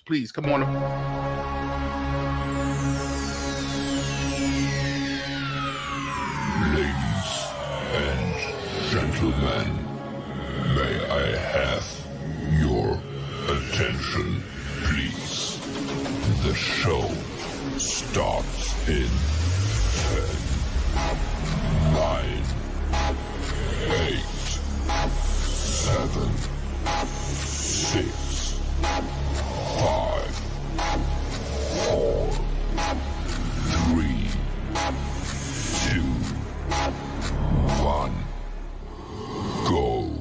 please come on. Ladies and gentlemen, may I have your attention, please? The show starts in 10, 9, 8, 7, 6, 5, 4, 3, 2, 1, go.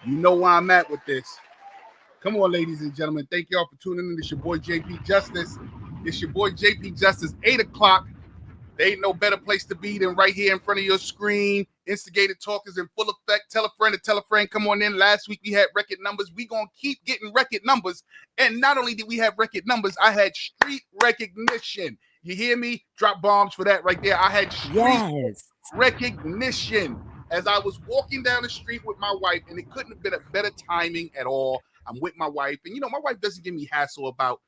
You know where I'm at with this. Come on, ladies and gentlemen. Thank y'all for tuning in. It's your boy JP Justice. It's your boy JP Justice. 8 o'clock. There ain't no better place to be than right here in front of your screen. Instigated talk is in full effect. Tell a friend to tell a friend. Come on in. Last week we had record numbers. We gonna keep getting record numbers. And not only did we have record numbers, I had street recognition. You hear me? Drop bombs for that right there. I had street recognition as I was walking down the street with my wife, and it couldn't have been a better timing at all. I'm with my wife, and you know, my wife doesn't give me hassle about.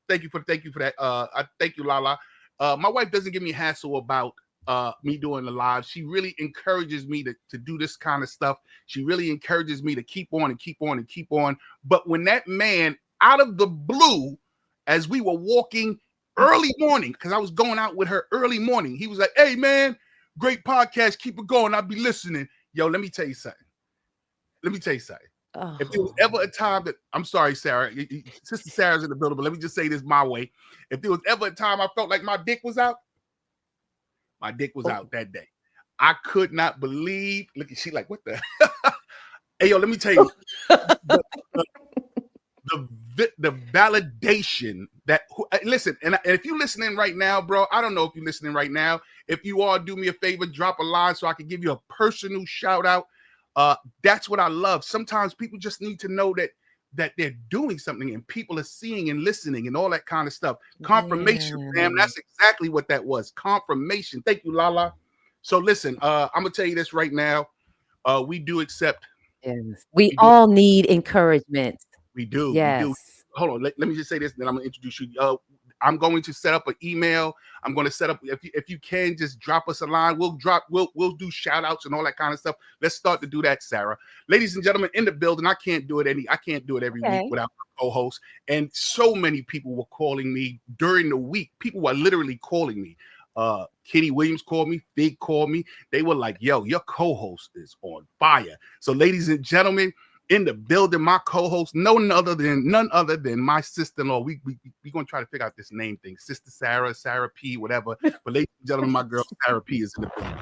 Thank you for that. I thank you, Lala. My wife doesn't give me hassle about me doing the live. She really encourages me to do this kind of stuff. She really encourages me to keep on and keep on and keep on. But when that man, out of the blue, as we were walking early morning, because I was going out with her early morning, he was like, "Hey man, great podcast, keep it going. I'll be listening." Yo, let me tell you something. Oh. If there was ever a time that, I'm sorry, Sarah, Sister Sarah's in the building, but let me just say this my way. If there was ever a time I felt like my dick was out, my dick was out that day. I could not believe. Look at she like, what the? Hey, yo, let me tell you, the validation that, listen, and if you're listening right now, bro, I don't know if you're listening right now. If you are, do me a favor, drop a line so I can give you a personal shout out. That's what I love. Sometimes people just need to know that they're doing something and people are seeing and listening and all that kind of stuff. Confirmation, fam. That's exactly what that was. Confirmation. Thank you, Lala. So listen, I'm gonna tell you this right now. We do accept. Yes. We all need encouragement. We do. Yes. We do. Hold on. Let me just say this, and then I'm gonna introduce you. I'm going to set up an email. I'm going to set up, if you can, just drop us a line. We'll do shout outs and all that kind of stuff. Let's start to do that, Sarah. Ladies and gentlemen, in the building, I can't do it every week without my co-host. And so many people were calling me during the week. People were literally calling me. Kenny Williams called me, Fig called me. They were like, "Yo, your co-host is on fire." So, ladies and gentlemen, in the building, my co-host, none other than my sister-in-law. We gonna try to figure out this name thing. Sister Sarah P, whatever. But ladies and gentlemen, my girl Sarah P is in the building.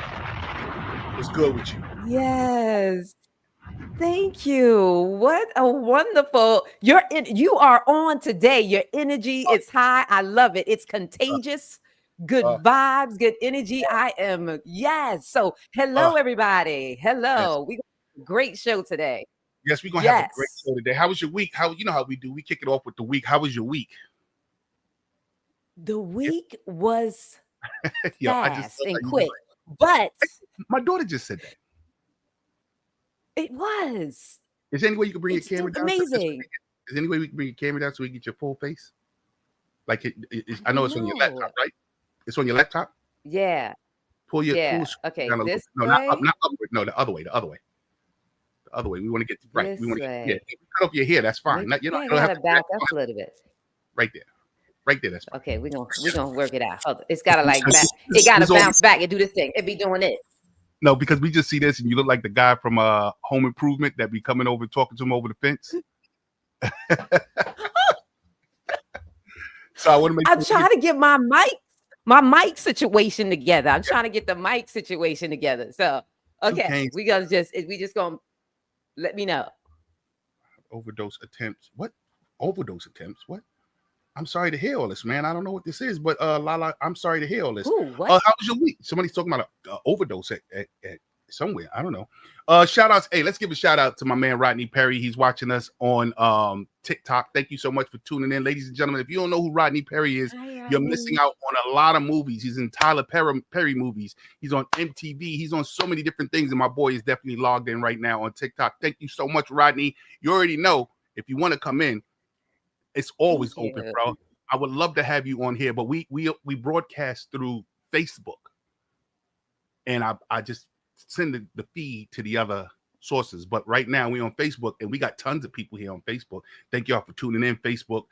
What's good with you? Yes. Thank you. What a wonderful, you are on today. Your energy is high. I love it. It's contagious. Good vibes, good energy. So hello, everybody. Hello. Yes. We got a great show today. Yes, we're gonna have a great show today. How was your week? You know how we do. We kick it off with the week. How was your week? The week was fast and quick, but my daughter just said that. It was. Is there any way you can bring your camera down? Amazing. Is there any way we can bring your camera down so we get your full face? Like I know it's on your laptop, right? It's on your laptop. Yeah. Pull your okay. Down This no, way? not upward. No, the other way. The other way. We want to get right. This we want to way. If you cut off your hair. That's fine. You don't have to back up a little bit. Right there. That's fine. Okay, we're gonna work it out. It's gotta it gotta bounce back and do this thing. It be doing it. No, because we just see this and you look like the guy from Home Improvement that be coming over talking to him over the fence. So I want to make. I'm trying to get my mic situation together. I'm trying to get the mic situation together. So okay, we just gonna let me know. Overdose attempts. What? Overdose attempts? What? I'm sorry to hear all this, man. I don't know what this is, but Lala, I'm sorry to hear all this. Ooh, what? How was your week? Somebody's talking about an overdose at somewhere. I don't know. Shout outs. Hey, let's give a shout out to my man Rodney Perry. He's watching us on TikTok. Thank you so much for tuning in, ladies and gentlemen. If you don't know who Rodney Perry is, you're missing out on a lot of movies. He's in Tyler Perry movies. He's on MTV. He's on so many different things, and my boy is definitely logged in right now on TikTok. Thank you so much, Rodney. You already know if you want to come in, it's always open, bro. I would love to have you on here, but we broadcast through Facebook, and I just send the feed to the other sources. But right now we on Facebook, and we got tons of people here on Facebook. Thank y'all for tuning in. Facebook,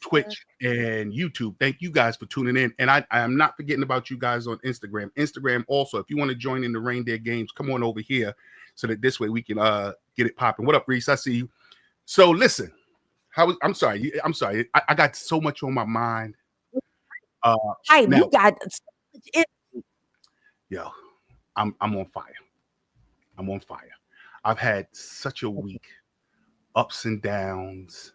Twitch, and YouTube. Thank you guys for tuning in. And I am not forgetting about you guys on Instagram. Instagram also, if you want to join in the Reindeer Games, come on over here so that this way we can get it popping. What up, Reese? I see you. So listen, I'm sorry. I got so much on my mind. Hey, you got yo. I'm on fire. I'm on fire. I've had such a week, ups and downs,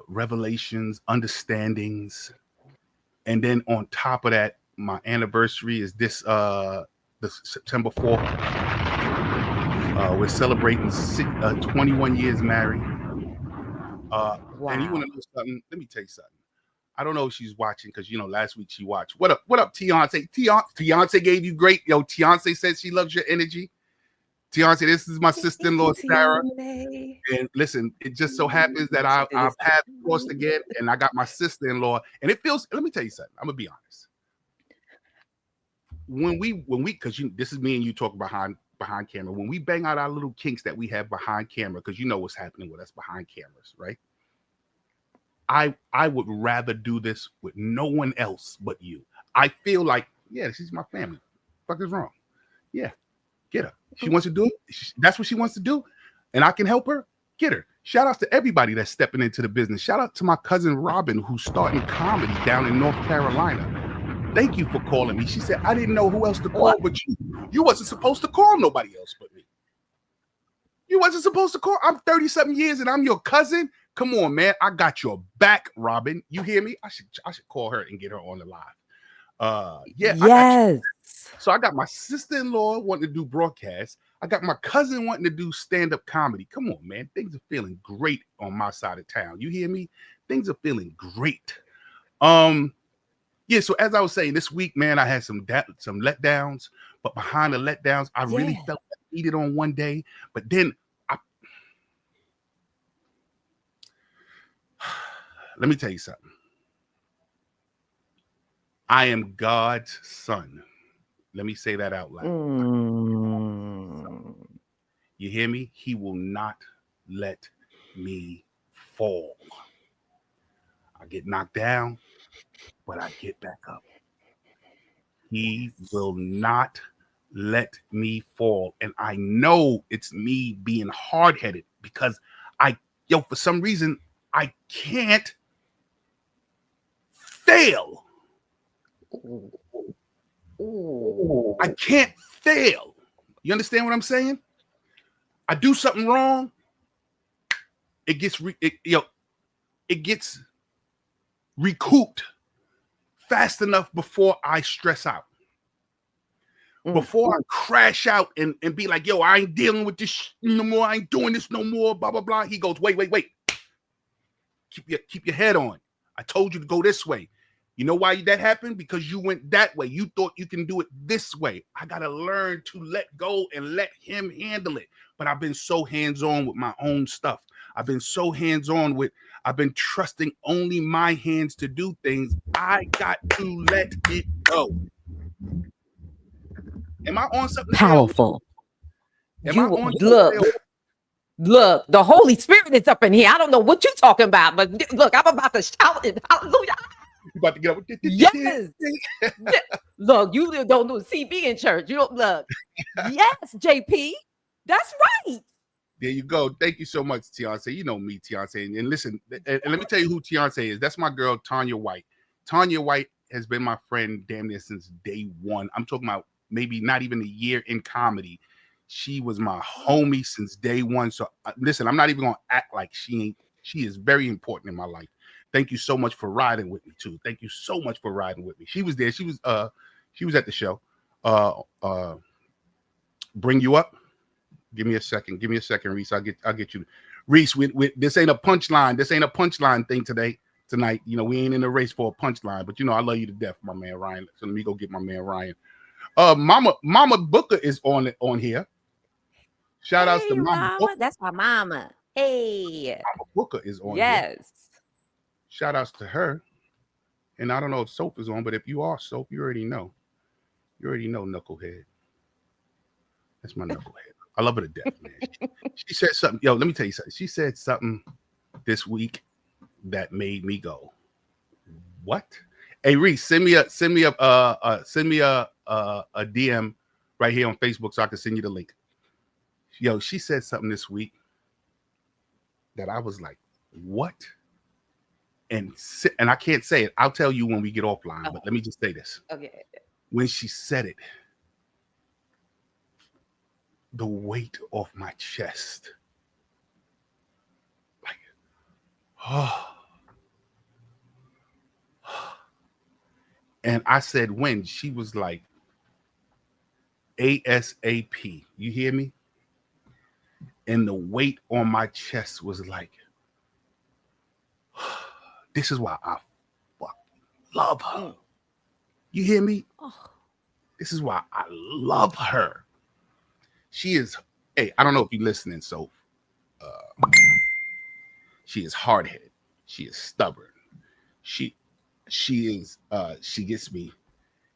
revelations, understandings, and then on top of that, my anniversary is this September 4th. We're celebrating 21 years married. Wow. And you want to know something? Let me tell you something. I don't know if she's watching because, you know, last week she watched. What up, Tiance? Tiance gave you great. Yo, Tiance says she loves your energy. Tiance, this is my sister-in-law, Sarah. And listen, it just so happens that our paths crossed again, and I got my sister-in-law. And it feels, let me tell you something. I'm going to be honest. When we, because this is me and you talk behind camera. When we bang out our little kinks that we have behind camera, because you know what's happening with us behind cameras, right? I would rather do this with no one else but you. I feel like, yeah, she's my family. Fuck is wrong? Yeah, get her. She wants to do it. That's what she wants to do, and I can help her. Get her. Shout out to everybody that's stepping into the business. Shout out to my cousin Robin, who's starting comedy down in North Carolina. Thank you for calling me. She said, I didn't know who else to call but you. You wasn't supposed to call nobody else but me. You wasn't supposed to call. I'm 30-something years and I'm your cousin. Come on, man. I got your back, Robin. You hear me? I should call her and get her on the live. Yes. So I got my sister-in-law wanting to do broadcast. I got my cousin wanting to do stand-up comedy. Come on, man. Things are feeling great on my side of town. You hear me? Things are feeling great. Yeah, so as I was saying, this week, man, I had some letdowns, but behind the letdowns, I really felt needed on one day, but then let me tell you something. I am God's son. Let me say that out loud. You hear me? He will not let me fall. I get knocked down, but I get back up. He will not let me fall. And I know it's me being hard-headed because for some reason, I can't fail. I can't fail. You understand what I'm saying? I do something wrong. It gets recouped fast enough before I stress out. Before I crash out and be like, yo, I ain't dealing with this no more. I ain't doing this no more. Blah, blah, blah. He goes, wait. Keep your head on. I told you to go this way. You know why that happened? Because you went that way. You thought you can do it this way. I got to learn to let go and let him handle it. But I've been so hands-on with my own stuff. I've been trusting only my hands to do things. I got to let it go. Am I on something powerful? Look, the Holy Spirit is up in here. I don't know what you're talking about, but look, I'm about to shout it. Hallelujah. You about to get up? Yes. Look, you don't do CB in church. You don't look. Yes, JP. That's right. There you go. Thank you so much, Tiance. You know me, Tiance. And listen, and let me tell you who Tiance is. That's my girl, Tanya White. Tanya White has been my friend damn near since day one. I'm talking about maybe not even a year in comedy. She was my homie since day one. So listen, I'm not even gonna act like she ain't. She is very important in my life. Thank you so much for riding with me too. Thank you so much for riding with me. She was there. She was at the show. bring you up. Give me a second, Reese. I'll get you. Reese, this ain't a punchline. This ain't a punchline thing tonight. You know, we ain't in a race for a punchline, but you know, I love you to death, my man Ryan. So let me go get my man Ryan. Mama Booker is on here. Shout outs to Mama Booker. That's my mama. Hey, Mama Booker is on here. Yes. Shout outs to her. And I don't know if Soap is on, but if you are Soap, you already know. You already know, Knucklehead. That's my Knucklehead. I love her to death, man. She said something. Yo, let me tell you something. She said something this week that made me go, what? Hey, Reese, send me a DM right here on Facebook so I can send you the link. Yo, she said something this week that I was like, what? And I can't say it. I'll tell you when we get offline, but let me just say this. Okay. When she said it, the weight off my chest, like, and I said, when? She was like, ASAP. You hear me? And the weight on my chest was like, this is why I love her. You hear me? This is why I love her. She is, hey, I don't know if you're listening, so she is hard-headed. She is stubborn. She gets me,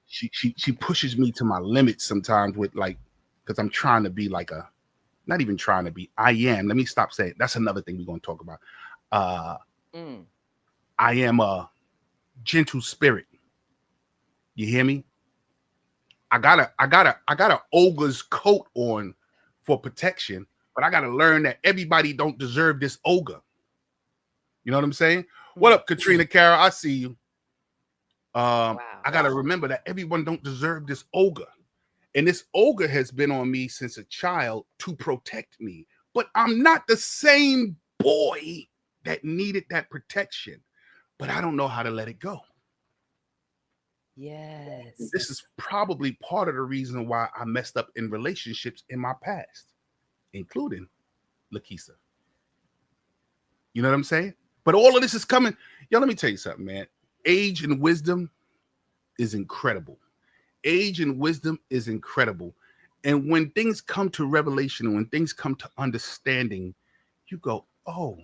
she pushes me to my limits sometimes with, like, because I'm trying to be like not even trying to be, I am. Let me stop saying, that's another thing we're going to talk about. I am a gentle spirit. You hear me? I got a ogre's coat on for protection, but I got to learn that everybody don't deserve this ogre. You know what I'm saying? What up, Katrina Cara? I see you. I got to remember that everyone don't deserve this ogre. And this ogre has been on me since a child to protect me. But I'm not the same boy that needed that protection. But I don't know how to let it go. Yes. This is probably part of the reason why I messed up in relationships in my past, including Lakeisha. You know what I'm saying? But all of this is coming. Yo, let me tell you something, man. Age and wisdom is incredible. Age and wisdom is incredible. And when things come to revelation and when things come to understanding, you go, oh,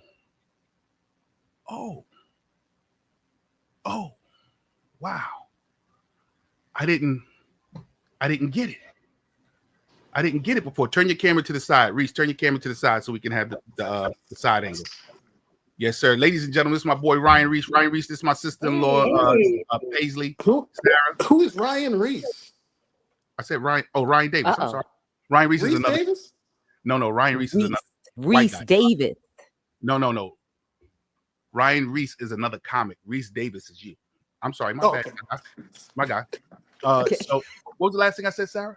wow. I didn't get it. I didn't get it before. Turn your camera to the side. Reese, turn your camera to the side so we can have the side angle. Yes, sir. Ladies and gentlemen, this is my boy Ryan Reese. Ryan Reese, this is my sister-in-law, Paisley. Who is Ryan Reese? I said Ryan. Oh, Ryan Davis. I'm sorry. Ryan Reese is another. Davis? No. Ryan Reese is another. Reese Davis. No. Ryan Reese is another comic. Reese Davis is you. I'm sorry. My bad. Okay. My guy. So what was the last thing I said, Sarah?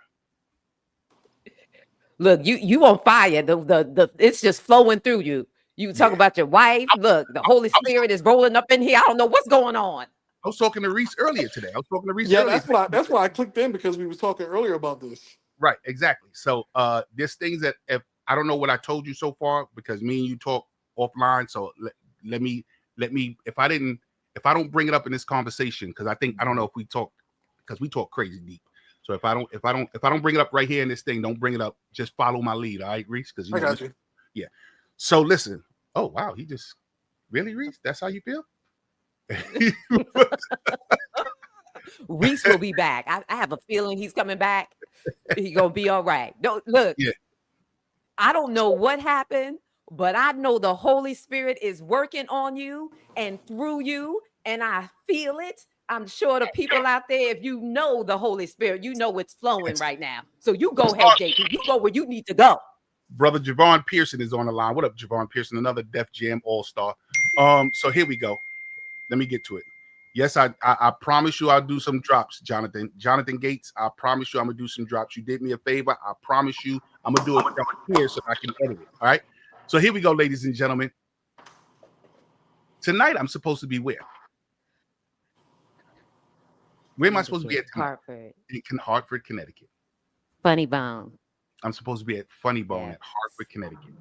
Look, you on fire. The it's just flowing through you. You talk about your wife. Look, the Holy Spirit is rolling up in here. I don't know what's going on. I was talking to Reese earlier today. That's why I clicked in, because we was talking earlier about this. Right, exactly. So there's things that, if I don't know what I told you so far, because me and you talk offline. So let me if I don't bring it up in this conversation, because I don't know if we talk, because we talk crazy deep. So if I don't bring it up right here in this thing, don't bring it up. Just follow my lead, all right, Reese? Because I got you. Yeah. So listen. Oh wow, he just really, Reese? That's how you feel? Reese will be back. I have a feeling he's coming back. He's gonna be all right. No, look. Yeah. I don't know what happened, but I know the Holy Spirit is working on you and through you, and I feel it. I'm sure the people out there, if you know the Holy Spirit, you know it's flowing right now. So you go ahead, JP. You go where you need to go. Brother Javon Pearson is on the line. What up, Javon Pearson? Another Def Jam All-Star. So here we go. Let me get to it. Yes, I promise you I'll do some drops, Jonathan. Jonathan Gates, I promise you I'm going to do some drops. You did me a favor. I promise you I'm going to do it down here so I can edit it. All right? So here we go, ladies and gentlemen. Tonight I'm supposed to be where? Where am I supposed to be at tonight? Hartford. In Hartford, Connecticut. Funny Bone. I'm supposed to be at Funny Bone Yes. at Hartford, Connecticut.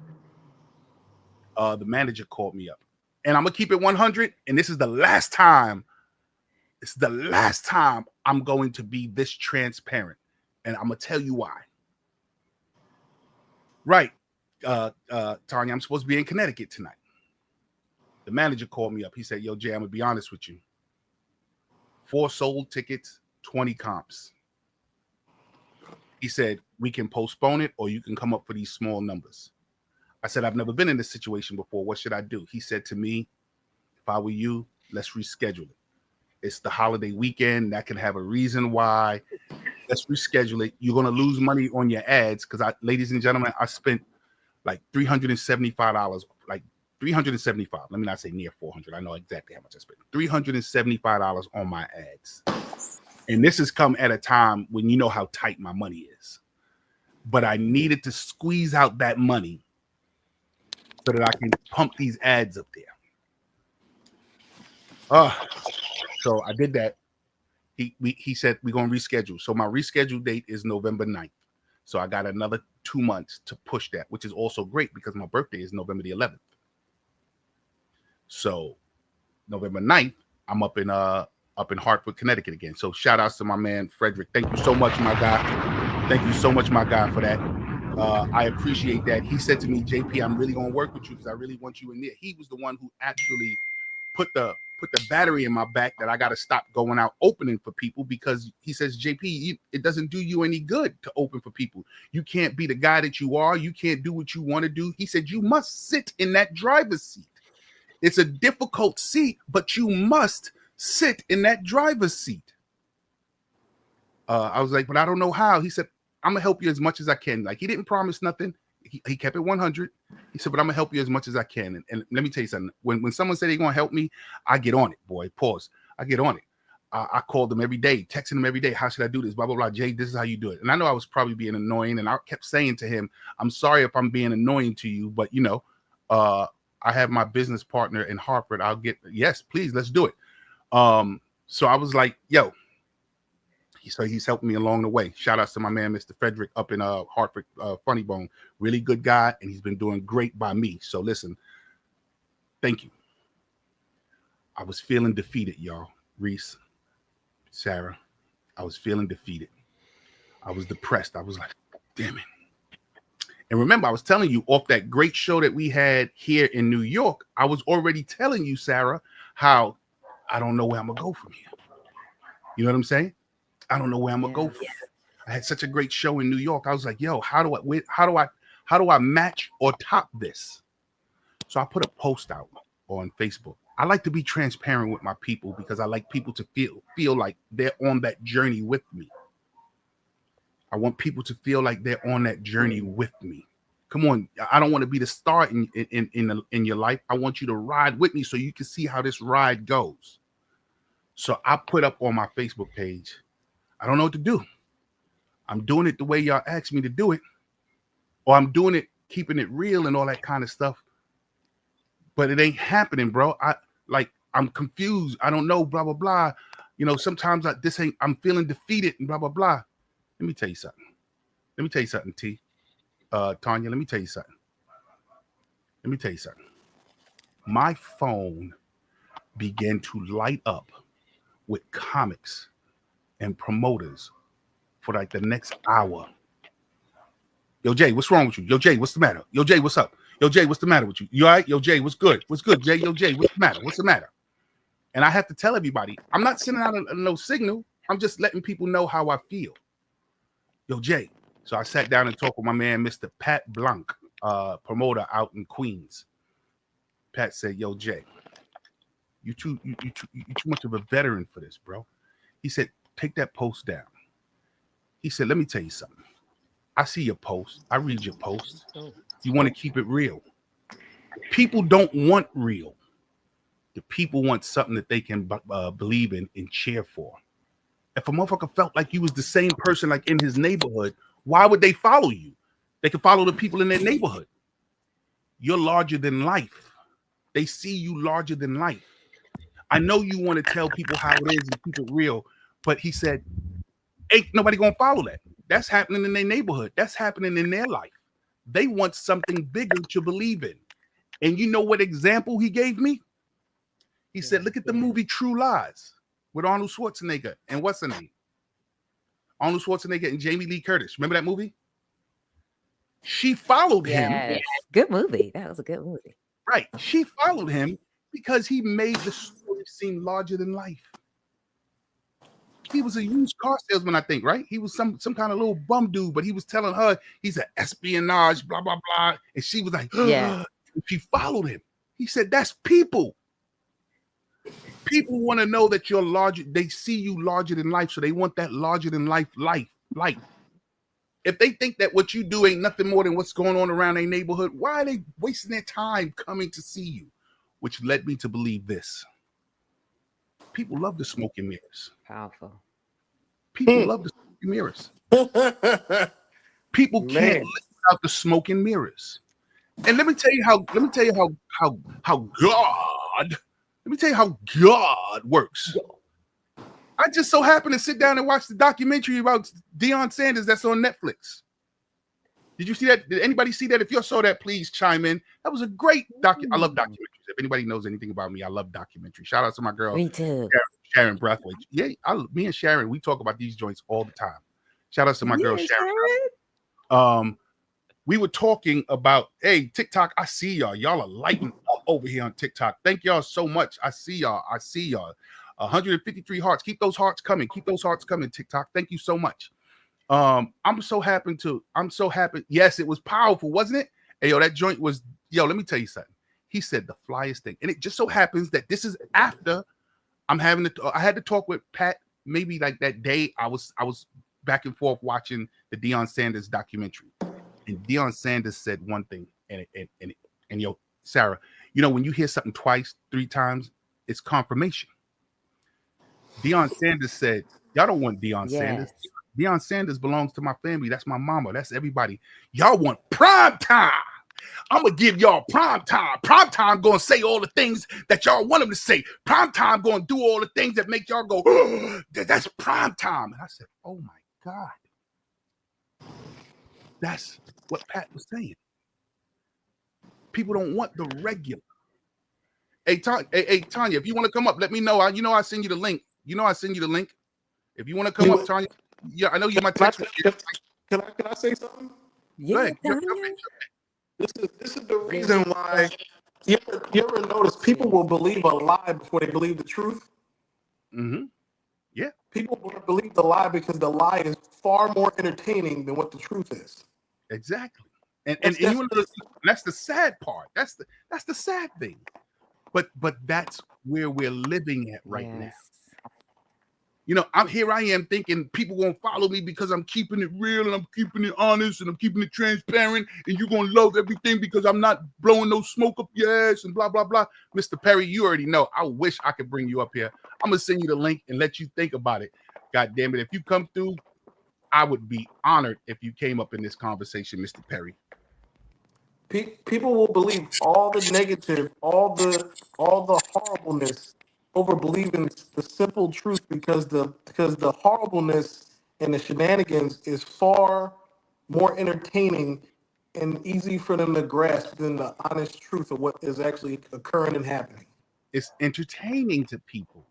The manager called me up, and I'm gonna keep it 100. And this is the last time. It's the last time I'm going to be this transparent, and I'm gonna tell you why. Right, Tanya, I'm supposed to be in Connecticut tonight. The manager called me up. He said, "Yo, Jay, I'm gonna be honest with you. 4 sold tickets, 20 comps." He said, "We can postpone it, or you can come up for these small numbers." I said, "I've never been in this situation before. What should I do?" He said to me, "If I were you, let's reschedule it. It's the holiday weekend. That can have a reason why. Let's reschedule it. You're going to lose money on your ads." Because, ladies and gentlemen, I spent like $375, like $375. Let me not say near 400. I know exactly how much I spent. $375 on my ads. And this has come at a time when you know how tight my money is. But I needed to squeeze out that money so that I can pump these ads up there. So I did that. He said, "We're going to reschedule." So my rescheduled date is November 9th. So I got another 2 months to push that, which is also great because my birthday is November the 11th. So November 9th, I'm up in Hartford, Connecticut again. So shout outs to my man, Frederick. Thank you so much, my guy. Thank you so much, my guy, for that. I appreciate that. He said to me, "JP, I'm really going to work with you because I really want you in there." He was the one who actually put the battery in my back that I got to stop going out opening for people, because he says, "JP, it doesn't do you any good to open for people. You can't be the guy that you are. You can't do what you want to do." He said, "You must sit in that driver's seat. It's a difficult seat, but you must sit in that driver's seat." I was like, "But I don't know how." He said, "I'm gonna help you as much as I can." Like, he didn't promise nothing. He kept it 100. He said, "But I'm gonna help you as much as I can." And let me tell you something. When someone said they're gonna help me, I get on it, boy. Pause. I get on it. I called them every day, texting them every day. "How should I do this? Blah, blah, blah. Jay, this is how you do it." And I know I was probably being annoying. And I kept saying to him, "I'm sorry if I'm being annoying to you, but I have my business partner in Hartford. Yes, please, let's do it." So I was like, "Yo." So he's helped me along the way. Shout outs to my man, Mr. Frederick, up in Hartford, Funny Bone. Really good guy, and he's been doing great by me. So listen, thank you. I was feeling defeated, y'all. Reese, Sarah, I was feeling defeated. I was depressed. I was like, damn it. And remember, I was telling you off that great show that we had here in New York, I was already telling you, Sarah, how I don't know where I'm going to go from here. You know what I'm saying? I don't know where I'm gonna go from. I had such a great show in New York. I was like, "Yo, how do I match or top this?" So I put a post out on Facebook. I like to be transparent with my people because I like people to feel like they're on that journey with me. I want people to feel like they're on that journey with me. Come on, I don't want to be the star in your life. I want you to ride with me so you can see how this ride goes. So I put up on my Facebook page, I don't know what to do. I'm doing it the way y'all asked me to do it, or I'm doing it, keeping it real and all that kind of stuff. But it ain't happening, bro. I'm confused. I don't know, blah, blah, blah. Sometimes I'm feeling defeated and blah, blah, blah. Let me tell you something. T. Tanya, let me tell you something. My phone began to light up with comics and promoters for like the next hour. "Yo, Jay, what's wrong with you? Yo, Jay, what's the matter? Yo, Jay, what's up? Yo, Jay, what's the matter with you? You all right? Yo, Jay, what's good? What's good, Jay? Yo, Jay, what's the matter? What's the matter?" And I have to tell everybody, I'm not sending out no signal. I'm just letting people know how I feel. "Yo, Jay." So I sat down and talked with my man, Mr. Pat Blanc, promoter out in Queens. Pat said, "Yo, Jay, you too much of a veteran for this, bro." He said, "Take that post down." He said, "Let me tell you something. I see your post. I read your post. You want to keep it real. People don't want real. The people want something that they can believe in and cheer for. If a motherfucker felt like you was the same person like in his neighborhood, why would they follow you? They can follow the people in their neighborhood. You're larger than life. They see you larger than life. I know you want to tell people how it is and keep it real, But he said, ain't nobody gonna follow that. That's happening in their neighborhood. That's happening in their life. They want something bigger to believe in. And you know what example he gave me? He said, look at the movie True Lies with Arnold Schwarzenegger and what's her name? Arnold Schwarzenegger and Jamie Lee Curtis. Remember that movie? She followed him. Yes. Good movie. That was a good movie. Right. She followed him because he made the story seem larger than life. He was a used car salesman, I think, right? He was some kind of little bum dude, but he was telling her he's an espionage, blah, blah, blah. And she was like, yeah. She followed him. He said, that's people. People want to know that you're larger. They see you larger than life. So they want that larger than life. If they think that what you do ain't nothing more than what's going on around their neighborhood, why are they wasting their time coming to see you? Which led me to believe this. People love the smoke and mirrors. Powerful. People love the smoke and mirrors. People can't live without the smoke and mirrors. And let me tell you how God works. I just so happened to sit down and watch the documentary about Deion Sanders that's on Netflix. Did you see that? Did anybody see that? If you saw that, please chime in. That was a great I love documentaries. If anybody knows anything about me, I love documentaries. Shout out to my girl. Me too. Sharon Breathwaite. Yeah, me and Sharon, we talk about these joints all the time. Shout out to my girl Sharon. We were talking about, hey, TikTok, I see y'all. Y'all are lighting up over here on TikTok. Thank y'all so much. I see y'all. 153 hearts. Keep those hearts coming. TikTok. Thank you so much. I'm so happy. Yes, it was powerful, wasn't it? Hey, yo, that joint was, let me tell you something. He said the flyest thing. And it just so happens that this is after I had to talk with Pat, maybe like that day I was back and forth watching the Deion Sanders documentary. And Deion Sanders said one thing, and Sarah, when you hear something twice, 3 times, it's confirmation. Deion Sanders said, y'all don't want Deion Sanders. Deion Sanders belongs to my family. That's my mama. That's everybody. Y'all want prime time. I'm going to give y'all prime time. Prime time going to say all the things that y'all want him to say. Prime time going to do all the things that make y'all go, oh, that's prime time. And I said, oh my God. That's what Pat was saying. People don't want the regular. Hey, Tanya, if you want to come up, let me know. I send you the link. If you want to come up, Tanya. Yeah, I know you might text me. Can I say something? Yeah, This is the reason why you ever notice people will believe a lie before they believe the truth? Mm-hmm. Yeah. People will believe the lie because the lie is far more entertaining than what the truth is. Exactly. And that's the sad part. That's the sad thing. But that's where we're living at right now. I am thinking people gonna follow me because I'm keeping it real and I'm keeping it honest and I'm keeping it transparent, and you're gonna love everything because I'm not blowing no smoke up your ass and blah blah blah. Mr. Perry, you already know. I wish I could bring you up here. I'm gonna send you the link and let you think about it. God damn it. If you come through, I would be honored if you came up in this conversation, Mr. Perry. People will believe all the negative, all the horribleness over believing the simple truth because the horribleness and the shenanigans is far more entertaining and easy for them to grasp than the honest truth of what is actually occurring and happening. It's entertaining to people.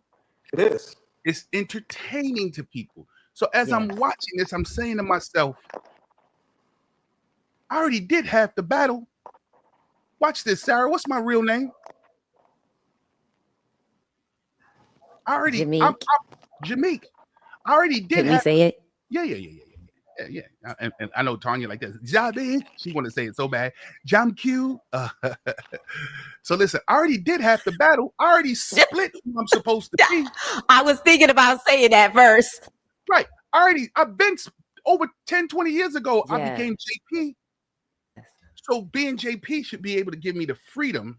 It is. It's entertaining to people. So as I'm watching this, I'm saying to myself, I already did half the battle. Watch this, Sarah. What's my real name? Jameek. I'm Jameek. I already did. Can you say it? Yeah. And I know Tanya like that. Jameek. She want to say it so bad. Jam Q. So listen, I already did half the battle. I already split who I'm supposed to be. I was thinking about saying that first. Right. I've been over 10, 20 years ago. Yeah. I became JP. So being JP should be able to give me the freedom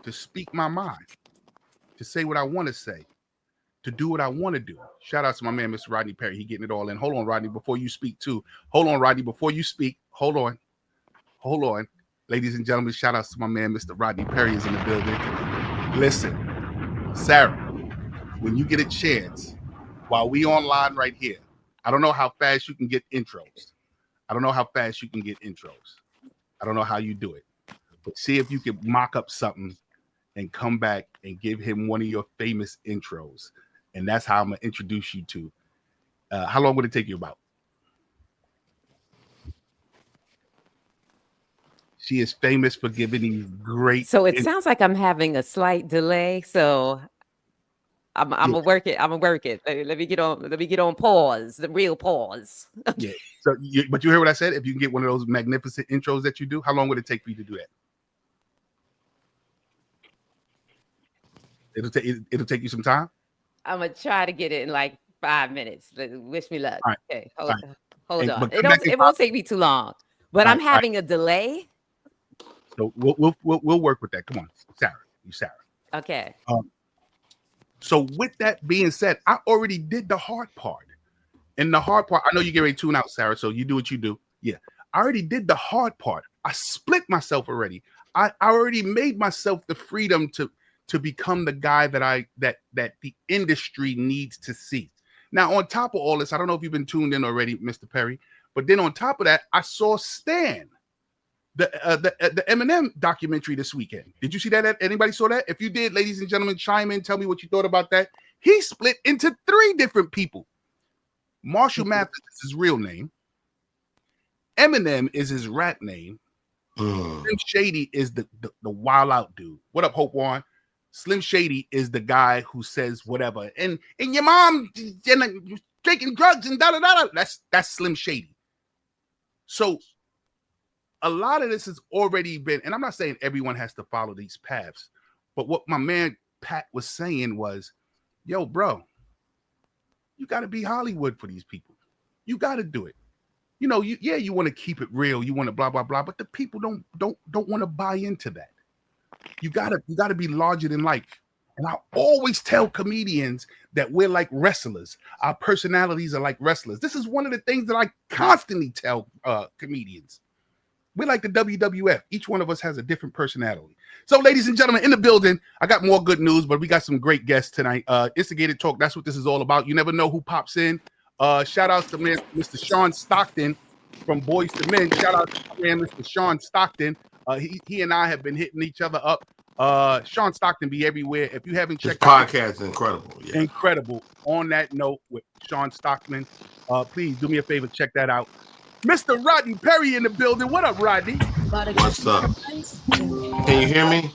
to speak my mind, to say what I want to say, to do what I want to do. Shout out to my man, Mr. Rodney Perry. He getting it all in. Hold on, Rodney, before you speak too. Hold on, Rodney, before you speak. Hold on. Ladies and gentlemen, shout out to my man, Mr. Rodney Perry is in the building. Listen, Sarah, when you get a chance, while we online right here. I don't know how fast you can get intros. I don't know how you do it. But see if you can mock up something and come back and give him one of your famous intros. And that's how I'm going to introduce you to. How long would it take you about? She is famous for giving these great. So it sounds like I'm having a slight delay. So I'm gonna work it. I'm gonna work it. Let me get on pause. The real pause. Yeah. So, but you hear what I said? If you can get one of those magnificent intros that you do, how long would it take for you to do that? It'll take you some time. I'm gonna try to get it in like 5 minutes. Wish me luck. All right. Okay, All right. hold on. But It won't take me too long. But I'm right. having a delay. So we'll work with that. Come on, Sarah. Okay. So with that being said, I already did the hard part. And the hard part, I know you get ready to tune out, Sarah. So you do what you do. Yeah, I already did the hard part. I split myself already. I already made myself the freedom to become the guy that the industry needs to see. Now, on top of all this, I don't know if you've been tuned in already, Mr. Perry, but then on top of that, I saw Stan, the Eminem documentary this weekend. Did you see that? Anybody saw that? If you did, ladies and gentlemen, chime in. Tell me what you thought about that. He split into 3 different people. Marshall Mathers is his real name. Eminem is his rap name. Slim Shady is the wild out dude. What up, Hope Warren? Slim Shady is the guy who says whatever. And your mom taking drugs and da da da. That's Slim Shady. So a lot of this has already been, and I'm not saying everyone has to follow these paths, but what my man Pat was saying was, yo, bro, you got to be Hollywood for these people. You got to do it. You know, you want to keep it real. You want to blah, blah, blah, but the people don't want to buy into that. You gotta be larger than life. And I always tell comedians that we're like wrestlers. Our personalities are like wrestlers. This is one of the things that I constantly tell comedians. We're like the WWF. Each one of us has a different personality. So, ladies and gentlemen, in the building, I got more good news, but we got some great guests tonight. Instigated Talk, that's what this is all about. You never know who pops in. Shout out to Mr. Sean Stockton from Boys to Men. Shout out to Mr. Sean Stockton. He and I have been hitting each other up. Sean Stockton be everywhere. If you haven't checked his podcast is incredible. Yeah. Incredible. On that note with Sean Stockton, please do me a favor, check that out. Mr. Rodney Perry in the building. What up, Rodney? What's up? Can you hear me?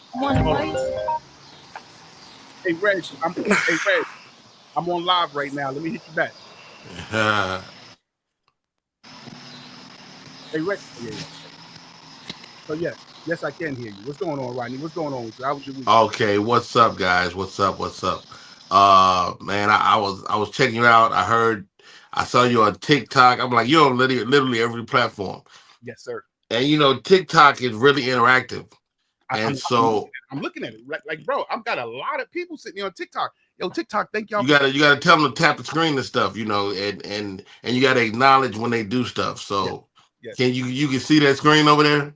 Hey, Reg, I'm on live right now. Let me hit you back. Hey, Reg. Yeah. So yes, I can hear you. What's going on, Rodney? What's going on with you? How was your week? Okay, what's up, guys? What's up? Man, I was checking you out. I saw you on TikTok. I'm like, you're on literally every platform. Yes, sir. And you know, TikTok is really interactive. I'm looking at it. Like, bro, I've got a lot of people sitting on TikTok. Yo, TikTok, thank y'all. You gotta tell them to tap the screen and stuff, you know, and you gotta acknowledge when they do stuff. So yes. Can you can see that screen over there?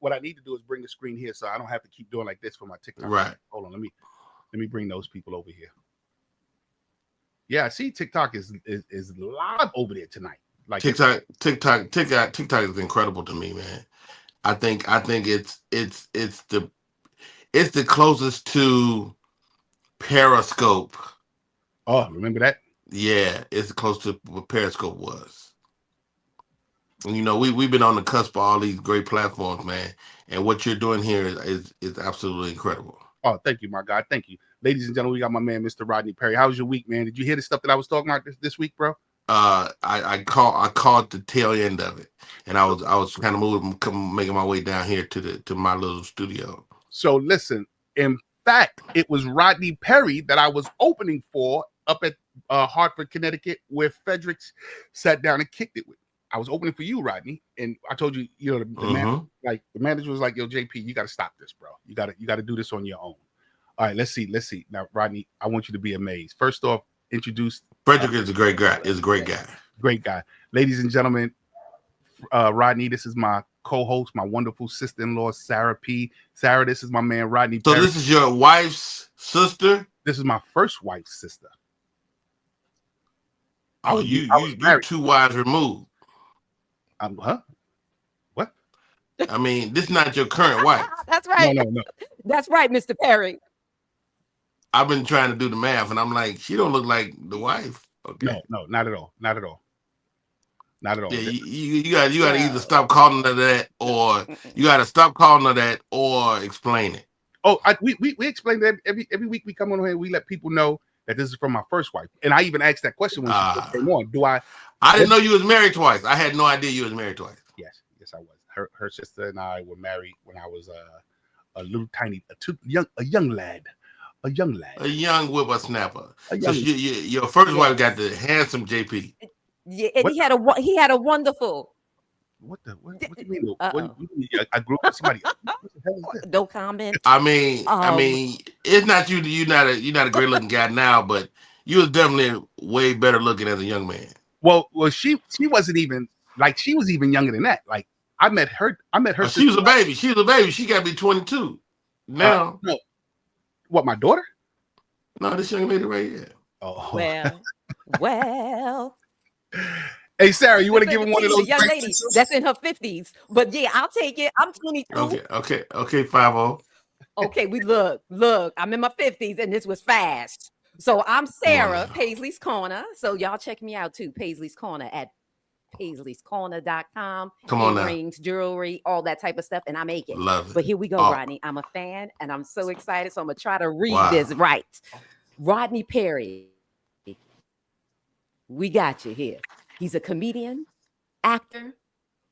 What I need to do is bring the screen here so I don't have to keep doing like this for my TikTok. Right. Hold on, let me bring those people over here. Yeah, I see TikTok is live over there tonight. Like TikTok is incredible to me, man. I think it's the closest to Periscope. Oh, remember that? Yeah, it's close to what Periscope was. And you know, we've been on the cusp of all these great platforms, man. And what you're doing here is absolutely incredible. Oh, thank you, my God. Thank you. Ladies and gentlemen, we got my man, Mr. Rodney Perry. How was your week, man? Did you hear the stuff that I was talking about this week, bro? I caught the tail end of it, and I was kind of making my way down here to my little studio. So listen, in fact, it was Rodney Perry that I was opening for up at Hartford, Connecticut, where Fredericks sat down and kicked it with. I was opening for you, Rodney, and I told you, you know, the manager was like, "Yo, JP, you got to stop this, bro. You got to do this on your own." All right, let's see. Now, Rodney, I want you to be amazed. First off, introduce Frederick is a great guy. Great guy, ladies and gentlemen. Rodney, this is my co-host, my wonderful sister-in-law, Sarah P. Sarah, this is my man, Rodney. So Perry. This is your wife's sister? This is my first wife's sister. Oh, I was you married. 2 wives removed. Huh? What? I mean, this is not your current wife. That's No, right. no, no, That's right, Mr. Perry. I've been trying to do the math, and I'm like, she don't look like the wife. Okay. no, not at all. Not at all. Not at Yeah, all. you got to either Well, stop calling her that, or mm-mm. you got to stop calling her that, or explain it. Oh, we explain that every week we come on here. We let people know that this is from my first wife, and I even asked that question when she first Uh came on. Do I? I didn't know you was married twice. I had no idea you was married twice. Yes, yes, I was. Her sister and I were married when I was a little tiny, a young lad, a young lad, A young whippersnapper. a So young. your first wife got Yes. the handsome JP. Yeah, and What? he had a wonderful. What do you mean? Uh What oh. do you mean? I grew up with somebody. What the hell is this? No comment. I Um, mean, it's not you. You're not a great looking guy now, but you was definitely way better looking as a young man. Well, she wasn't even like she was even younger than that. Like I met her. I met her Oh, she sister. was a baby. She was a baby. She got to be 22 now. No, what my daughter? No, this young lady right here. Oh, well. hey Sarah, you want to give him one of The those? young drinks lady too? that's in her 50s. But yeah, I'll take it. I'm 22. Okay, 50. Okay, I'm in my 50s and this was fast. So I'm Come on Sarah, now. Paisley's Corner. So y'all check me out too, Paisley's Corner at Paisley'sCorner.com, Come on now. earrings, jewelry, all that type of stuff. And I make it. Love it. But here we go, Oh, Rodney. I'm a fan and I'm so excited. So I'm going to try to read wow. this right. Rodney Perry, we got you here. He's a comedian, actor,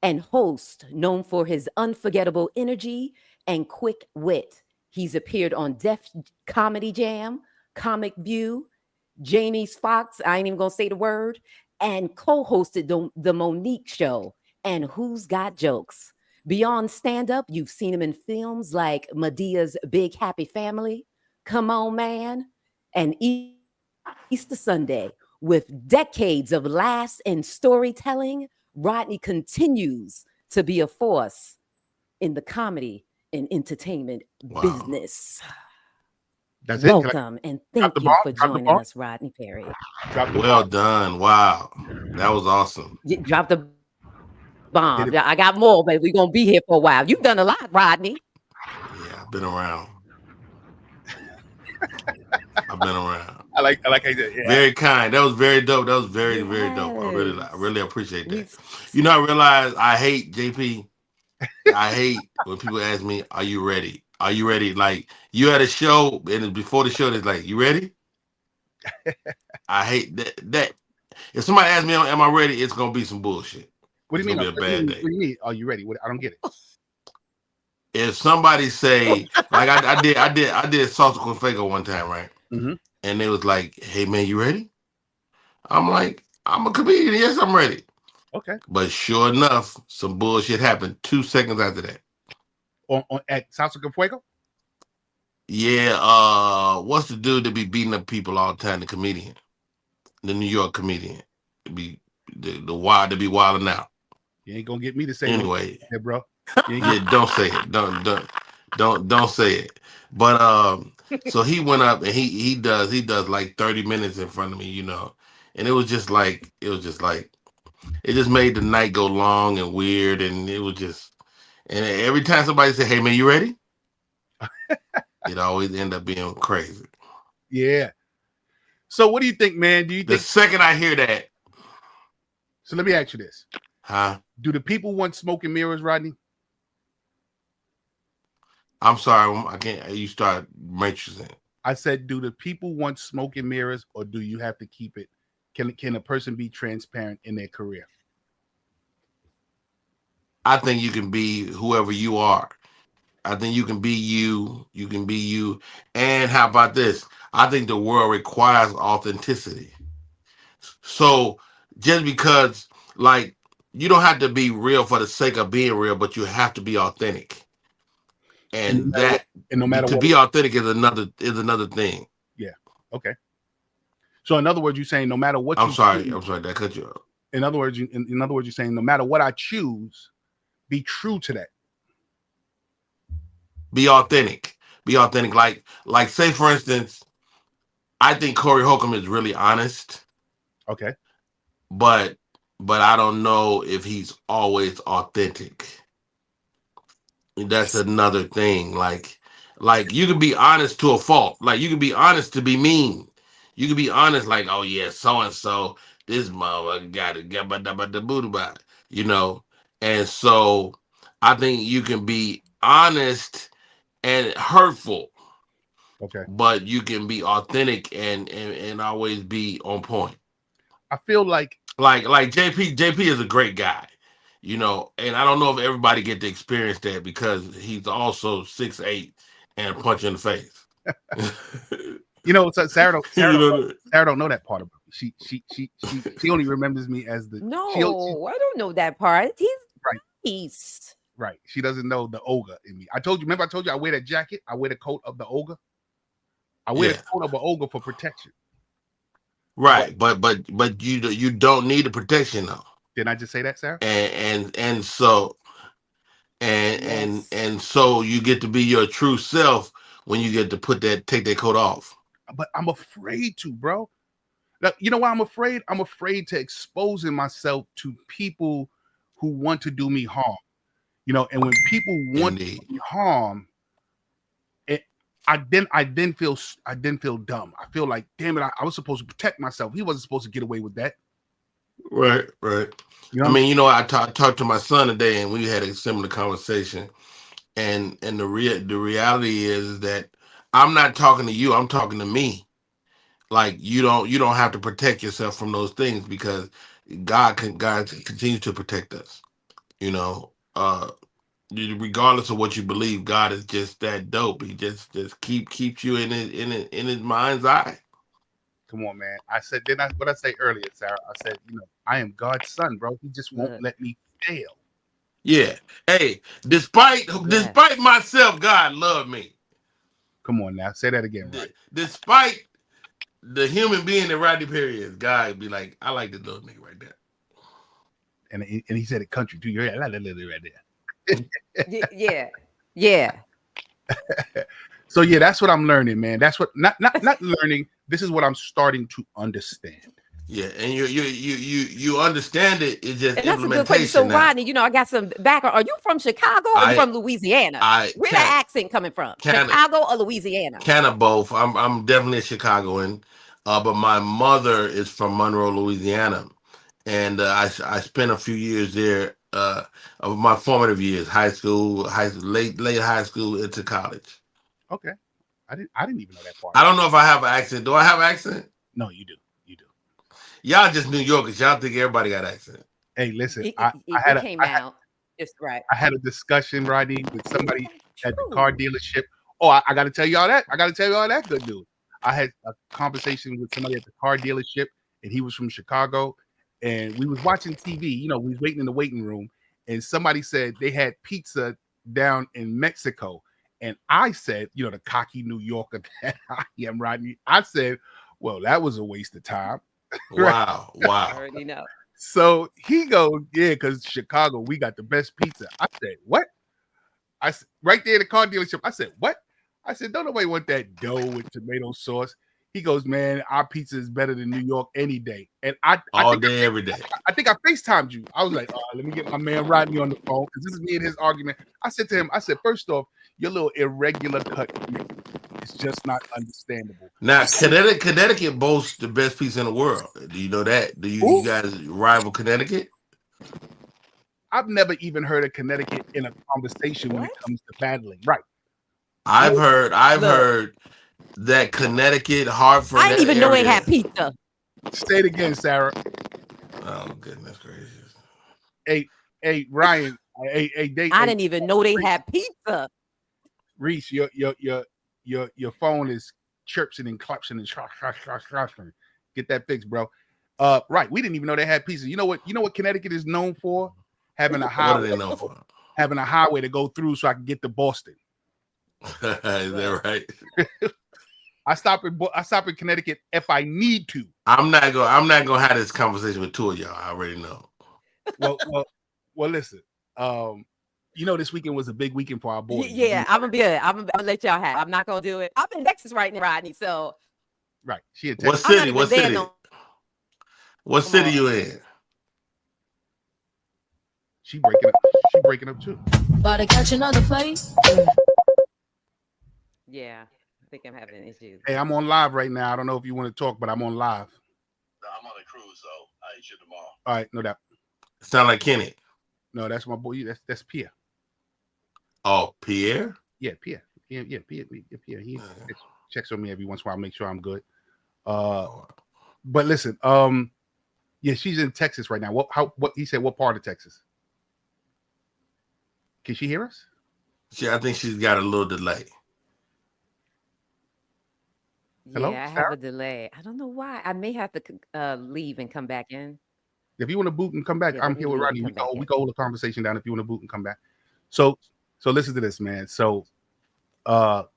and host known for his unforgettable energy and quick wit. He's appeared on Def Comedy Jam, Comic View, Jamie's Fox, I ain't even gonna say the word, and co-hosted the Monique Show and Who's Got Jokes. Beyond stand-up, you've seen him in films like Medea's Big Happy Family, Come On Man, and Easter Sunday. With decades of laughs and storytelling, Rodney continues to be a force in the comedy and entertainment business. That's it. Welcome and thank you for joining us, Rodney Perry. Well done. Wow. That was awesome. Drop the bomb. I got more, but we're gonna be here for a while. You've done a lot, Rodney. Yeah, I've been around. I've been around. I like how you said, yeah. Very kind. That was very dope. That was very dope. I really appreciate that. You know, I realize I hate JP. I hate when people ask me, "Are you ready? Are you ready?" Like you had a show, and before the show, it's like, "You ready?" I hate that. If somebody asks me, "Am I ready?" It's gonna be some bullshit. What do you mean? It's gonna be a bad day. What do you mean? Are you ready? I don't get it. If somebody say, like I did salsa con fuego one time, right? Mm-hmm. And they was like, "Hey man, you ready?" I'm like, "I'm a comedian. Yes, I'm ready." Okay. But sure enough, some bullshit happened 2 seconds after that. At Salsa con Fuego? Yeah, what's the dude that be beating up people all the time? The comedian, the New York comedian, be the wild to be wilding out. You ain't gonna get me to say anyway, bro. Yeah, don't say it. Don't say it. But so he went up and he does like 30 minutes in front of me, you know, and it just made the night go long and weird, and and every time somebody said, "Hey man, you ready?" it always end up being crazy. Yeah. So what do you think, man? The second I hear that? So let me ask you this. Huh? Do the people want smoke and mirrors, Rodney? I'm sorry, I can't. You start matrixing. I said, do the people want smoke and mirrors, or do you have to keep it? Can a person be transparent in their career? I think you can be whoever you are. I think you can be you. You can be you. And how about this? I think the world requires authenticity. So just because, like, you don't have to be real for the sake of being real, but you have to be authentic. And no matter to be authentic is another thing. Yeah. Okay. So in other words, you're saying no matter what. I'm sorry, that cut you off. In other words, you're saying no matter what I choose, be true to that. Be authentic. Be authentic. Like say for instance, I think Corey Holcomb is really honest. Okay. but I don't know if he's always authentic. That's another thing. Like you can be honest to a fault. Like you can be honest to be mean. You can be honest, like, oh yeah, so and so, this motherfucker got it, got the booty by, you know. And so I think you can be honest and hurtful, Okay. but you can be authentic and always be on point. I feel like Like JP is a great guy, you know, and I don't know if everybody get to experience that because he's also 6'8" and a punch in the face. so You know, Sarah don't know that part about me. She only remembers me as the No, I don't know that part. He's right. nice. Right. She doesn't know the ogre in me. I told you I wear that jacket. I wear the coat of the ogre. I wear the coat of an ogre for protection. right, but you don't need the protection though. Didn't I just say that, Sarah? And so Yes. and so you get to be your true self when you get to take that coat off. But I'm afraid to, bro. Now, you know why I'm afraid? I'm afraid to exposing myself to people who want to do me harm. And when people want to Indeed. do me harm, I then feel dumb. I feel like, damn it, I was supposed to protect myself. He wasn't supposed to get away with that. Right. You know I mean, I talked to my son today, and we had a similar conversation. And the reality is that I'm not talking to you. I'm talking to me. Like you don't have to protect yourself from those things because God continue to protect us. You know, regardless of what you believe, God is just that dope. He just keeps you in his mind's eye. Come on, man. I said, what I say earlier, Sarah? I said, I am God's son, bro. He just won't Look. let me fail. Yeah. Hey, despite Yes. myself, God loved me. Come on now. Say that again, right? Despite the human being that Rodney Perry is, God be like, I like this little nigga right there. And he said it country too. You're right there. Yeah. So yeah, that's what I'm learning, man. That's what not learning. This is what I'm starting to understand. Yeah, and you understand it. It's just And that's a good question. So, implementation now. Rodney, I got some background. Are you from Chicago or are you from Louisiana? Where the accent coming from? Chicago or Louisiana? Kind of both. I'm definitely a Chicagoan, but my mother is from Monroe, Louisiana, and I spent a few years there. Of my formative years, late high school into college. Okay, I didn't even know that part. I don't know if I have an accent. Do I have an accent? No, you do. Y'all just New Yorkers. Y'all think everybody got an accent. Hey, listen, It came out just right. I had a discussion, Rodney, with somebody at the car dealership. Oh, I got to tell y'all that. I got to tell y'all that good news. I had a conversation with somebody at the car dealership, and he was from Chicago, and we was watching TV. We was waiting in the waiting room, and somebody said they had pizza down in Mexico, and I said, the cocky New Yorker that I am, Rodney. I said, well, that was a waste of time. Wow. I already know. So he goes, yeah, because Chicago, we got the best pizza. I said, what? I said, right there at the car dealership. I said, what? I said, don't nobody want that dough with tomato sauce. He goes, man, our pizza is better than New York any day. And all day, every day. I think I FaceTimed you. I was like, let me get my man Rodney on the phone because this is me and his argument. I said to him, first off, your little irregular cut is just not understandable. Now, Connecticut boasts the best pizza in the world. Do you know that? Do you guys rival Connecticut? I've never even heard of Connecticut in a conversation when it comes to battling. Right. I've heard that Connecticut, Hartford. I didn't even know they had pizza. Say it again, Sarah. Oh goodness gracious! Hey, Ryan. I didn't even know they had pizza. Reese, your phone is chirping and clapsing and get that fixed, bro. Right. We didn't even know they had pizza. You know what Connecticut is known for? Having a highway. What are they known for? Having a highway to go through so I can get to Boston. Is that right? I stop in Connecticut if I need to. I'm not gonna have this conversation with two of y'all. I already know. Well, listen. This weekend was a big weekend for our boys. Yeah, I'm gonna be good. I'm gonna let y'all have. I'm not gonna do it. I'm in Texas right now, Rodney. So right, she in Texas. What city? What Come city on. you in? She breaking up. She breaking up too. About to catch another fight. Yeah, I think I'm having issues. Hey, I'm on live right now. I don't know if you want to talk, but I'm on live. I'm on a cruise, so I eat you tomorrow. All right, no doubt. Sound like Kenny. No, that's my boy. That's Pierre. Oh, Pierre? Yeah, Pierre. Yeah, Pierre. Yeah, Pierre. He Uh, checks on me every once in a while, make sure I'm good. oh, But listen, yeah, she's in Texas right now. What he said? What part of Texas? Can she hear us? I think she's got a little delay. Hello, Yeah, I have Sarah? a delay. I don't know why. I may have to leave and come back in. If you want to boot and come back, Yeah, I'm let me here with leave and Rodney. come back We in. go hold the conversation down if you want to boot and come back. So listen to this, man. So our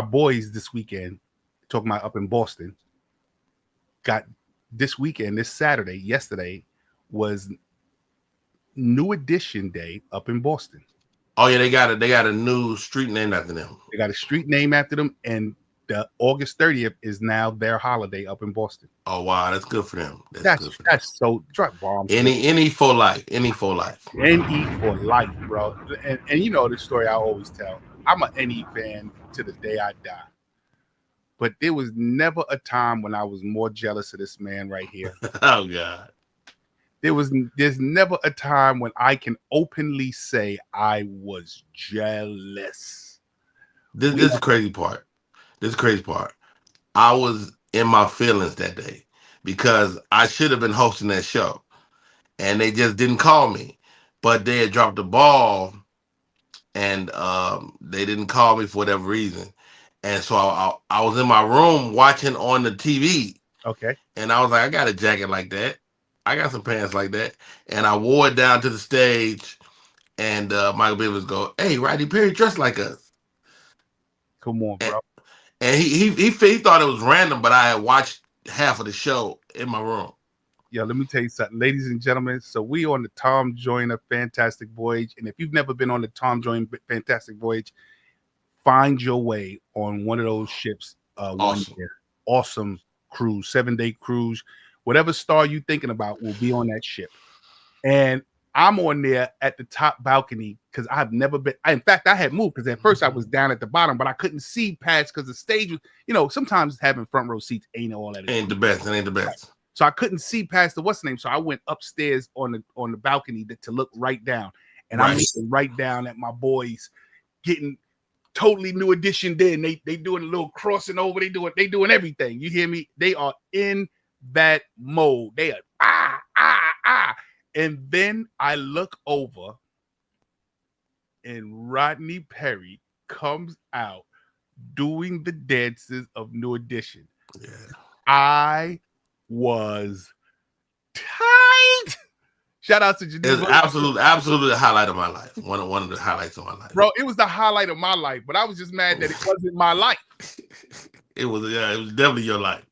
boys this weekend, talking about up in Boston, got this weekend, this Saturday, yesterday was New Edition Day up in Boston. Oh yeah, they got a new street named after them. They got a street name after them, and the August 30th is now their holiday up in Boston. Oh wow, that's good for them. That's good for them. That's so drop bombs. Any for life. Any for life. NE for life, bro. And you know the story I always tell. I'm an NE fan to the day I die. But there was never a time when I was more jealous of this man right here. Oh God. There's never a time when I can openly say I was jealous. This is the crazy part. This is the crazy part. I was in my feelings that day because I should have been hosting that show, and they just didn't call me. But they had dropped the ball, and they didn't call me for whatever reason. And so I was in my room watching on the TV, Okay. and I was like, I got a jacket like that. I got some pants like that. And I wore it down to the stage, and Michael Bivins go, "Hey, Rodney Perry dressed like us." Come on, bro. And he thought it was random, but I had watched half of the show in my room. Yeah, let me tell you something, ladies and gentlemen. So we on the Tom Joyner Fantastic Voyage, and if you've never been on the Tom Joyner Fantastic Voyage, find your way on one of those ships. One year, awesome cruise, 7-day cruise. Whatever star you thinking about will be on that ship. And I'm on there at the top balcony because I've never been. In fact, I had moved because at first I was down at the bottom, but I couldn't see past because the stage was, sometimes having front row seats ain't all that. Ain't the best. It ain't the best. So I couldn't see past the what's the name. So I went upstairs on the balcony to look right down, and I'm looking right down at my boys getting totally New Edition. Then they doing a little crossing over. They doing everything. You hear me? They are in that mode. They are ah. And then I look over, and Rodney Perry comes out doing the dances of New Edition. Yeah. I was tight. Shout out to Geneva. It's absolutely the highlight of my life. One of the highlights of my life. Bro, it was the highlight of my life, but I was just mad that it wasn't my life. It was definitely your life.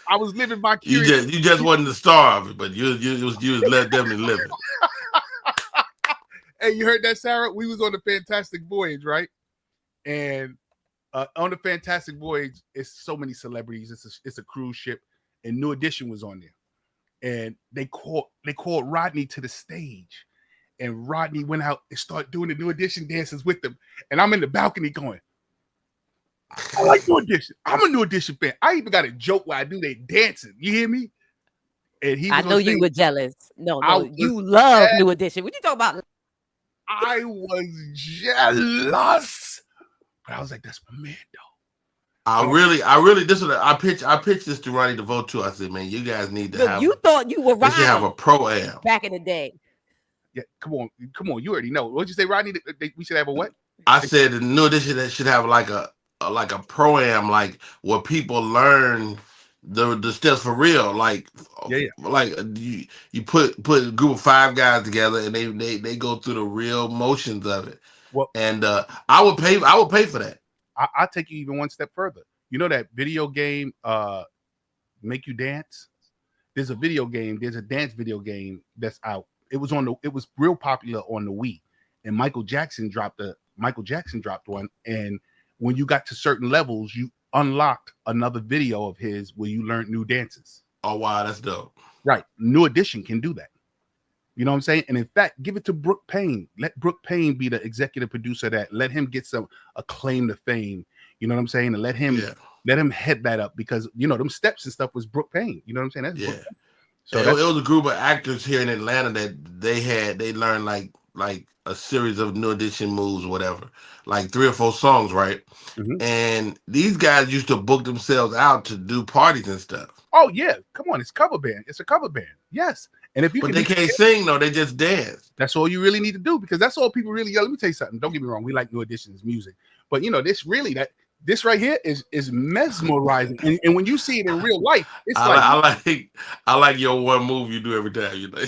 I was living my curious. You just wasn't the star of it, but you was definitely living. Hey, you heard that, Sarah? We was on the Fantastic Voyage, right? And on the Fantastic Voyage, it's so many celebrities. It's a cruise ship, and New Edition was on there. And they called Rodney to the stage, and Rodney went out and started doing the New Edition dances with them. And I'm in the balcony going, I like New Edition. I'm a New Edition fan. I even got a joke where I do they dancing. You hear me? And I know you were jealous. No, you love New Edition. What you talking about? I was jealous, but I was like, "That's my man, though." I pitched this to Ronnie DeVoe too. I said, "Man, you guys need to have." You thought you were right. They should have a pro-am back in the day. Yeah, come on. You already know. What'd you say, Rodney? We should have a what? I said the New Edition that should have like a pro-am, like where people learn the steps for real. Like, like you put a group of 5 guys together and they go through the real motions of it. Well, and I would pay for that. I'll take you even one step further. You know that video game, Make You Dance? There's a dance video game that's out. It was real popular on the Wii, and Michael Jackson dropped one. And when you got to certain levels, you unlocked another video of his where you learned new dances. Oh wow, that's dope. Right. New Edition can do that. You know what I'm saying? And in fact, give it to Brooke Payne. Let Brooke Payne be the executive producer of that. Let him get some acclaim to fame. You know what I'm saying? And let him head that up because them steps and stuff was Brooke Payne. You know what I'm saying? That's Brooke Payne. So it was a group of actors here in Atlanta that they learned like a series of New Edition moves or whatever, like 3 or 4 songs, right? Mhm. And these guys used to book themselves out to do parties and stuff. Oh yeah, come on, it's cover band. It's a cover band. Yes. And if you But they can't sing though, they just dance. That's all you really need to do because that's all people really. Let me tell you something. Don't get me wrong. We like New Edition's music, but this right here is mesmerizing. And when you see it in real life, it's I like your one move you do every time. You know,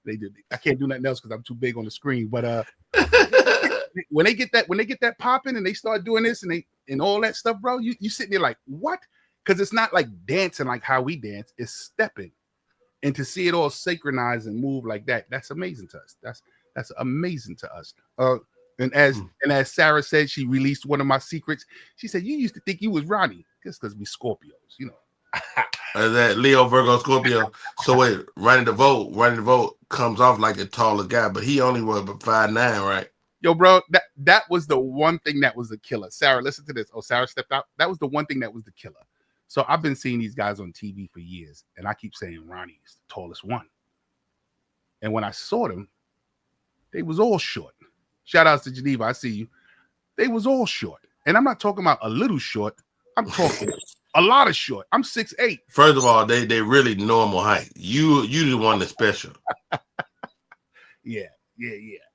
they do. I can't do nothing else because I'm too big on the screen. But when they get that popping and they start doing this and all that stuff, bro, you sitting there like what? Because it's not like dancing like how we dance. It's stepping. And to see it all synchronized and move like that's amazing to us. That's amazing to us. And as Sarah said, she released one of my secrets. She said, "You used to think you was Ronnie just because we Scorpios, you know." That Leo, Virgo, Scorpio. So wait, running the vote comes off like a taller guy, but he only was 5'9", right? Yo, bro, that was the one thing that was the killer. Sarah, listen to this. Oh, Sarah stepped out. That was the one thing that was the killer. So I've been seeing these guys on TV for years, and I keep saying Ronnie is the tallest one. And when I saw them, they was all short. Shout outs to Geneva. I see you. They was all short. And I'm not talking about a little short. I'm talking a lot of short. I'm 6'8". First of all, they really normal height. You the one that's special. Yeah.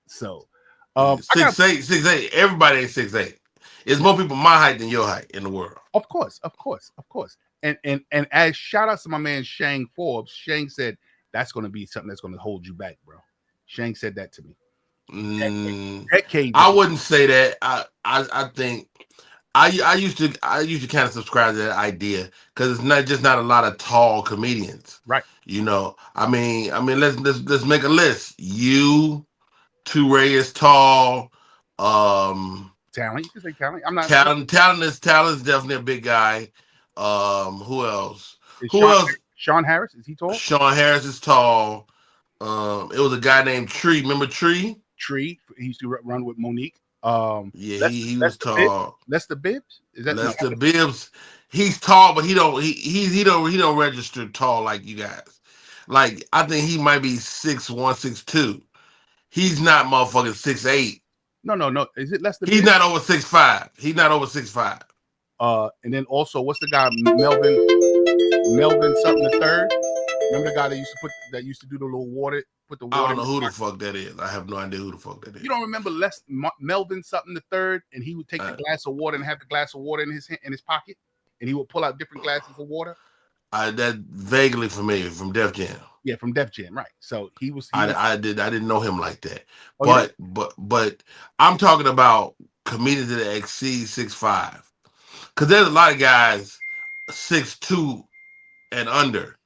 So 6'8". Everybody ain't 6'8". It's more people my height than your height in the world. Of course. And as shout outs to my man Shang Forbes, Shang said that's going to be something that's going to hold you back, bro. Shang said that to me. I wouldn't say that. I think I used to kind of subscribe to that idea because it's not a lot of tall comedians, right? You know, I mean, let's make a list. You, Toure is tall. Talent, you can say talent. I'm not talent is definitely a big guy. Who else? Sean Harris, is he tall? Sean Harris is tall. It was a guy named Tree. Remember Tree? Tree. He used to run with Monique. He was tall. Lester Bibbs? Is that Lester Bibbs? He's tall, but he don't register tall like you guys. Like I think he might be 6'1", 6'2". He's not motherfucking 6'8". No. Is it Lester? He's not over 6'5". He's not over 6'5". And then also, what's the guy Melvin something the third? Remember the guy that used to do the little water? Put the water. I don't know who the fuck that is. I have no idea who the fuck that is. You don't remember Melvin something the third, and he would take the glass of water and have the glass of water in his pocket, and he would pull out different glasses of water. That vaguely familiar from Def Jam. Yeah, from Def Jam, right? So he was. I didn't know him like that. But I'm talking about comedians that exceed 6'5", because there's a lot of guys 6'2" and under.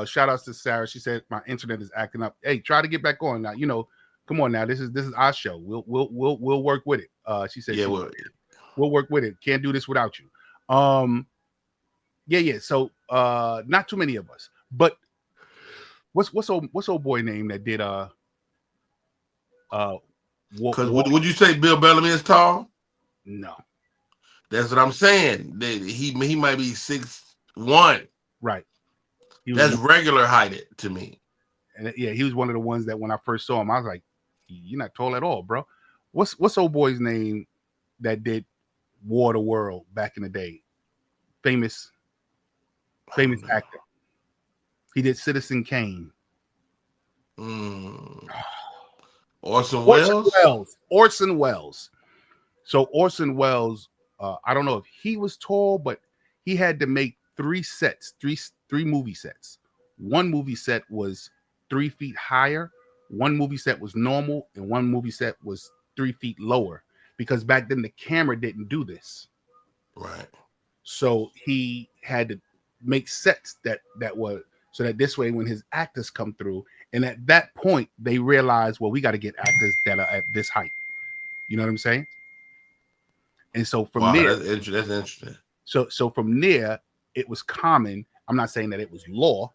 Shout outs to Sarah. She said my internet is acting up. Hey, try to get back on now. You know, come on now. This is our show. We'll work with it. She said, we'll work with it. Can't do this without you. Yeah. So not too many of us. But what's old boy name that did Because would you say Bill Bellamy is tall? No. That's what I'm saying. He might be 6'1". Right. That's regular height to me. And yeah, he was one of the ones that when I first saw him, I was like, "You're not tall at all, bro." What's old boy's name that did War the World back in the day? Famous actor. He did Citizen Kane. Orson Welles. Orson Welles. So Orson Welles, I don't know if he was tall, but he had to make three movie sets. One movie set was 3 feet higher, one movie set was normal, and one movie set was 3 feet lower, because back then the camera didn't do this. Right. So he had to make sets that were so that this way when his actors come through, and at that point they realize, well, we got to get actors that are at this height. You know what I'm saying? And so from there, that's interesting. So from there, it was common. I'm not saying that it was law,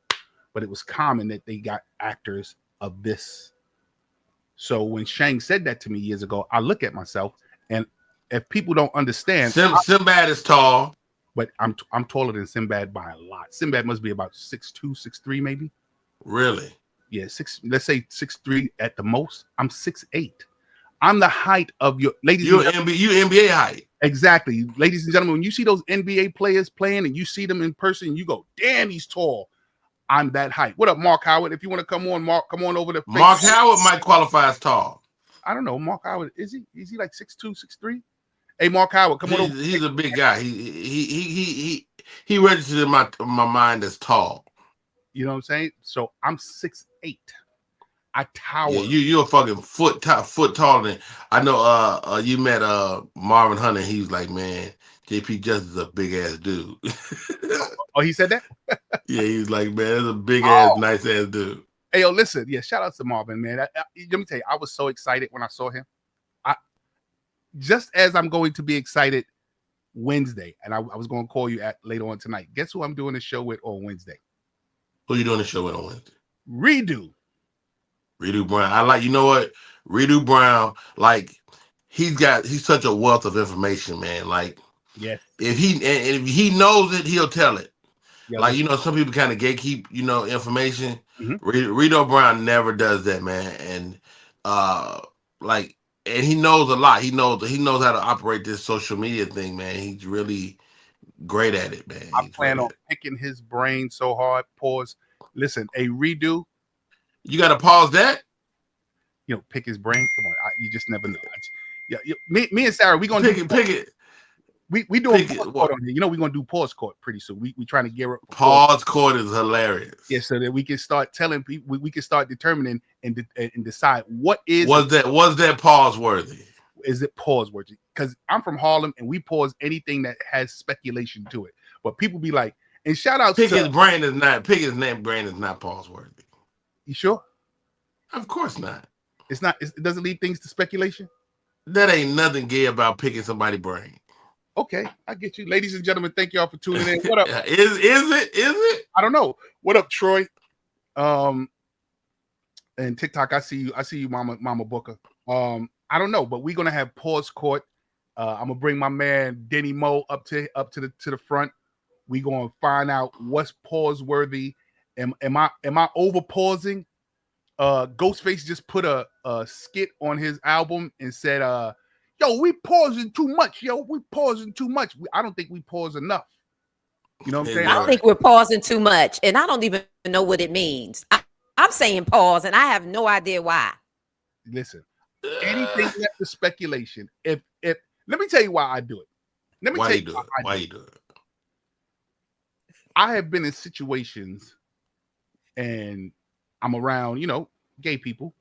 but it was common that they got actors of this. So when Shang said that to me years ago, I look at myself, and if people don't understand, Sinbad is tall, but I'm taller than Sinbad by a lot. Sinbad must be about 6'2", 6'3", maybe. really. Yeah, let's say 6'3" at the most. I'm 6'8". I'm the height of your ladies. You NBA height. Exactly, ladies and gentlemen. When you see those NBA players playing and you see them in person, you go, "Damn, he's tall." I'm that height. What up, Mark Howard? If you want to come on, Mark, come on over to Mark Facebook. Howard might qualify as tall. I don't know, Mark Howard. Is he like 6'2", 6'3"? Hey, Mark Howard, come on over. He's a big guy. He registered in my mind as tall. You know what I'm saying? So I'm 6'8". I tower. Yeah, you're a fucking foot taller than. I know. You met Marvin Hunter. He was like, man, JP Justice is a big ass dude. Oh, he said that? Yeah, he was like, man, that's a big ass, nice ass dude. Hey, yo, listen. Yeah, shout out to Marvin, man. Let me tell you, I was so excited when I saw him. Just as I'm going to be excited Wednesday, and I was going to call you later on tonight. Guess who I'm doing the show with on Wednesday? Who you doing the show with on Wednesday? Redo Brown. I like, you know what? Redo Brown, like, he's such a wealth of information, man. Like, yes, if he knows it, he'll tell it. Yeah, like, you know, some people kind of gatekeep, you know, information. Mhm. Redo Brown never does that, man. And like, and he knows a lot. He knows how to operate this social media thing, man. He's really great at it, man. I plan on picking his brain so hard. Pause. Listen, a Redo. You got to pause that. You know, pick his brain. Come on, you just never know. Me and Sarah, we gonna pick it. We doing pause court on here. You know, we're gonna do pause court pretty soon. We trying to gear up. Pause court is hilarious. Yeah, so that we can start telling people. We can start determining and decide what was that pause worthy. Is it pause worthy? Because I'm from Harlem and we pause anything that has speculation to it. But people be like, and shout out his brain is not pause worthy. You sure? Of course not. It's not. It doesn't leave things to speculation. That ain't nothing gay about picking somebody's brain. Okay, I get you, ladies and gentlemen. Thank y'all for tuning in. What up? Is it? I don't know. What up, Troy? And TikTok. I see you, Mama Booker. I don't know, but we're gonna have pause court. I'm gonna bring my man Denny Moe up to the front. We gonna find out what's pause worthy. Am I over pausing? Ghostface just put a skit on his album and said, yo, we pausing too much. I don't think we pause enough. You know what I'm saying? I don't think we're pausing too much, and I don't even know what it means. I'm saying pause, and I have no idea why. Listen, anything left to speculation. If let me tell you why I do it. Why you do it? I have been in situations, and I'm around, gay people.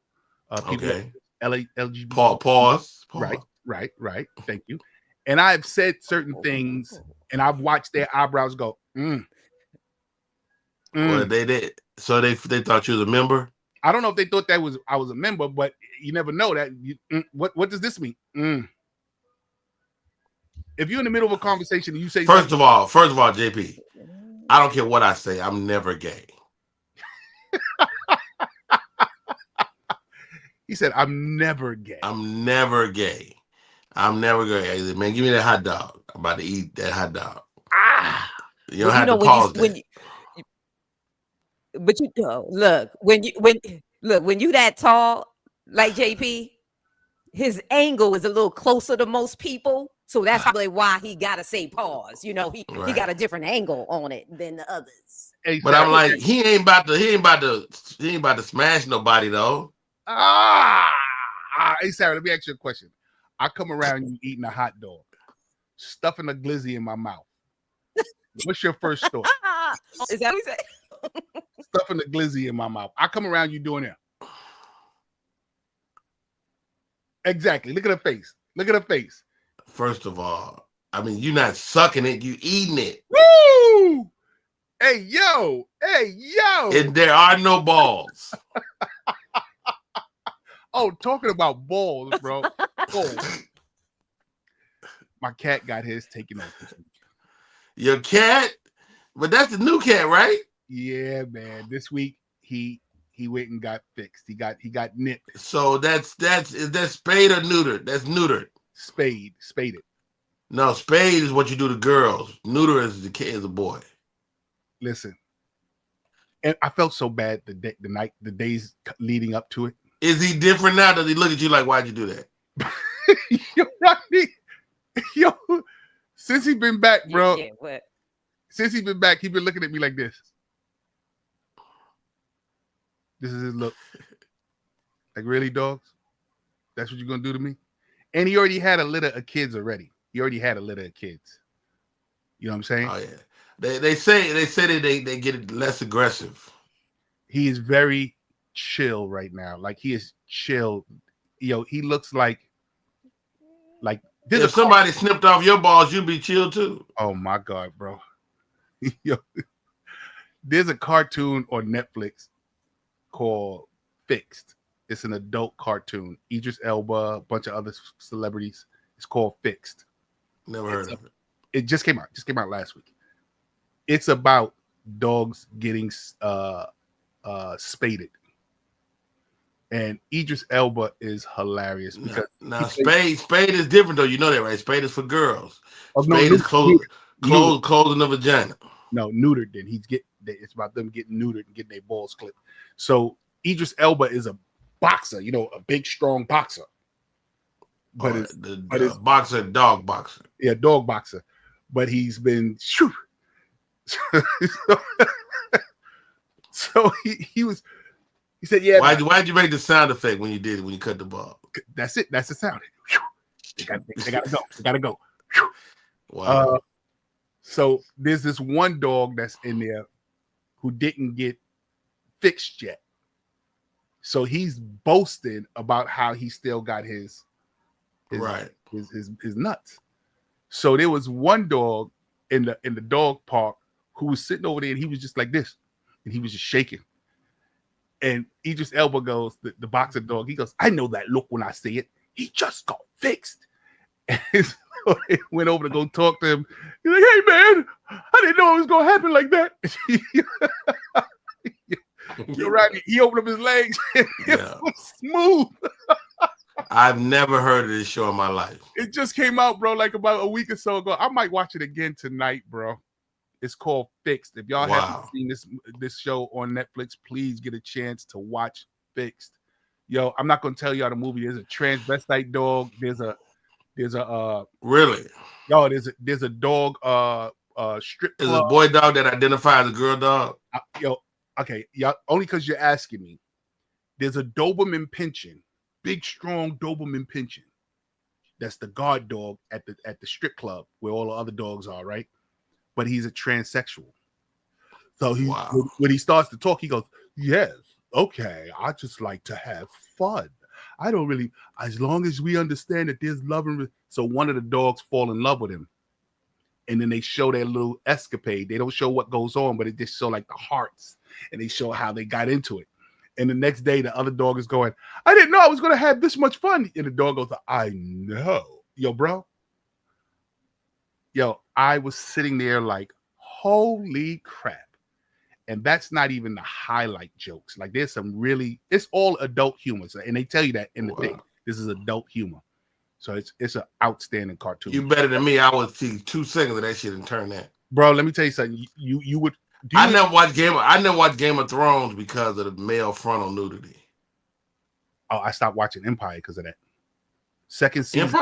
Okay. LGBT. Pause. Right. Thank you. And I've said certain things, and I've watched their eyebrows go. Well, they did. So they thought you was a member. I don't know if they thought I was a member, but you never know that. What does this mean? If you're in the middle of a conversation and you say first of all, JP, I don't care what I say. I'm never gay. He said, "I'm never gay." I'm never gay. I'm never gay. I said, man, give me that hot dog. I'm about to eat that hot dog. You don't have to pause that. But you know, look, when you that tall, like JP, his angle is a little closer to most people. So that's probably why he gotta say pause. You know, he got a different angle on it than the others. Hey, but I'm like, he ain't about to smash nobody though. Hey Sarah, let me ask you a question. I come around you eating a hot dog, stuffing a glizzy in my mouth. What's your first thought? Is that what he said? Stuffing a glizzy in my mouth. I come around you doing it. Exactly. Look at her face. Look at her face. First of all, I mean, you're not sucking it, you eating it. Woo! Hey, yo. And there are no balls. Oh, talking about balls, bro. Oh. My cat got his taken off this week. Your cat, but that's the new cat, right? Yeah, man. This week he went and got fixed. He got nipped, So is that spayed or neutered? That's neutered. spaded. No, spade is what you do to girls. Neuter is the kid is a boy. Listen, and I felt so bad the days leading up to it. Is he different now? Does he look at you like, why'd you do that? Yo, Rodney, yo, since he been back, bro. Yeah, what? Since he been back, he been looking at me like this. This is his look. Like, really, dogs? That's what you're gonna do to me? And he already had a litter of kids already. He already had a litter of kids. You know what I'm saying? Oh yeah. They say they get less aggressive. He is very chill right now. Like, he is chill. Yo, he looks like If somebody snipped off your balls, you'd be chill too. Oh my God, bro. Yo, there's a cartoon on Netflix called Fixed. It's an adult cartoon. Idris Elba, a bunch of other celebrities. It's called Fixed. Never heard of it. It just came out. Just came out last week. It's about dogs getting spaded. And Idris Elba is hilarious because now spade is different though. You know that, right? Spade is for girls. Spade is closing the vagina. No, neutered. Then it's about them getting neutered and getting their balls clipped. So Idris Elba is a boxer, a big strong boxer. But the boxer, dog boxer. Yeah, dog boxer. But he's been so he said, yeah. Why'd you make the sound effect when you cut the ball? That's it. That's the sound. They gotta go. They gotta go. Wow. So there's this one dog that's in there who didn't get fixed yet. So he's boasting about how he still got his nuts. So there was one dog in the dog park who was sitting over there and he was just like this, and he was just shaking. And Idris Elba goes, the boxer dog, he goes, I know that look when I see it. He just got fixed. And so they went over to go talk to him. He's like, hey, man, I didn't know it was going to happen like that. You're right. He opened up his legs. And it was smooth. I've never heard of this show in my life. It just came out, bro, like about a week or so ago. I might watch it again tonight, bro. It's called Fixed. If y'all haven't seen this show on Netflix, please get a chance to watch Fixed. Yo, I'm not gonna tell y'all the movie. There's a transvestite dog. There's a really. Yo, there's a dog strip club. There's a boy dog that identifies as a girl dog. Okay, y'all. Only because you're asking me. There's a Doberman Pinscher, big strong Doberman Pinscher. That's the guard dog at the strip club where all the other dogs are, right? But he's a transsexual. So when he starts to talk, he goes, yes, okay, I just like to have fun. I don't really, as long as we understand that there's love and so one of the dogs fall in love with him. And then they show their little escapade. They don't show what goes on, but it just show like the hearts. And they show how they got into it. And the next day, the other dog is going, I didn't know I was going to have this much fun. And the dog goes, I know. Yo, bro. Yo, I was sitting there like, holy crap. And that's not even the highlight jokes. Like there's some it's all adult humor. And they tell you that in the thing. This is adult humor. So it's an outstanding cartoon. You better than me. I would see 2 seconds of that shit and turn that. Bro, let me tell you something. You would. I never watched Game of Thrones because of the male frontal nudity. Oh, I stopped watching Empire because of that. Second season.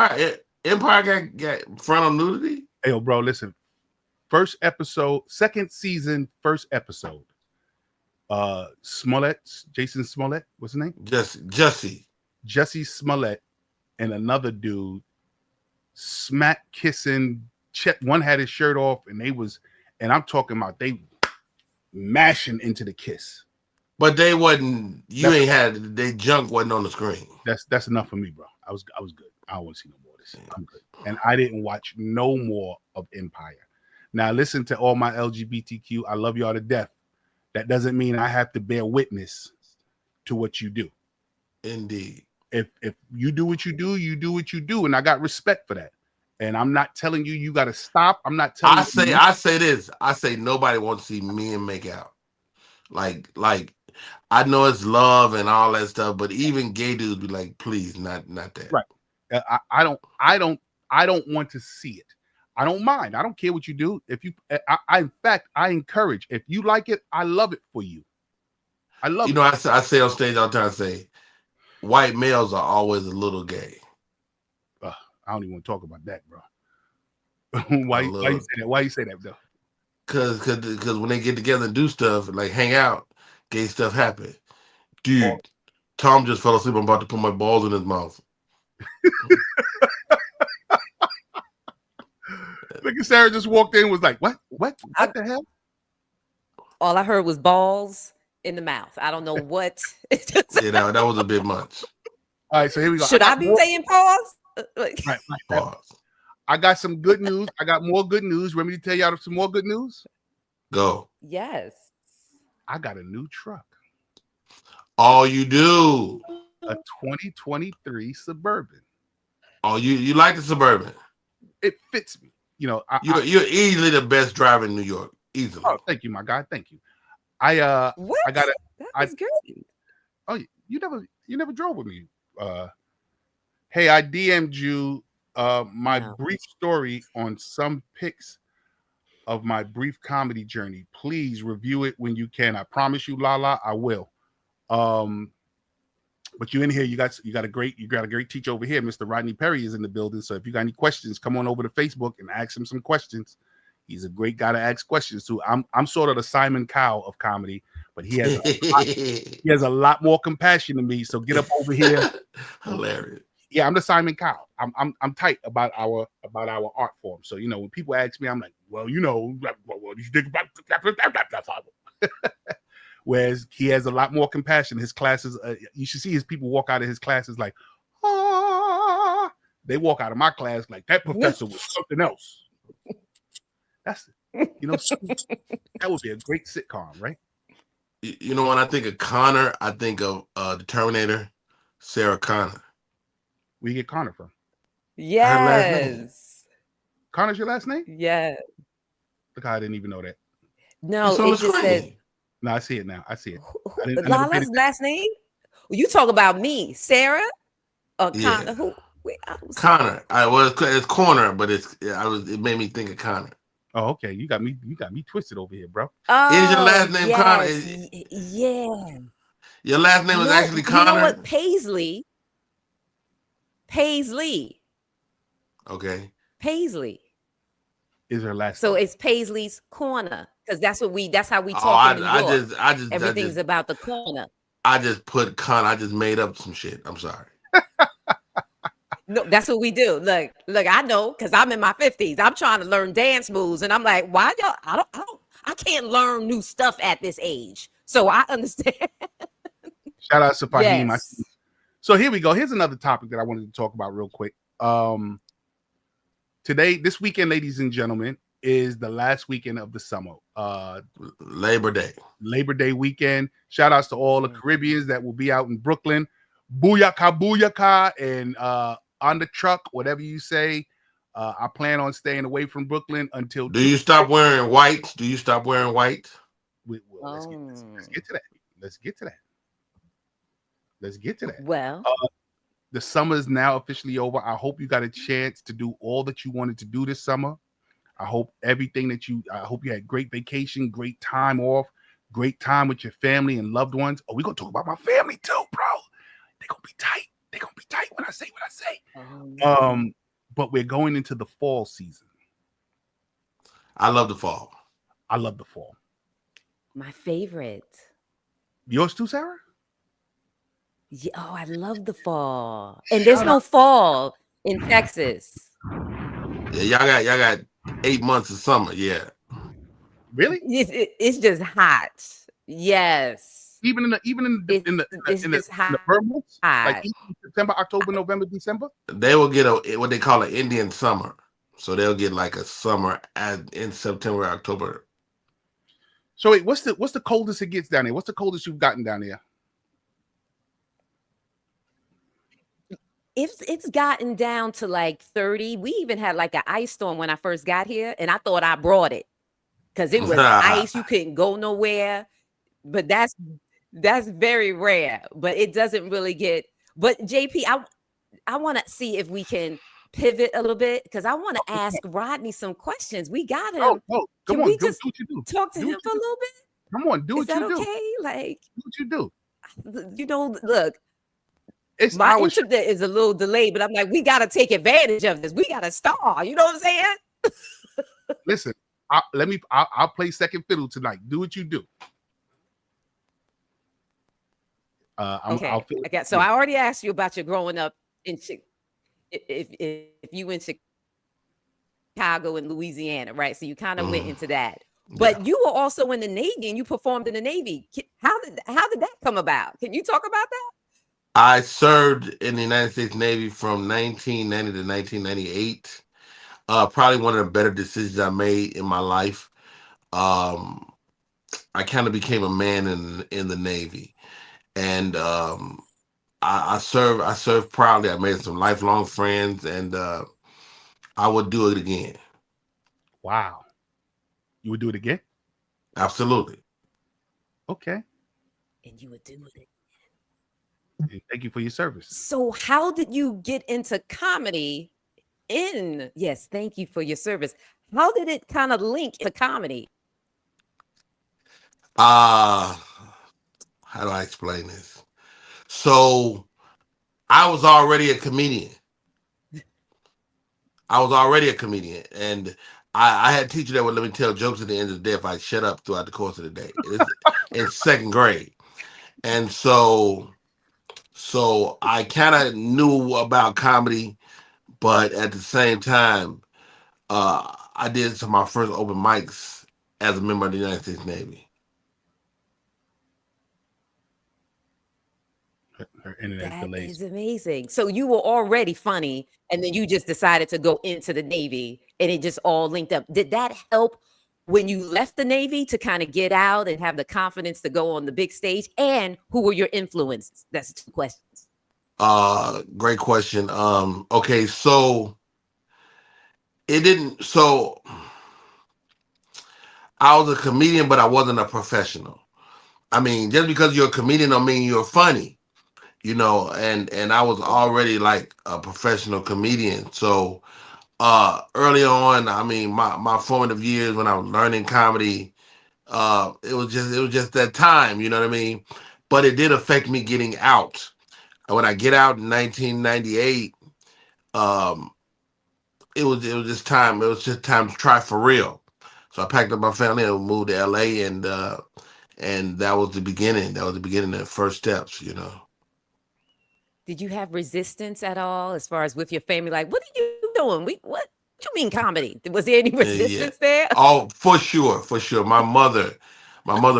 Empire got frontal nudity? Hey, yo, bro, listen. Second season, first episode. Jason Smollett, what's his name? Jesse Smollett and another dude smack kissing. One had his shirt off, and I'm talking about they mashing into the kiss. But they wasn't. Their junk wasn't on the screen. That's enough for me, bro. I was good. I don't want to see no more of this. I'm good. And I didn't watch no more of Empire. Now listen to all my LGBTQ. I love y'all to death. That doesn't mean I have to bear witness to what you do. Indeed. If you do what you do, you do what you do, and I got respect for that. And I'm not telling you you got to stop. I'm not telling you. I say this. I say nobody wants to see men make out. Like I know it's love and all that stuff, but even gay dudes be like, please, not that. Right. I don't want to see it. I don't mind. I don't care what you do. If you, in fact, I encourage. If you like it, I love it for you. I love You it. know, I say on stage all the time. I say, white males are always a little gay. I don't even want to talk about that, bro. A why you little, say that? Why you say that, though? Cause when they get together and do stuff like hang out, gay stuff happen. Oh. Dude, Tom just fell asleep. I'm about to put my balls in his mouth. Look at Sarah just walked in and was like, what the hell? All I heard was balls in the mouth. I don't know what. Yeah, that was a bit much. All right, so here we go. Should I be saying pause? Right. Pause. I got some good news. I got more good news. Want me to tell y'all some more good news? Go. Yes. I got a new truck. Oh, you do. A 2023 Suburban. Oh, you like the Suburban? It fits me. You know, You're easily the best driver in New York. Easily. Oh, thank you, my guy. Thank you. I got it. That was great. Oh, you never drove with me. Hey, I DM'd you my brief story on some pics of my brief comedy journey. Please review it when you can. I promise you, Lala, I will. But you in here, you got a great teacher over here. Mr. Rodney Perry is in the building. So if you got any questions, come on over to Facebook and ask him some questions. He's a great guy to ask questions to. I'm sort of the Simon Cowell of comedy, but he has a lot more compassion than me. So get up over here. Hilarious. Yeah, I'm the Simon Cowell. I'm tight about our art form. So you know, when people ask me, I'm like, well, you know, what do you think about that? Whereas he has a lot more compassion. His classes, you should see his people walk out of his classes like, ah. They walk out of my class like that professor was something else. That's it. You know, that would be a great sitcom, right? You know, when I think of Connor, I think of the Terminator, Sarah Connor. Where you get Connor from? Her last name. Yes. Connor's your last name? Yes. Look, I didn't even know that. No, It's on the it just screen. said No, I see it now. I see it. I never paid Lala's attention. last name? You talk about me, Sarah or Yeah. Connor? Who? Wait, Connor. It's Corner, but it made me think of Connor. Oh, okay. You got me twisted over here, bro. Oh, Is your last name Connor? Yeah. Your last name is actually Connor? You know what? Paisley. Okay. Paisley. Is her last So name. it's Paisley's Corner because that's how we talk in New York. Everything's about the corner. I just put Connor. I just made up some shit. I'm sorry. No, that's what we do. Look, I know because I'm in my 50s. I'm trying to learn dance moves, and I'm like, why y'all? I can't learn new stuff at this age. So I understand. Shout out to Fahim. Yes. So here we go. Here's another topic that I wanted to talk about real quick. This weekend, ladies and gentlemen, is the last weekend of the summer. Labor Day Weekend. Shout outs to all the Caribbeans that will be out in Brooklyn. Booyaka, booyaka, and on the truck, whatever you say. I plan on staying away from Brooklyn until. Do you stop wearing white? Let's get to that. Well, the summer is now officially over. I hope you got a chance to do all that you wanted to do this summer. I hope I hope you had great vacation, great time off, great time with your family and loved ones. Oh, we're going to talk about my family too, bro. They're going to be tight. They're going to be tight when I say what I say. But we're going into the fall season. I love the fall. My favorite. Yours too, Sarah? Yeah, oh, I love the fall. And there's no fall in Texas. Yeah, y'all got 8 months of summer. Yeah. Really? It's just hot. Yes. Even in the burn months, like September, October, November, December. They will get what they call an Indian summer. So they'll get like a summer in September, October. So wait, what's the coldest it gets down there? What's the coldest you've gotten down there? it's gotten down to like 30. We even had like an ice storm when I first got here, and I thought I brought it because it was ice. You couldn't go nowhere. But that's very rare. But it doesn't really get. But JP, I want to see if we can pivot a little bit because I want to ask Rodney some questions. We got him. Oh, come Can on, we do just what you do. talk to Do him what for you a do. little bit? Come on, do Is what that you do. okay? Like, Do what you do. look, It's my our show. internet is a little delayed, but I'm like, we got to take advantage of this. We got to star. You know what I'm saying? Listen, I'll play second fiddle tonight. Do what you do. Okay. I'll feel I got. So yeah. I already asked you about your growing up in if you in Chicago and Louisiana, right? So you kind of went into that. Yeah. But you were also in the Navy and you performed in the Navy. How did that come about? Can you talk about that? I served in the United States Navy from 1990 to 1998. Probably one of the better decisions I made in my life. Um, I kind of became a man in the Navy, and I served proudly. I made some lifelong friends, and I would do it again. Wow. You would do it again? Absolutely. Okay. And you would do it. And thank you for your service. So how did you get into comedy yes, thank you for your service. How did it kind of link to comedy? Uh how do I explain this? So I was already a comedian. And I had a teacher that would let me tell jokes at the end of the day if I shut up throughout the course of the day. It's in second grade. And so I kind of knew about comedy, but at the same time, I did some of my first open mics as a member of the United States Navy. Her internet That delays. is amazing. So you were already funny, and then you just decided to go into the Navy, and it just all linked up. Did that help when you left the Navy to kind of get out and have the confidence to go on the big stage? And who were your influences? That's 2 questions. Great question. Okay, so it didn't. So I was a comedian, but I wasn't a professional. I mean, just because you're a comedian don't mean you're funny, and I was already like a professional comedian. So early on, I mean, my formative years when I was learning comedy, it was just that time, you know what I mean? But it did affect me getting out. And when I get out in 1998, um, it was just time to try for real. So I packed up my family and moved to LA, and that was the beginning. That was the beginning of the first steps. Did you have resistance at all as far as with your family? Like, what are you doing? What you mean comedy? Was there any Yeah. resistance there? Oh, for sure, for sure. My mother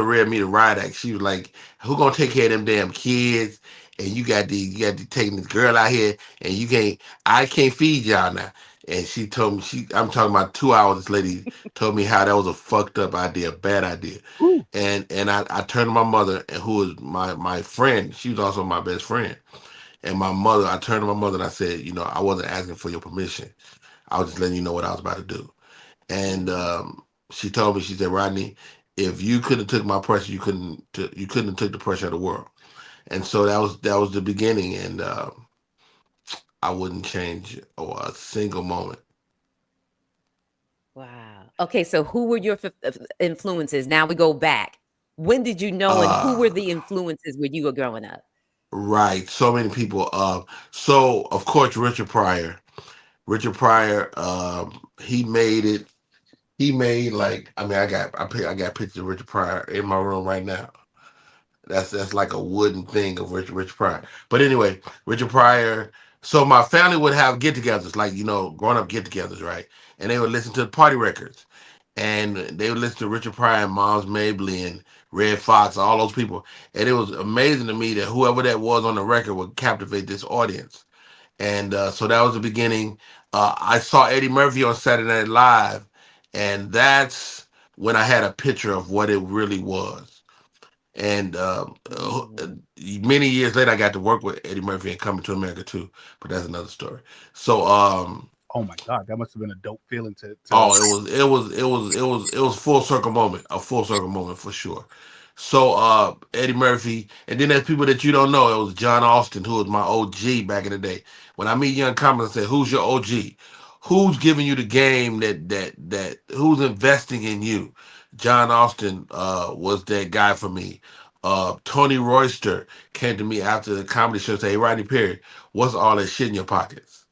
read me the riot act. She was like, "Who gonna take care of them damn kids? And you got to taking this girl out here, and I can't feed y'all now." And she told me, I'm talking about 2 hours. This lady told me how that was a fucked up idea, bad idea. Ooh. And I turned to my mother, and who was my friend. She was also my best friend. And I turned to my mother and I said, I wasn't asking for your permission. I was just letting you know what I was about to do. And she told me, she said, Rodney, if you couldn't have took my pressure, you couldn't have took the pressure of the world. And so that was the beginning, and I wouldn't change a single moment. Wow. Okay, so who were your influences? Now we go back. When did you know, and who were Uh, the influences when you were growing up? right, so many people. So of course Richard Pryor. Richard Pryor, he made it. He made like I mean I got pictures of Richard Pryor in my room right now. That's like a wooden thing of Richard Pryor. But anyway, Richard Pryor. So my family would have get-togethers, like grown up get-togethers, right? And they would listen to party records, and they would listen to Richard Pryor and Miles Mabley and Red Fox, all those people. And it was amazing to me that whoever that was on the record would captivate this audience. And so that was the beginning. I saw Eddie Murphy on Saturday Night Live, and that's when I had a picture of what it really was. And Mm. many years later, I got to work with Eddie Murphy and Coming to America too, but that's another story. So Oh my God, that must have been a dope feeling to. oh, it was full circle moment, a full circle moment for sure. So Eddie Murphy, and then there's people that you don't know. It was John Austin, who was my OG back in the day. When I meet young comics, I say, "Who's your OG? Who's giving you the game? That who's investing in you?" John Austin was that guy for me. Tony Royster came to me after the comedy show and said, "Hey, Rodney Perry, what's all that shit in your pockets?"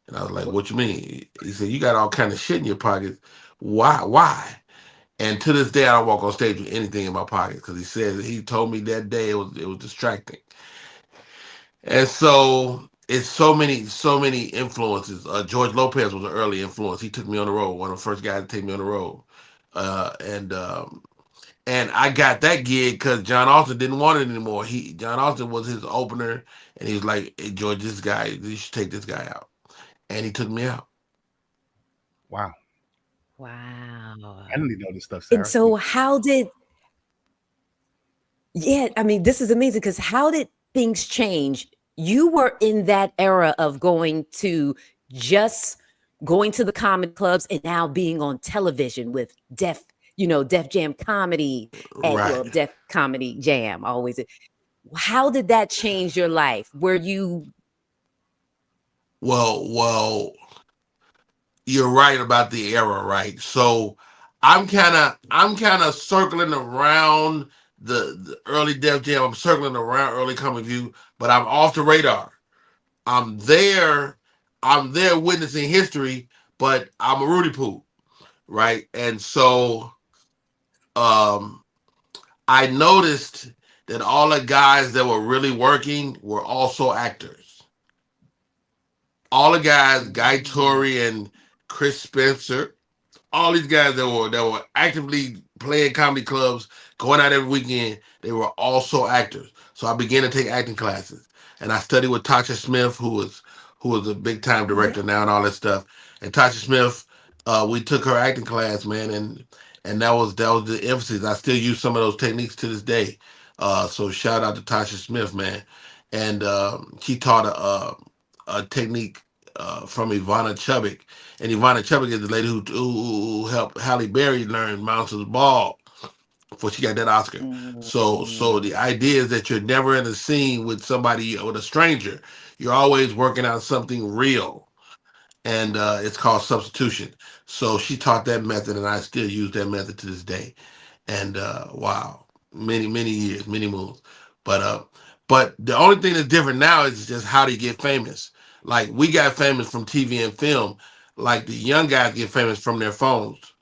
And I was like, "What you mean?" He said, "You got all kind of shit in your pockets. Why? Why?" And to this day, I don't walk on stage with anything in my pocket because he said he told me that day it was distracting. And so it's so many influences. George Lopez was an early influence. He took me on the road, one of the first guys to take me on the road. And I got that gig because John Austin didn't want it anymore. John Austin was his opener, and he was like, "Hey, George, this guy, you should take this guy out." And he took me out. Wow, I Wow. didn't even know this stuff, And Sarah. so how did yeah, I mean, this is amazing because how did things change? You were in that era of just going to the comedy clubs and now being on television with Def Jam Comedy and Right. well, Def Comedy Jam always. How did that change your life? Were you Well, you're right about the era, right? So I'm kind of circling around the early Def Jam. I'm circling around early Comic View, but I'm off the radar. I'm there. I'm there witnessing history, but I'm a Rudy Poo, right? And so um, I noticed that all the guys that were really working were also actors. All the guys, Guy Mm, Torrey and Chris Spencer, all these guys that were actively playing comedy clubs, going out every weekend, they were also actors. So I began to take acting classes, and I studied with Tasha Smith, who was a big time yeah. director now and all that stuff. And Tasha Smith, we took her acting class, man, and that was the emphasis. I still use some of those techniques to this day. So shout out to Tasha Smith, man, and she taught a technique from Ivana Chubbuck, and Ivana Chubbuck is the lady who helped Halle Berry learn Monsters Ball before she got that Oscar. So the Mm, idea is that you're never in a scene with somebody with a stranger. You're always working on something real, and it's called substitution. So she taught that method, and I still use that method to this day. And wow, many years, many moons. But the only thing that's different now is just how they get famous. Like we got famous from TV and film. Like the young guys get famous from their phones,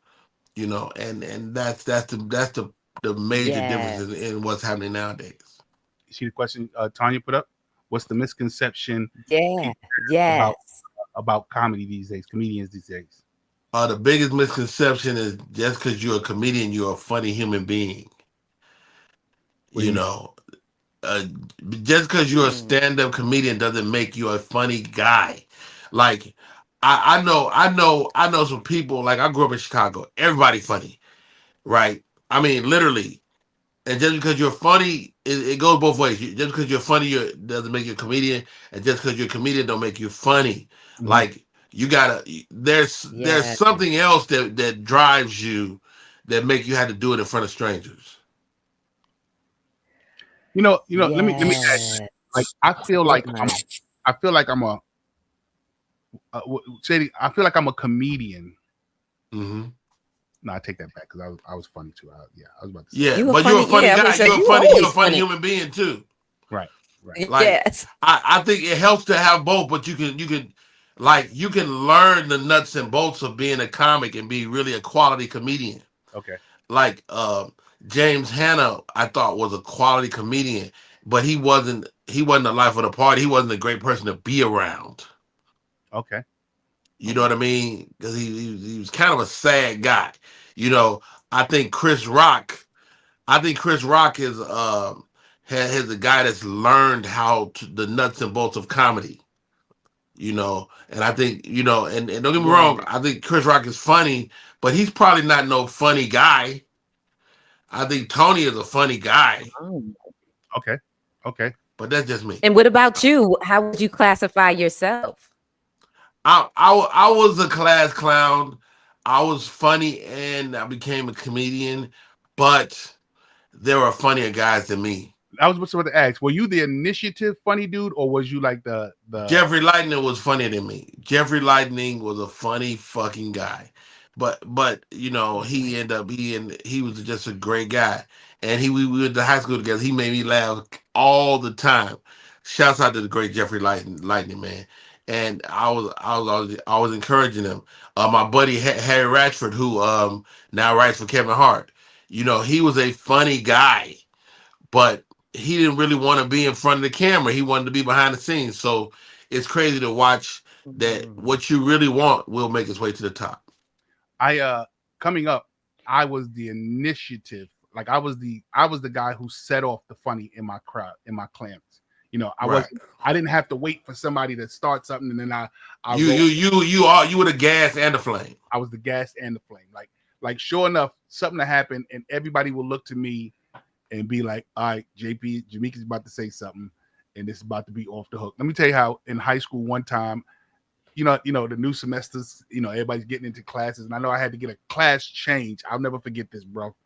and that's the major difference yes. in what's happening nowadays. You see the question Tanya put up? What's the misconception Yeah. people have Yes. about comedy these days, comedians these days? The biggest misconception is just because you're a comedian, you're a funny human being. What do you You mean? know, uh, just because you're a Mm, stand-up comedian doesn't make you a funny guy. Like I know some people. Like I grew up in Chicago. Everybody funny, right? I mean, literally. And just because you're funny, it goes both ways. Just because you're funny doesn't make you a comedian, and just because you're a comedian don't make you funny. Mhm. Like you gotta, there's yeah. something else that drives you that make you have to do it in front of strangers. Let me add, Yes. like Yeah. I feel like I'm a Shady, I feel like I'm a comedian. Hmm. No, I take that back because I was funny too. Yeah, I was about to say Yeah, You were but you're a funny. funny Yeah, I guy. would say You're a you funny. You're a always funny funny. human being too. right, right. Like Yes. I think it helps to have both, but you can learn the nuts and bolts of being a comic and be really a quality comedian. Okay, Like James Hanna, I thought was a quality comedian, but he wasn't a life of the party. He wasn't a great person to be around. okay. You know what I mean? Because he was kind of a sad guy. You know, I think Chris Rock. I think Chris Rock is a guy that's learned the nuts and bolts of comedy. And I think and don't get me Yeah. wrong. I think Chris Rock is funny, but he's probably not no funny guy. I think Tony is a funny guy, Oh. Okay. but that's just me. And what about you? How would you classify yourself? I was a class clown. I was funny and I became a comedian, but there were funnier guys than me. I was about to ask, were you the initiative funny dude, or was you like the Jeffrey Lightning was funnier than me. Jeffrey Lightning was a funny fucking guy, but you know he was just a great guy, and we went to high school together. He made me laugh all the time. Shouts out to the great Jeffrey Lightning man, and I was encouraging him. My buddy Harry Ratchford, who now writes for Kevin Hart, you know he was a funny guy, but he didn't really want to be in front of the camera. He wanted to be behind the scenes. So it's crazy to watch that what you really want will make its way to the top. I coming up, I was the initiative. Like I was the guy who set off the funny in my crowd, in my clans. You know, I didn't have to wait for somebody to start something and then you were the gas and the flame. I was the gas and the flame. Like sure enough, something to happen and everybody will look to me and be like, all right, JP, Jamaica's about to say something, and this is about to be off the hook. Let me tell you how in high school one time, you know, the new semesters, you know, everybody's getting into classes, and I know I had to get a class change. I'll never forget this, bro.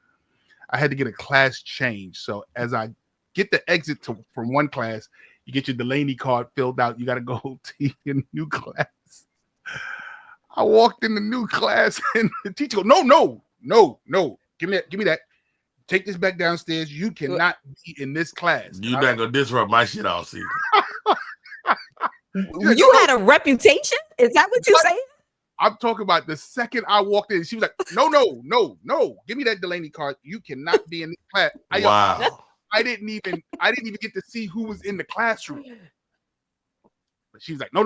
I had to get a class change. So as I get the exit from one class, you get your Delaney card filled out. You got to go to your new class. I walked in the new class, and the teacher goes, no, give me that. Take this back downstairs. You cannot be in this class. You're not gonna disrupt my shit all season. You had a reputation? Is that what you're saying? I'm talking about the second I walked in, she was like, no. Give me that Delaney card. You cannot be in this class. Wow. I didn't even get to see who was in the classroom. But she was like, no.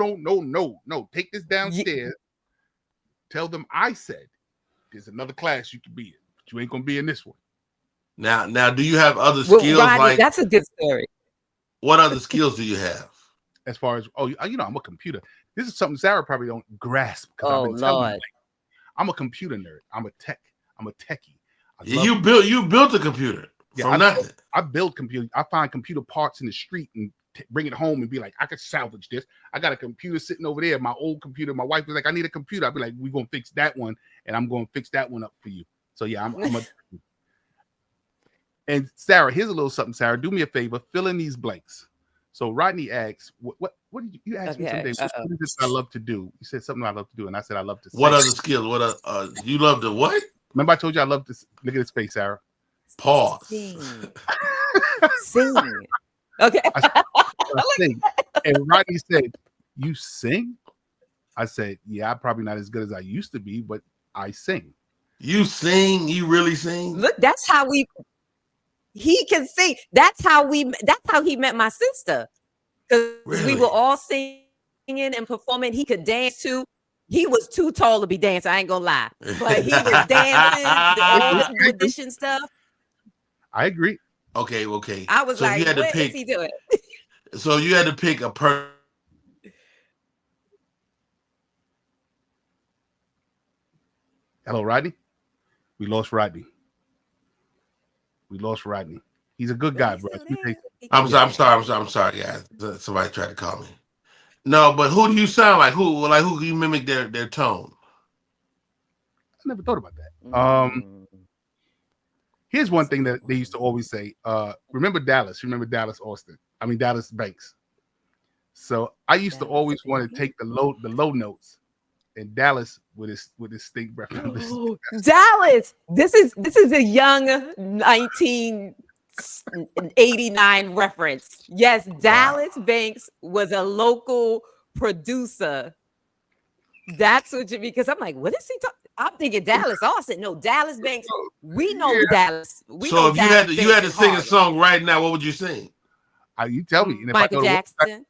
Take this downstairs. Tell them I said there's another class you can be in, but you ain't gonna be in this one. Now, do you have other skills? Rodney, like that's a good story. What other skills do you have? As far as I'm a computer. This is something Sarah probably don't grasp. Oh Lord, I'm a computer nerd. I'm a techie. You built a computer from nothing. I build computer. I find computer parts in the street and bring it home and be like, I could salvage this. I got a computer sitting over there. My old computer. My wife was like, I need a computer. I'd be like, we're gonna fix that one, and I'm gonna fix that one up for you. So yeah, I'm a And Sarah, here's a little something. Sarah, do me a favor, fill in these blanks. So Rodney asks, "What did you asked me something? What is this I love to do?" You said something I love to do, and I said I love to sing. What other skills? You love to what? Remember I told you I love to look at his face, Sarah. Pause. Sing. Okay. I sing. And Rodney said, "You sing?" I said, "Yeah, I'm probably not as good as I used to be, but I sing." You sing? You really sing? Look, that's how he can sing. That's how he met my sister. Because we were all singing and performing. He could dance too. He was too tall to be dancing. I ain't gonna lie, but he was dancing, all the audition stuff. I agree. Okay. I was like, what is he doing? So you had to pick a person. Hello, Rodney. We lost Rodney. He's a good guy, bro. I'm sorry, guys. Somebody tried to call me. No, but who do you sound like? Who can you mimic their tone? I never thought about that. Here's one thing that they used to always say. Remember Dallas? Remember Dallas Austin? I mean Dallas Banks. So I used to always want to take the low notes, and Dallas with his stink breath. Dallas, this is a young 1989 reference. Yes, Dallas Banks was a local producer. That's what because I'm like, what is he talking? I'm thinking Dallas Austin. No, Dallas Banks. We know Dallas. So if you had to sing a song right now, what would you sing? You tell me. And Michael Jackson.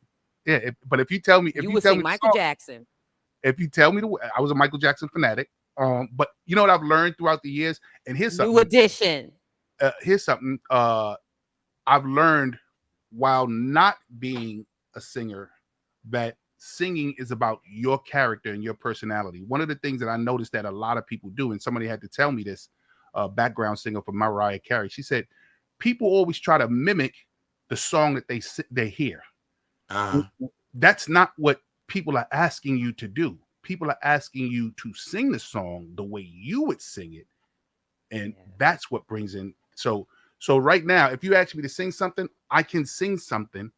But if you tell me, you would sing Michael Jackson. If you tell me I was a Michael Jackson fanatic. But you know what I've learned throughout the years, and here's something. New Edition. Here's something. I've learned while not being a singer that singing is about your character and your personality. One of the things that I noticed that a lot of people do, and somebody had to tell me this, background singer for Mariah Carey. She said, people always try to mimic the song that they hear. That's not what people are asking you to do. People are asking you to sing the song the way you would sing it. And that's what brings in. So right now, if you ask me to sing something, I can sing something.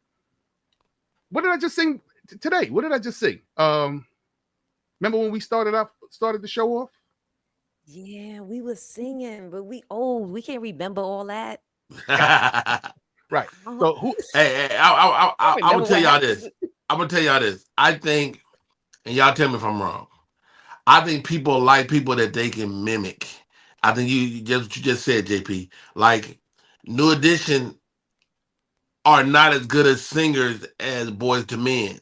What did I just sing today? What did I just sing? Remember when we started the show off? Yeah, we were singing, but we old. We can't remember all that. Right. So who? Hey, I'm gonna tell y'all this. I'm gonna tell y'all this. I think, and y'all tell me if I'm wrong. I think people like people that they can mimic. I think you just said, JP. Like New Edition are not as good as singers as Boys to Men,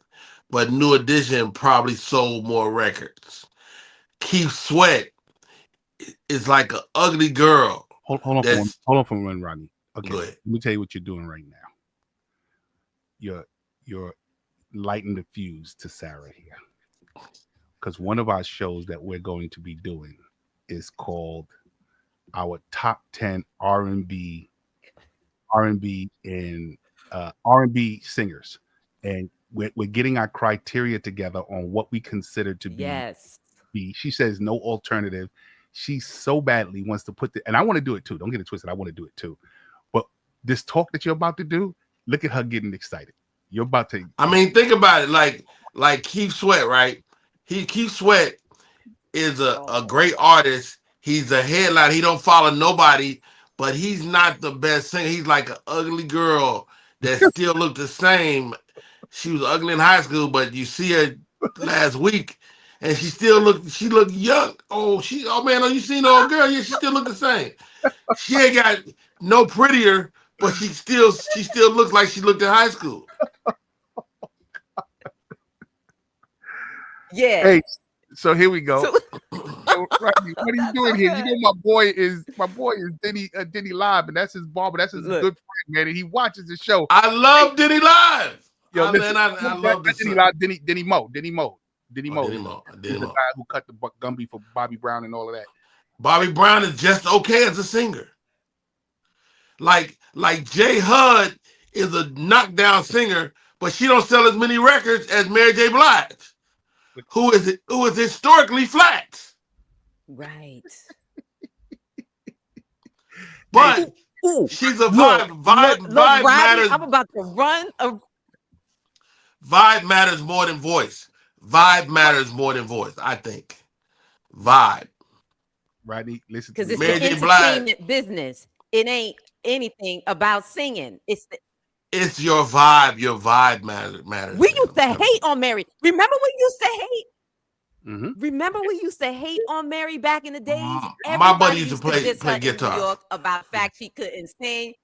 but New Edition probably sold more records. Keith Sweat is like an ugly girl. Hold on for a minute, Rodney. Okay, go ahead. Let me tell you what you're doing right now. You're lighting the fuse to Sarah here, because one of our shows that we're going to be doing is called our top 10 R&B and R&B singers, and we're getting our criteria together on what we consider to be. She says no alternative. She so badly wants to put and I want to do it too. Don't get it twisted. I want to do it too. But this talk that you're about to do, look at her getting excited. You're about to. I mean, think about it. Like Keith Sweat, right? Keith Sweat is a great artist. He's a headliner. He don't follow nobody, but he's not the best singer. He's like an ugly girl that still looked the same. She was ugly in high school, but you see her last week, and she looked young. Oh man, you seen the old girl? Yeah, she still look the same. She ain't got no prettier, but she still looks like she looked in high school. Yeah. Hey, so here we go. Rodney, what are you doing here? You know my boy is Denny Live, and that's his barber. That's his good friend, man. And he watches the show. I love Denny Live. Yo, I love Denny Live. Denny Mo. Denny Mo. The guy who cut the Gumby for Bobby Brown and all of that. Bobby Brown is just okay as a singer. Like J Hud is a knockdown singer, but she don't sell as many records as Mary J. Blige, who is historically flat. Right. But she's a vibe matters. I'm about to run. Vibe matters more than voice. Vibe matters more than voice, I think. Vibe. Rodney, listen. Because it's the entertainment business. It ain't anything about singing. It's your vibe. Your vibe matters. We used to hate on Mary. Remember we used to hate? Mm-hmm. Remember we used to hate on Mary back in the days? My buddy used to play guitar. In New York about the fact she couldn't sing.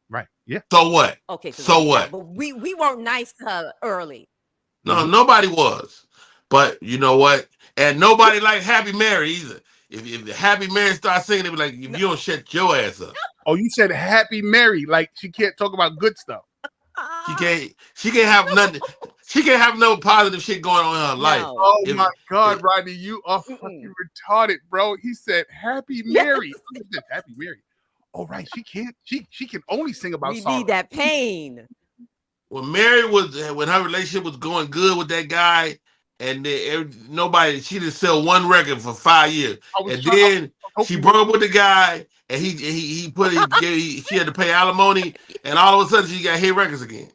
Right. Yeah. So what? Okay. So what? But we weren't nice to her early. No, nobody was. But you know what? And nobody liked Happy Mary either. If Happy Mary starts singing, they be like, if you don't shut your ass up. Oh, you said Happy Mary, like she can't talk about good stuff. She can't have nothing. She can't have no positive shit going on in her life. Oh my God, Rodney, you are fucking retarded, bro. He said Happy Mary. Happy Mary. Oh, right. She can't. She can only sing about sorrow. We need that pain. When her relationship was going good with that guy, and she didn't sell one record for 5 years, and then she broke up with the guy, and she had to pay alimony, and all of a sudden she got hit records again.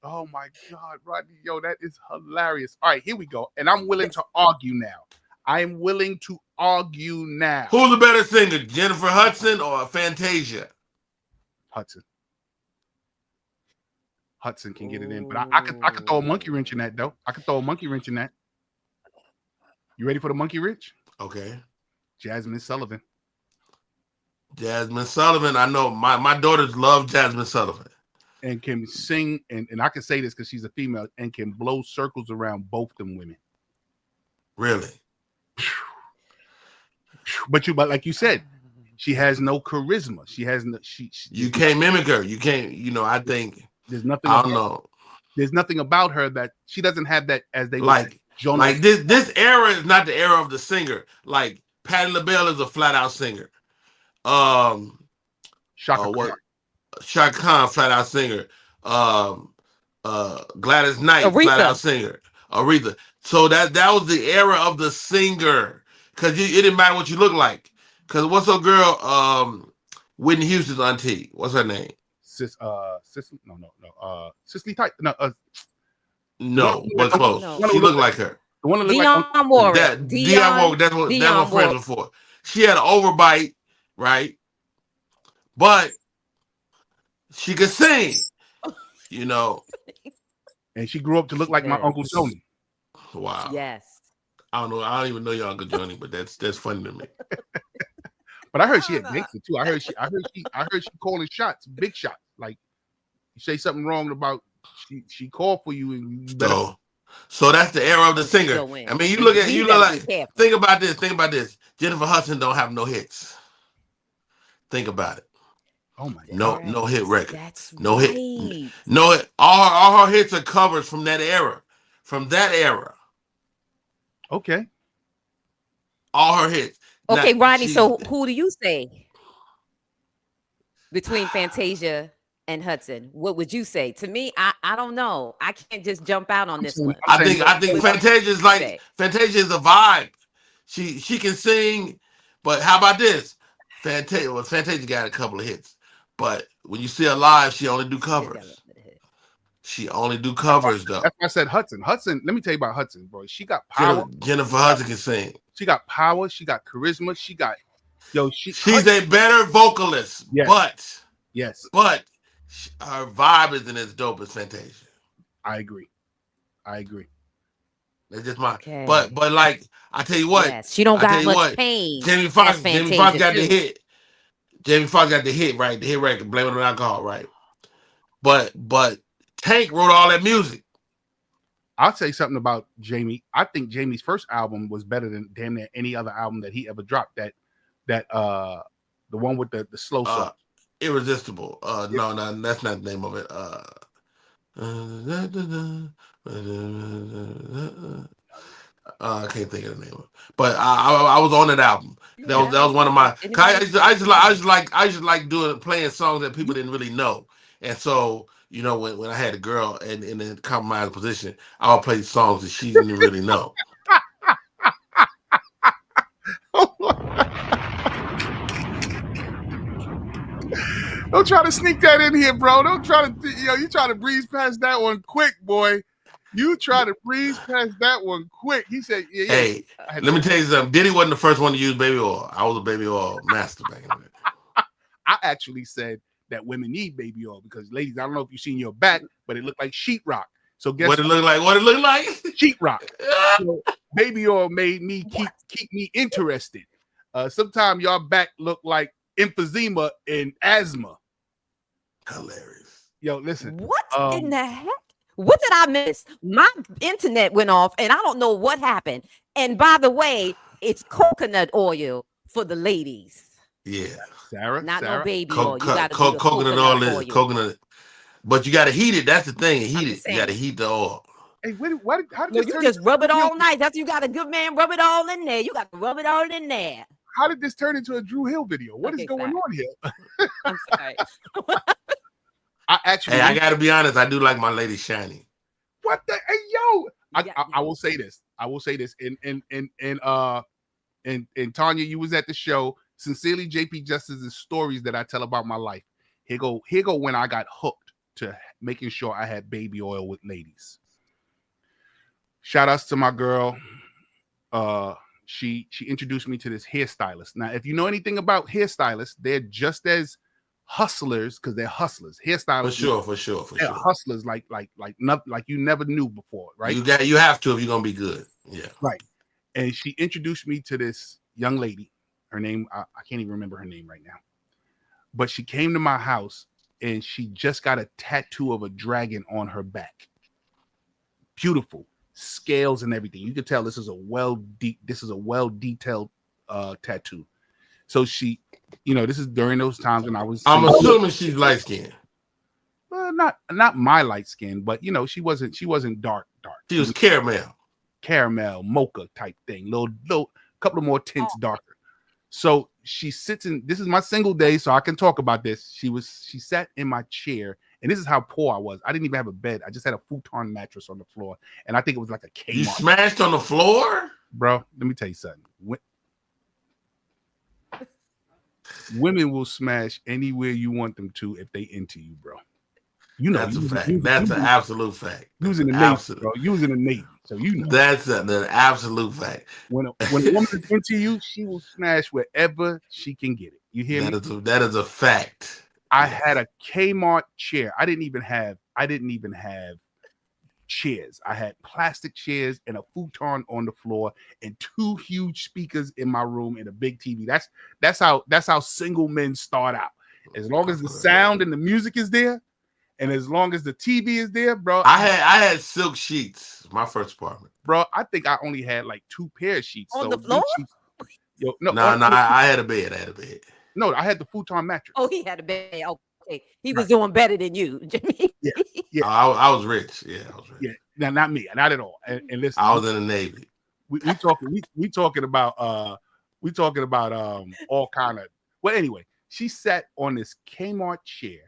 Oh my God, Rodney, yo, that is hilarious. All right, here we go, and I'm willing to argue now. I'm willing to argue now. Who's a better singer, Jennifer Hudson or Fantasia? Hudson can get it in, but I could throw a monkey wrench in that though. I could throw a monkey wrench in that. You ready for the monkey wrench? Okay. Jasmine Sullivan. I know my daughters love Jasmine Sullivan. And can sing, and I can say this because she's a female, and can blow circles around both them women. Really? But like you said, she has no charisma. She has no. You can't mimic her. You can't. I think. There's nothing. I don't know. There's nothing about her that she doesn't have that, as they like. This era is not the era of the singer. Like Patti LaBelle is a flat out singer. Shaka Khan. what Shaka Khan, flat out singer. Um, Gladys Knight, flat out Aretha. singer. Aretha. So that was the era of the singer, because it didn't matter what you look like. Because what's her girl? Whitney Houston's auntie. What's her name? Cicely Type. No, No, but close. No. She looked like her. the one that looked like Dionne Warwick. Dionne Warwick. That's what Dionne friends were for. She had an overbite, right? But she could sing, you know. and she grew up to look like my Uncle Tony. Wow. Yes. I don't know. I don't even know your Uncle Johnny, but that's funny to me. But I heard she had gangster too. I heard she calling shots, big shots. Like you say something wrong about she called for you and you better. So that's the era of the singer. I mean, you look like think about this. Jennifer Hudson don't have no hits. Think about it. Oh my God. No hit record. That's no right. hit. No hit. All her hits are covers from that era. Okay. All her hits. Okay, now, Ronnie. So who do you say between Fantasia and Hudson? What would you say? To me, I don't know. I can't just jump out on this one. I think Fantasia is Fantasia is a vibe. She can sing, but how about this? Fantasia got a couple of hits, but when you see her live, she only do covers. She only do covers though. That's why I said Hudson. Hudson, let me tell you about Hudson, bro. She got power. Jennifer Hudson can sing. She got power. She got charisma. She's Hudson, a better vocalist. Yes. But her vibe isn't as dope as Fantasia. I agree. That's just my. But like I tell you what, yes, she don't got much pain. Jamie Foxx got the hit. Jamie Foxx got the hit, right? The hit record, Blame It on Alcohol, right? But Tank wrote all that music. I'll say something about Jamie. I think Jamie's first album was better than damn near any other album that he ever dropped. That the one with the slow song. Irresistible. No, that's not the name of it. I can't think of the name of it. But I was on that album. That was one of my. I just like playing songs that people didn't really know. And so, you know, when I had a girl and in a compromised position, I would play songs that she didn't really know. Don't try to sneak that in here, bro. Don't try to, you try to breeze past that one quick, boy. You try to breeze past that one quick. He said, yeah. Hey, let me tell you something. Diddy wasn't the first one to use baby oil. I was a baby oil master back in the day. I actually said that women need baby oil because, ladies, I don't know if you've seen your back, but it looked like sheetrock. So guess what it looked like? What it looked like? Sheetrock. So baby oil made me keep me interested. Sometimes y'all back look like emphysema and asthma. Hilarious. Yo, listen. What in the heck? What did I miss? My internet went off and I don't know what happened. And by the way, it's coconut oil for the ladies. Yeah. Sarah. No baby oil. You got to coconut oil. Coconut. But you got to heat it. That's the thing. You got to heat the oil. Hey, how did you just rub it all night. That's you got a good man. Rub it all in there. You got to rub it all in there. How did this turn into a Drew Hill video? What is going on here? I'm sorry. I got to be honest. I do like my lady shiny. What the? Hey, yo! I will say this. And Tanya, you was at the show. Sincerely, JP Justice's stories that I tell about my life. Here go when I got hooked to making sure I had baby oil with ladies. Shout outs to my girl. She introduced me to this hairstylist. Now, if you know anything about hairstylists, they're just as hustlers because they're hustlers. Hairstylists, for sure. They're hustlers like you never knew before, right? You have to if you're gonna be good. Yeah, right. And she introduced me to this young lady. Her name, I can't even remember her name right now. But she came to my house and she just got a tattoo of a dragon on her back. Beautiful scales and everything. You could tell this is a well detailed tattoo. So she, this is during those times when I'm assuming she's light skinned. Well, not my light skin, but she wasn't dark. She was caramel, mocha type thing. Little couple of more tints darker. So she sits in. This is my single day, so I can talk about this. She sat in my chair, and this is how poor I was. I didn't even have a bed. I just had a futon mattress on the floor, and I think it was like a Kmart. You smashed on the floor, bro. Let me tell you something. Women will smash anywhere you want them to if they into you, bro. You know, that's a fact. That's an absolute fact. You was in the Navy, bro. You was in the Navy, so you know. That's an absolute fact. When a woman is into you, she will smash wherever she can get it. You hear me? That is a fact. I had a Kmart chair. I didn't even have chairs. I had plastic chairs and a futon on the floor and 2 huge speakers in my room and a big TV. That's how single men start out. As long as the sound and the music is there, and as long as the TV is there, bro. I had silk sheets. My first apartment, bro. I think I only had like 2 pair of sheets on the floor. I had a bed. No, I had the futon mattress. Oh, he had a bed. Okay, he was doing better than you, Jimmy. Yeah. I was rich. Yeah, I was rich. Yeah, now not me, not at all. And listen, I was in the Navy. We talking about all kind of. Well, anyway, she sat on this Kmart chair.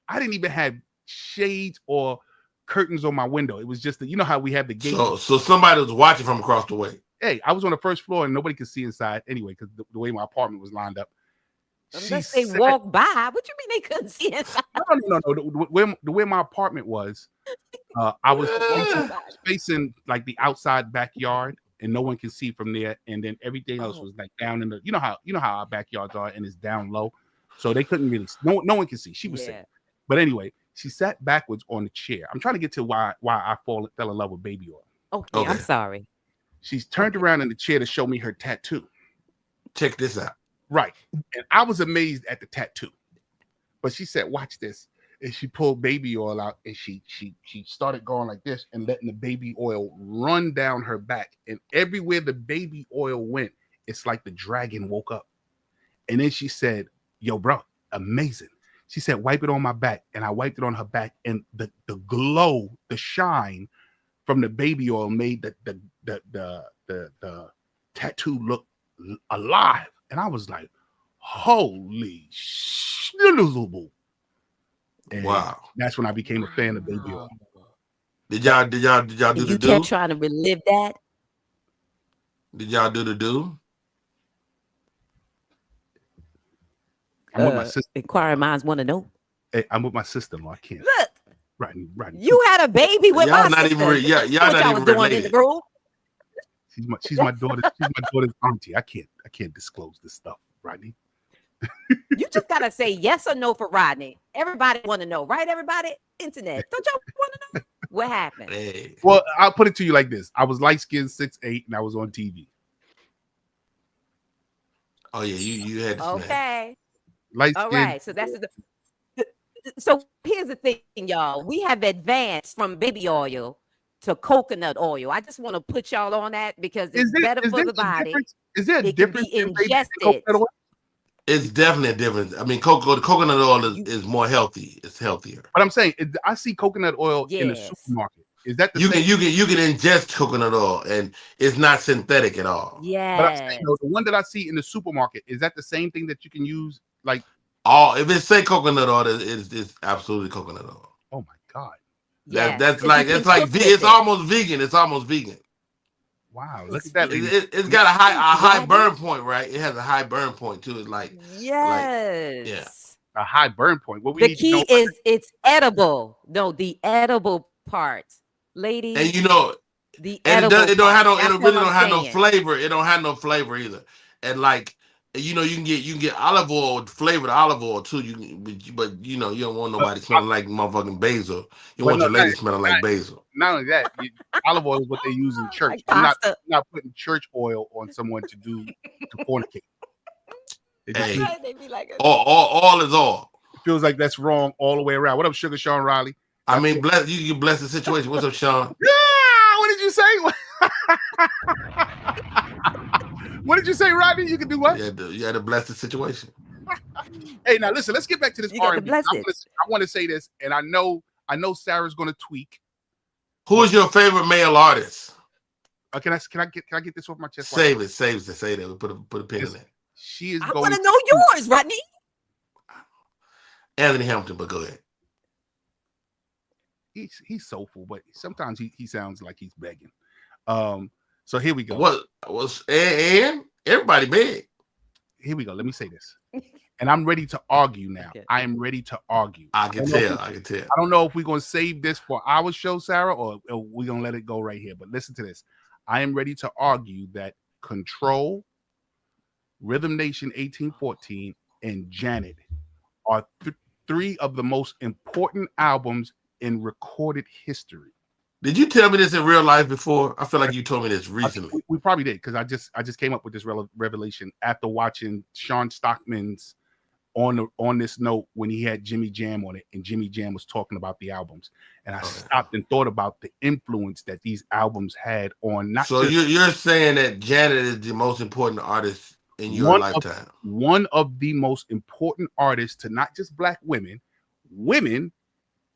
I didn't even have shades or curtains on my window. It was just you know how we have the gate. So somebody was watching from across the way. Hey, I was on the first floor and nobody could see inside anyway because the way my apartment was lined up. Unless they walk by. What you mean they couldn't see inside? No. The way my apartment was, I was facing like the outside backyard, and no one can see from there. And then everything else was like down in the. You know how our backyards are, and it's down low, so they couldn't really. No one can see. She was sick, but anyway, she sat backwards on the chair. I'm trying to get to why I fell in love with baby oil. Okay. I'm sorry. She's turned around in the chair to show me her tattoo. Check this out. Right. And I was amazed at the tattoo. But she said, watch this. And she pulled baby oil out and she started going like this and letting the baby oil run down her back. And everywhere the baby oil went, it's like the dragon woke up. And then she said, yo, bro, amazing. She said, wipe it on my back. And I wiped it on her back. And the glow, the shine from the baby oil made the tattoo look alive. And I was like, holy shit. Wow. That's when I became a fan of baby oil. Did y'all do the you do? kept trying to relive that? Did y'all do the do? I'm with my sister. Inquiring minds want to know. Hey, I'm with my sister-in-law. I can't. Look. Right. You had a baby with y'all my not sister. Even y'all not even doing related. in the room? She's my daughter. She's my daughter's auntie. I can't disclose this stuff, Rodney. You just gotta say yes or no for Rodney. Everybody want to know, right? Everybody, internet. Don't y'all want to know what happened? Hey. Well, I'll put it to you like this: I was light skinned, 6'8", and I was on TV. Oh yeah, you had to okay. Light All skin. right, so that's so here's the thing, y'all. We have advanced from baby oil to coconut oil. I just want to put y'all on that because it's better for the body. Is there a difference? It can be ingested. It's definitely a difference. I mean, coconut oil is more healthy. It's healthier. But I'm saying, I see coconut oil in the supermarket. Is that the you same? You can ingest coconut oil and it's not synthetic at all. Yeah. But I'm saying, the one that I see in the supermarket, is that the same thing that you can use? Like, if it say coconut oil, it's absolutely coconut oil. Oh my God. It's almost vegan. It's almost vegan. Wow, look at that. It's got a high burn point, right? It has a high burn point too. It's like a high burn point. What we the need key to know is it's edible. No, the edible part, ladies. And it really don't have no flavor. It don't have no flavor either. And like you can get olive oil, flavored olive oil too. But you don't want nobody smelling like motherfucking basil. You want your lady smelling like basil. Not only that, olive oil is what they use in church. I'm not putting church oil on someone to fornicate. Hey, all is all. It feels like that's wrong all the way around. What up, Sugar Sean Riley? I mean, you can bless the situation. What's up, Sean? Yeah, what did you say? What did you say, Rodney? You can do what? You had to bless the situation. Hey, now listen. Let's get back to this R&B. I want to say this, and I know Sarah's going to tweak. Who is your favorite male artist? Can I get this off my chest? Save it. Say that. We put a pin in it. she is I going want to know yours, Rodney. Anthony Hamilton, but go ahead. He's soulful, but sometimes he sounds like he's begging. So here we go. What was and everybody big. Here we go. Let me say this. And I'm ready to argue now. Okay. I am ready to argue. I can tell. I don't know if we're going to save this for our show, Sarah, or we're going to let it go right here. But listen to this. I am ready to argue that Control, Rhythm Nation 1814, and Janet are three of the most important albums in recorded history. Did you tell me this in real life before? I feel like you told me this recently. We probably did, because I just came up with this revelation after watching Sean Stockman's on this note when he had Jimmy Jam on it, and Jimmy Jam was talking about the albums, and I stopped and thought about the influence that these albums had on. Not so you're saying that Janet is the most important artist in your lifetime. One of the most important artists to not just black women,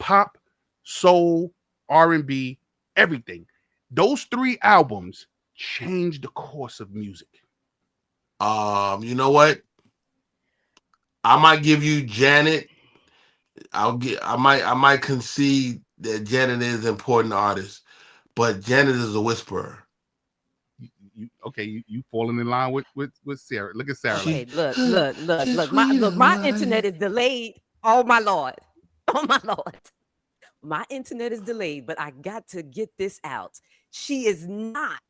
pop, soul, R&B, everything. Those three albums changed the course of music. You know what? I might give you Janet. I might concede that Janet is an important artist, but Janet is a whisperer. You falling in line with Sarah. Look at Sarah. Okay, look. My internet is delayed. Oh my Lord. My internet is delayed, but I got to get this out. She is not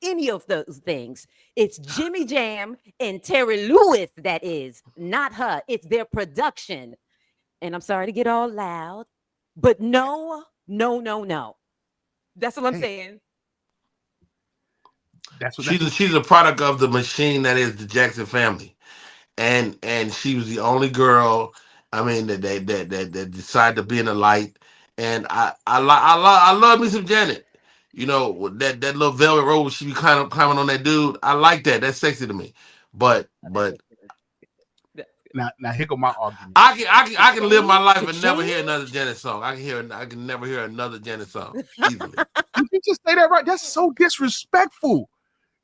any of those things. It's Jimmy Jam and Terry Lewis that is, not her. It's their production. And I'm sorry to get all loud, but no. That's what I'm saying. She's a product of the machine that is the Jackson family. And she was the only girl, I mean, that decided to be in the light. And I love me some Janet. You know, that little velvet robe, she be kind of climbing on that dude. I like that. That's sexy to me. But now here go my argument. I can live my life and never hear another Janet song. I can never hear another Janet song easily. Did you just say that right? That's so disrespectful.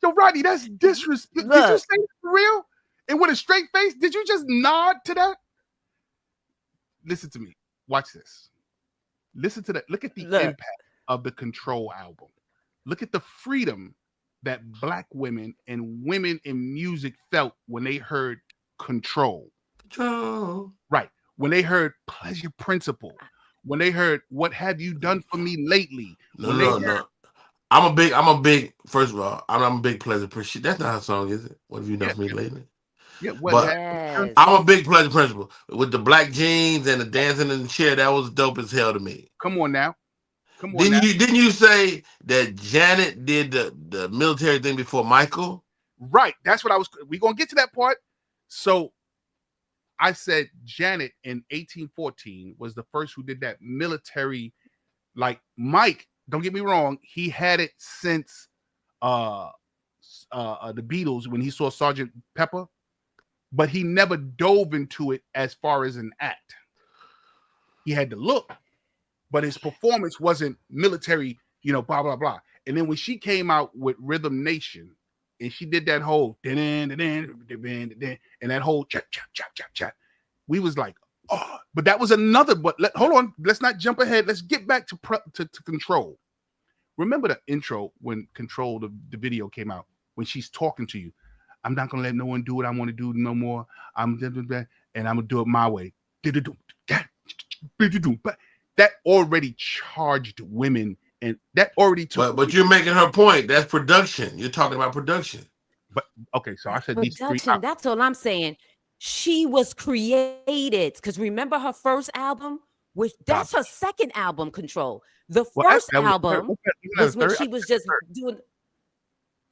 Yo, Rodney, that's disrespectful. Did you say it for real? And with a straight face, did you just nod to that? Listen to me. Watch this. Listen to that. Look at the impact of the Control album. Look at the freedom that black women and women in music felt when they heard Control. Right. When they heard Pleasure Principle. When they heard What Have You Done For Me Lately. No. I'm a big, first of all, I'm a big Pleasure Principle. That's not her song, is it? What Have You Done For Me Lately? Yeah, I'm a big Pleasure Principle. With the black jeans and the dancing in the chair, that was dope as hell to me. Come on now. Didn't you say that Janet did the military thing before Michael? Right. That's what we're going to get to that part. So I said Janet in 1814 was the first who did that military, like Mike, don't get me wrong, he had it since the Beatles when he saw Sgt. Pepper, but he never dove into it as far as an act. He had the look, but his performance wasn't military, blah, blah, blah. And then when she came out with Rhythm Nation, and she did that whole and that whole chat, we was like, oh, but that was another. But hold on, let's not jump ahead. Let's get back to Control. Remember the intro when Control, the video came out, when she's talking to you. I'm not gonna let no one do what I want to do no more. And I'm gonna do it my way. That already charged women. And that already took. But you're making her point. That's production. You're talking about production. But okay, so I said production. These three. That's all I'm saying. She was created because remember her first album, that's her second album, Control. The first album was when she was just doing.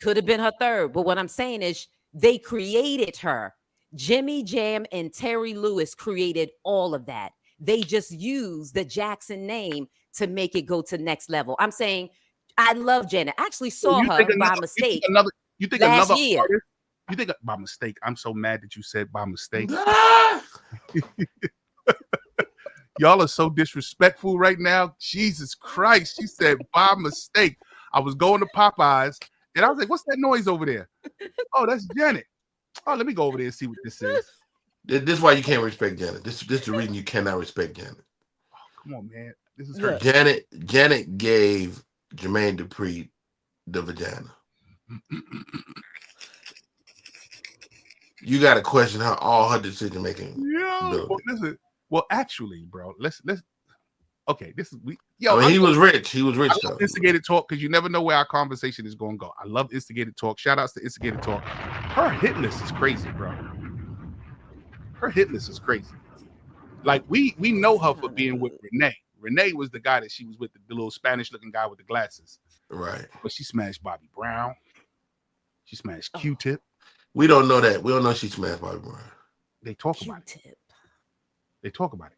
Could have been her third, but what I'm saying is they created her. Jimmy Jam and Terry Lewis created all of that. They just used the Jackson name to make it go to next level. I'm saying I love Janet. I actually saw her by mistake. You think last another year. artist? You think by mistake? I'm so mad that you said by mistake. Y'all are so disrespectful right now. Jesus Christ. She said by mistake. I was going to Popeyes And I was like, what's that noise over there? Oh, that's Janet. Oh, let me go over there and see what this is. This is why you can't respect Janet. This is the reason you cannot respect Janet. Oh, come on, man. This is Look. her. Janet gave Jermaine Dupri the vagina. You got to question all her decision making. Yeah. Well, listen. Well, actually, bro, let's. Okay, this is we. I mean, he was rich. He was rich. I love instigated talk because you never know where our conversation is going to go. I love instigated talk. Shout outs to instigated talk. Her hit list is crazy, bro. Her hit list is crazy. Like we know her for being with Renee. Renee was the guy that she was with, the little Spanish looking guy with the glasses. Right. But she smashed Bobby Brown. She smashed Q-Tip. We don't know that. We don't know she smashed Bobby Brown. They talk about it. Q-Tip. They talk about it.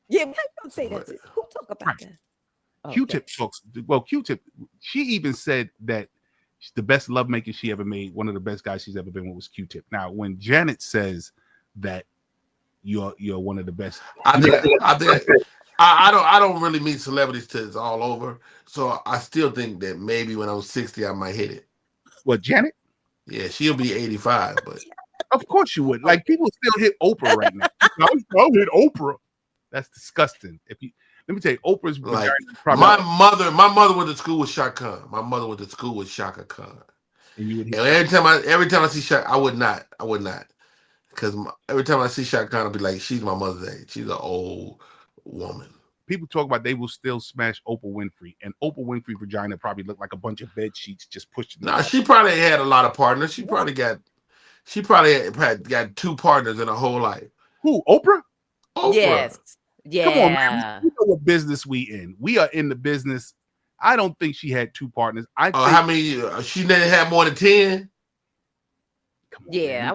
Yeah, don't say that. Who talk about that? Q-Tip talks. Well, Q-Tip, she even said that the best lovemaking she ever made, one of the best guys she's ever been with was Q-Tip. Now, when Janet says that you're one of the best, I don't really meet celebrities till it's all over. So I still think that maybe when I'm 60, I might hit it. What, Janet? Yeah, she'll be 85, but of course you would. Like people still hit Oprah right now. I'll hit Oprah. That's disgusting. Let me tell you, Oprah's like probably my mother went to school with Shaka Khan. My mother went to school with Shaka Khan. And every time I see Shaka, I would not. Because every time I see Shaka Khan, I'll be like, she's my mother's age. She's an old woman. People talk about they will still smash Oprah Winfrey, and Oprah Winfrey vagina probably looked like a bunch of bed sheets just pushed. Nah, she probably had a lot of partners. She probably had got 2 partners in her whole life. Who? Oprah? Yes. Yeah. Come on, man. We know what business we in. We are in the business. I don't think she had 2 partners. How many? She didn't have more than 10. Yeah,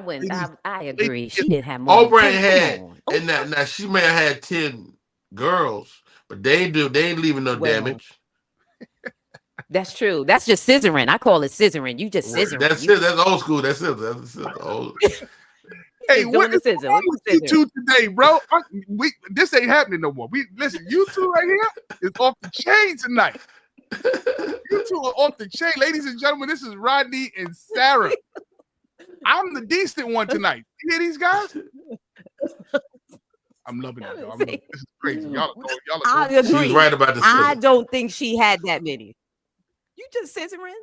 I agree. She didn't have more. Oprah had, and now she may have had 10 girls, but they ain't leaving no damage. That's true. That's just scissoring. I call it scissoring. You just scissoring. That's it. That's old school. That's it. That's old. Hey, what is wrong with you two today, bro? This ain't happening no more. Listen, you two right here is off the chain tonight. You two are off the chain, ladies and gentlemen. This is Rodney and Sarah. I'm the decent one tonight. You hear these guys? I'm loving it. This is crazy. Y'all I agree. She was right about this. I don't think she had that many. You just scissoring?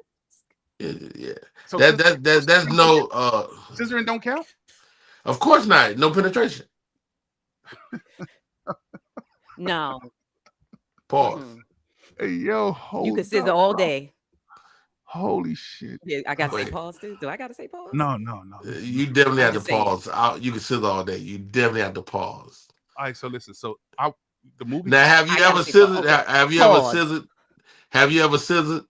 Yeah. So that's no scissoring don't count? Of course not. No penetration. No. Pause. Hey, yo, you can scissor all day. Holy shit. Yeah, I gotta say pause too. Do I gotta say pause? No. You definitely have to pause. You can scissor all day. You definitely have to pause. All right, so listen. So the movie. Now, have you ever scissored? Have you ever scissored? Have you ever scissored?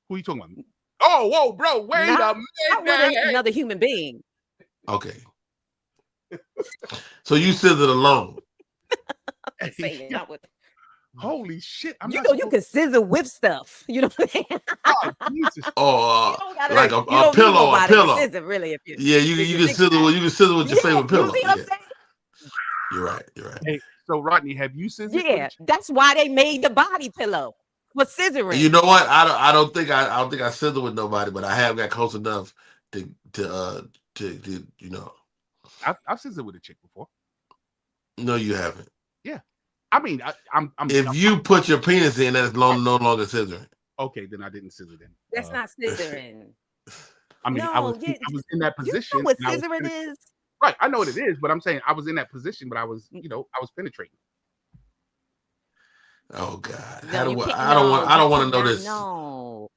Who are you talking about? Oh, whoa, bro! Wait a minute. Another human being. Okay. So you scissored alone. I'm saying, not with. Holy shit! You can scissor with stuff. You know what I'm saying? Oh, Jesus. Like a pillow. Scissor, really, you can scissor. You can scissor with your favorite pillow. You see what I'm saying? You're right. Hey, so Rodney, have you scissored? Yeah, that's why they made the body pillow for scissoring. You know what? I don't think I scissored with nobody, but I have got close enough to you know. I've scissored with a chick before. No, you haven't. Yeah, I mean, I'm. If you put your penis in, that's no longer scissoring. Okay, then I didn't scissor then. That's not scissoring. I mean, I was in that position. You know what scissoring is? Right, I know what it is, but I'm saying I was in that position, but I was penetrating. Oh God! No, I don't want to know this. No.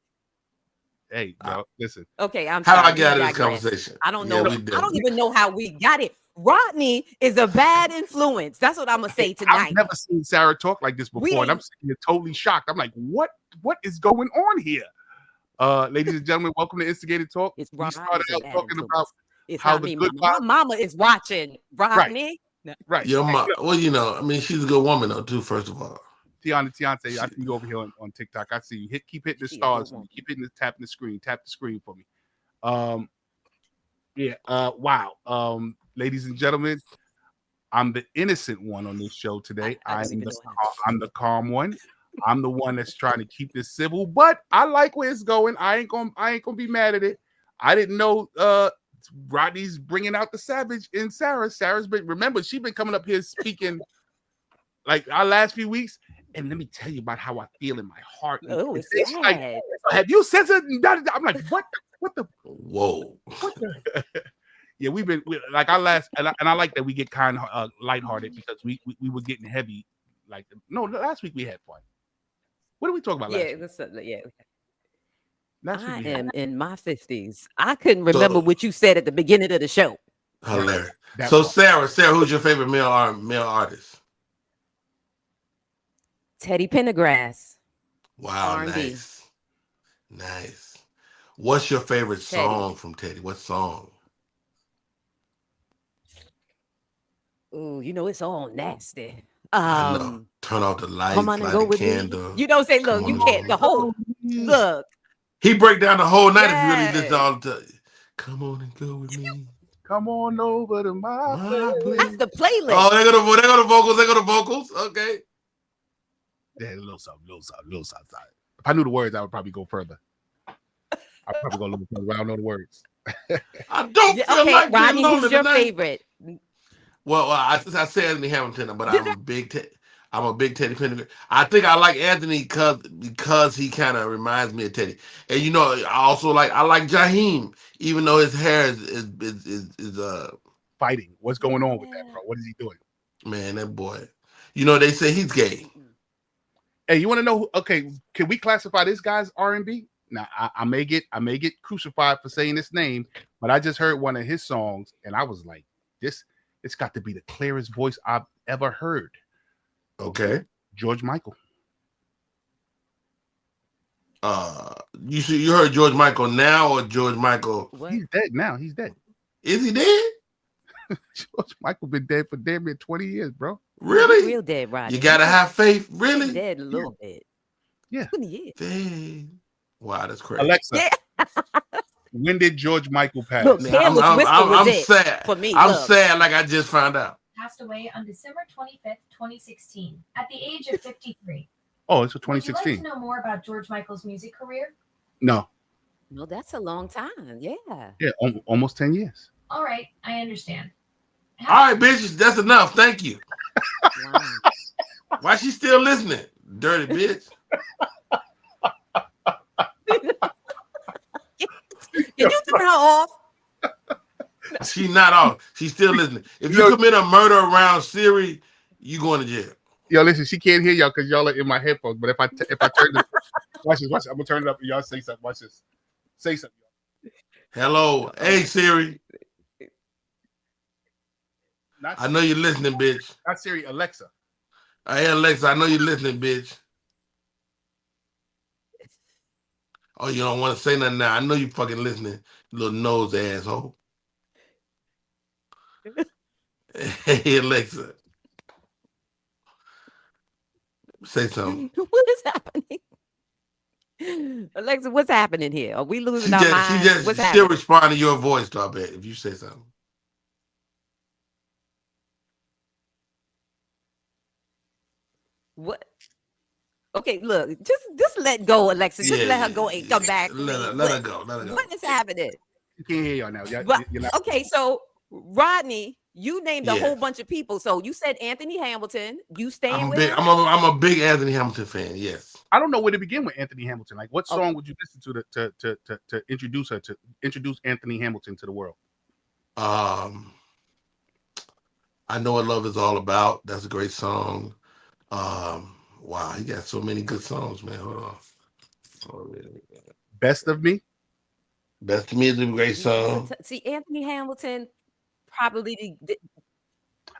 Hey, y'all, listen. Okay, how do I get out of this conversation? I don't know. I don't even know how we got it. Rodney is a bad influence. That's what I'm gonna say tonight. I've never seen Sarah talk like this before, and I'm sitting here totally shocked. I'm like, what is going on here? Ladies and gentlemen, welcome to Instigated Talk. We started out talking about how the good my mama is watching. Rodney. Right. Your mom. Well, you know, I mean, she's a good woman though, too. First of all. Tiana, I see you over here on TikTok. I see you. Keep hitting the stars. Keep hitting tapping the screen. Tap the screen for me. Wow. Ladies and gentlemen, I'm the innocent one on this show today. I'm the calm one. I'm the one that's trying to keep this civil, but I like where it's going. I ain't gonna be mad at it. I didn't know Rodney's bringing out the savage in Sarah. Sarah's been, remember, she's been coming up here speaking like our last few weeks. And let me tell you about how I feel in my heart. Oh, it's She's like, sad. have you said it? I'm like, what the Whoa. what the yeah, like our last, and I like that we get kind of lighthearted because we were getting heavy. Like, no, last week we had fun. What did we talk about last week? Yeah. Last week I we had am in my 50s. I couldn't remember what you said at the beginning of the show. Hilarious. That So part. Sarah, who's your favorite male artist? Teddy Pendergrass. Wow, R&B. nice. What's your favorite Teddy. song from Teddy? What song? Oh, it's all nasty. I know. Turn off the lights, Come on and light go a with candle. me. Say, look, Come you on can't. and The whole look. He break down the whole night if you really Yes. listen to all the time. Come on and go with me. Come on over to my place. That's the playlist. Oh, they go to vocals. They go to vocals. Okay. Yeah, a little something. If I knew the words, I would probably go further. I'd probably go a little further, but I don't know the words. I don't feel like Rodney, being lonely who's your tonight. favorite? Well, I said Anthony Hamilton, but I'm a big Teddy Pendergrass. I think I like Anthony because he kind of reminds me of Teddy. And I also like Jaheim, even though his hair is fighting. What's going on with that, bro? What is he doing? Man, that boy. They say he's gay. Hey, you want to know? Okay, can we classify this guy's R&B? Now, I may get crucified for saying this name, but I just heard one of his songs, and I was like, it's got to be the clearest voice I've ever heard. Okay. George Michael. You heard George Michael now or George Michael? What? He's dead now. He's dead. Is he dead? George Michael been dead for damn near 20 years, bro. Really? Real dead, Rodney. You gotta have faith. Really? Dead a little bit. Yeah. 20 years. Dang. Wow, that's crazy. Alexa. Yeah. When did George Michael pass? Look, Careless Whisper was I'm it sad. for me. I'm sad like I just found out. Passed away on December 25th, 2016, at the age of 53. Oh, it's a Would you 2016. like to know more about George Michael's music career? No. No, that's a long time. Yeah. Yeah, almost 10 years. All right, I understand. All right, bitches, that's enough. Thank you. Wow. Why she still listening? Dirty bitch. Can you turn her off? She's not off. She's still listening. If you commit a murder around Siri, you going to jail. Yo, listen, she can't hear y'all because y'all are in my headphones. But if I turn this, watch this. I'm gonna turn it up and y'all say something. Watch this. Say something. Hello, hey Siri. I know you're listening, bitch. Not Siri, Alexa. Hey Alexa, I know you're listening, bitch. Oh, you don't want to say nothing now. I know you fucking listening, little nose asshole. Hey Alexa. Say something. What is happening? Alexa, what's happening here? Are we losing our minds? She What's still happening? respond to your voice, though, I bet, if you say something. What? Okay, look, just let go, Alexa. Just let her go and come back. Let her go. What is happening? You can't hear y'all now. You're not. Okay, so Rodney, you named a Yeah. whole bunch of people. So you said Anthony Hamilton. You staying I'm with him? I'm a big Anthony Hamilton fan. Yes. I don't know where to begin with Anthony Hamilton. Like, what song would you listen to introduce her to introduce Anthony Hamilton to the world? I Know What Love Is All About. That's a great song. Wow, he got so many good songs, man. Hold on. Best of Me. Best of Me is a great song. See, Anthony Hamilton probably.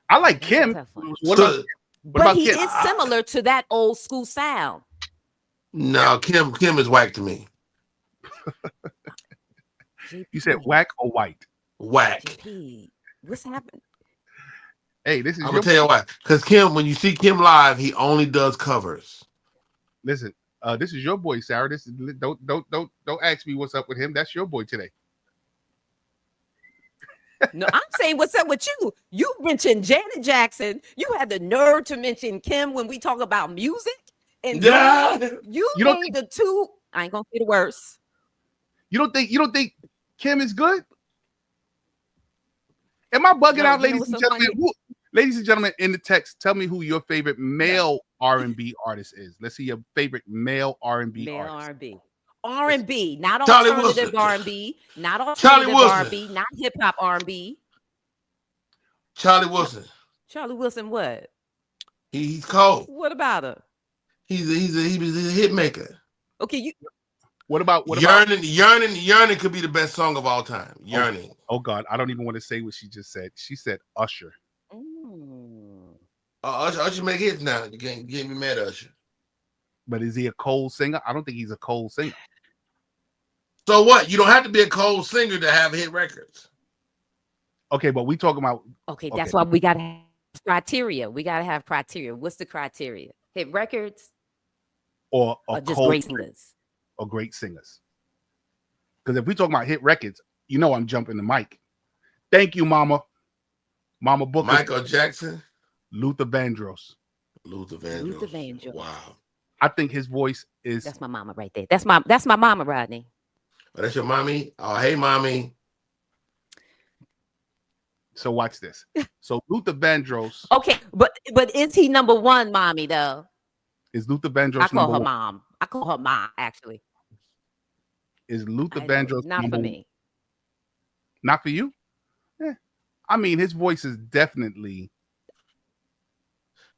I like Kim. Tough one. What about But he Kim? is similar to that old school sound. No, Kim is whack to me. You said whack or white? Whack. GP, what's happening? Hey, this is I'm gonna tell you why. Because Kim, when you see Kim live, he only does covers. Listen, this is your boy, Sarah. This is don't ask me what's up with him. That's your boy today. No, I'm saying what's up with you. You mentioned Janet Jackson. You had the nerve to mention Kim when we talk about music. And Yeah. you You don't named the two. I ain't gonna say the worst. You don't think Kim is good? Am I bugging No, out, you know ladies what's and so gentlemen? funny? Ladies and gentlemen, in the text, tell me who your favorite male R&B artist is. Let's see your favorite male R&B Male artist. R&B. R&B, not Charlie alternative Wilson. R&B, not Charlie alternative Wilson. R&B, not hip hop R&B. Charlie Wilson. Charlie Wilson, what? He's cold. What about her? He was a hit maker. Okay, you What about Yearning could be the best song of all time. Yearning. Oh God, I don't even want to say what she just said. She said Usher. Usher make hits now. You can't get me mad at Usher. But is he a cold singer? I don't think he's a cold singer. So what? You don't have to be a cold singer to have hit records. Okay, but we talking about okay, that's why we gotta have criteria. We gotta have criteria. What's the criteria? Hit records or just cold great singers. Or great singers. Because if we talking about hit records, you know I'm jumping the mic. Thank you, Mama. Mama Booker. Michael Jackson. Luther Vandross. Luther Vandross. Wow. I think his voice is. That's my mama right there. That's my mama, Rodney. Oh, that's your mommy? Oh, hey, mommy. So watch this. So Luther Vandross. Okay, but is he number one, mommy, though? Is Luther Vandross I call her number mom. I call her mom, actually. Is Luther Vandross not for me? Not for you? Yeah. I mean, his voice is definitely.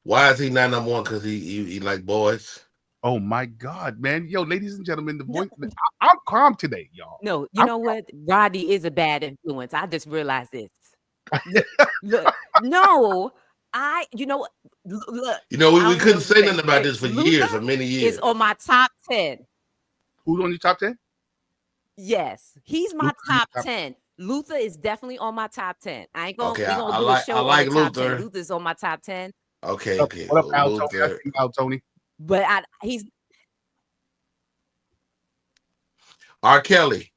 Why is he not number one? Because he like boys. Oh my God, man. Yo, ladies and gentlemen, the voice. I'm calm today, y'all. No, you know what? Rodney is a bad influence. I just realized this. Look, no, you know, look. You know, we couldn't say nothing about this for years or many years. Is on my top 10. Who's on your top 10? Yes, he's my top 10. Luther is definitely on my top 10. I ain't gonna, okay, we gonna do a show I like on the top Luther. 10. Luther's on my top 10. Okay. What up, Al Tony? Al Tony. But he's R. Kelly.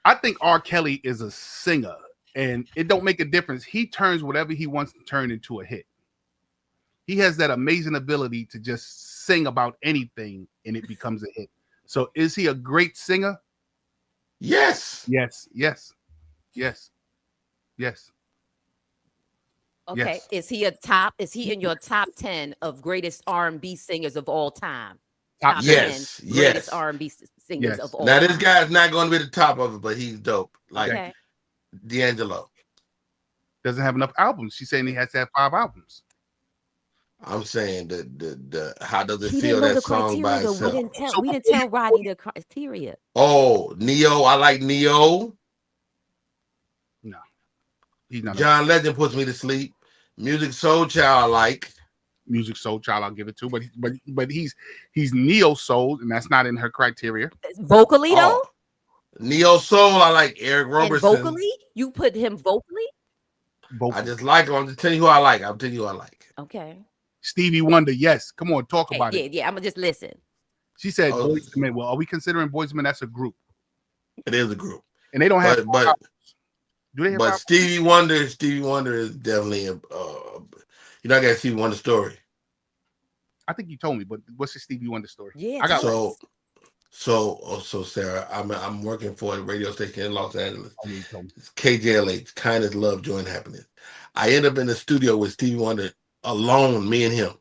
I think R. Kelly is a singer, and it don't make a difference. He turns whatever he wants to turn into a hit. He has that amazing ability to just sing about anything, and it becomes a hit. So, is he a great singer? Yes. Yes. okay. Yes. Is he a top? Is he in your top 10 of greatest R&B singers of all time? Top 10 greatest R&B singers of all time. Now this guy's not going to be the top of it, but he's dope. Like okay. D'Angelo doesn't have enough albums. She's saying he has to have 5 albums. I'm saying the how does it feel that song by itself? We didn't tell Rodney the criteria. Oh, Neo, I like Neo. No, he's not. John Legend puts me to sleep. Music Soul Child, I like. Music Soul Child, I'll give it to, but he's neo soul, and that's not in her criteria. Vocally though, neo soul, I like Eric Roberson. And vocally, you put him vocally. I just like him. I'm just telling you who I like. I'm telling you who I like. Okay. Stevie Wonder, yes. Come on, talk about it. Yeah. I'm gonna just listen. She said, Boyz II Men. Well, are we considering Boyz II Men? That's a group. It is a group, and they don't have. But do they have? But Stevie Wonder is definitely a. You know, I got Stevie Wonder story. I think you told me, but what's the Stevie Wonder story? Yeah, I got so Sarah, I'm working for a radio station in Los Angeles. It's KJLH, Kindness, Love, Joy, and Happiness. I end up in the studio with Stevie Wonder alone, me and him,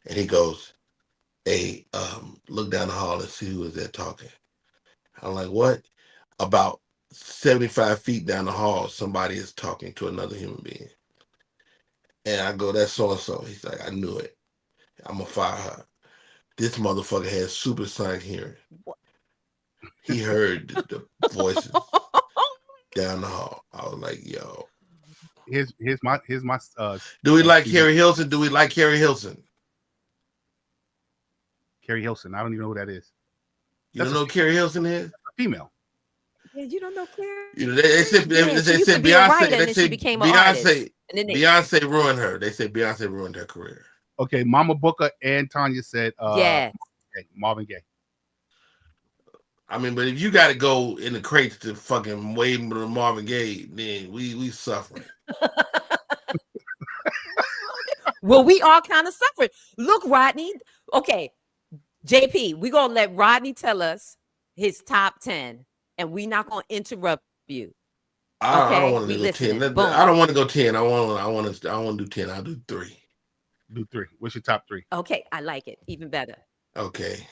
and he goes, "Hey, look down the hall and see who is there talking." I'm like, "What?" About 75 feet down the hall, somebody is talking to another human being. And I go, "That's so-and-so." He's like, "I knew it. I'm going to fire her." This motherfucker has supersonic hearing. He heard the voices down the hall. I was like, yo. Here's my do we like Carrie Hilson? Do we like Carrie Hilson? Carrie Hilson. I don't even know who that is. You don't know who Carrie Hilson is? A female. Yeah, you don't know Carrie? You know, they said Beyonce. They said Beyonce ruined her. They said Beyonce ruined her career. Okay, Mama Booker and Tanya said, yeah, Marvin Gaye. I mean, but if you got to go in the crates to fucking way more than Marvin Gaye, then we suffering. Well, we all kind of suffered. Look, Rodney. Okay, JP, we're gonna let Rodney tell us his top 10, and we're not gonna interrupt you. I don't Okay, want we to go 10. listening. I Boom. don't want to go 10. I want to do 10. I'll do 3. Do 3. What's your top 3? Okay, I like it. Even better. Okay.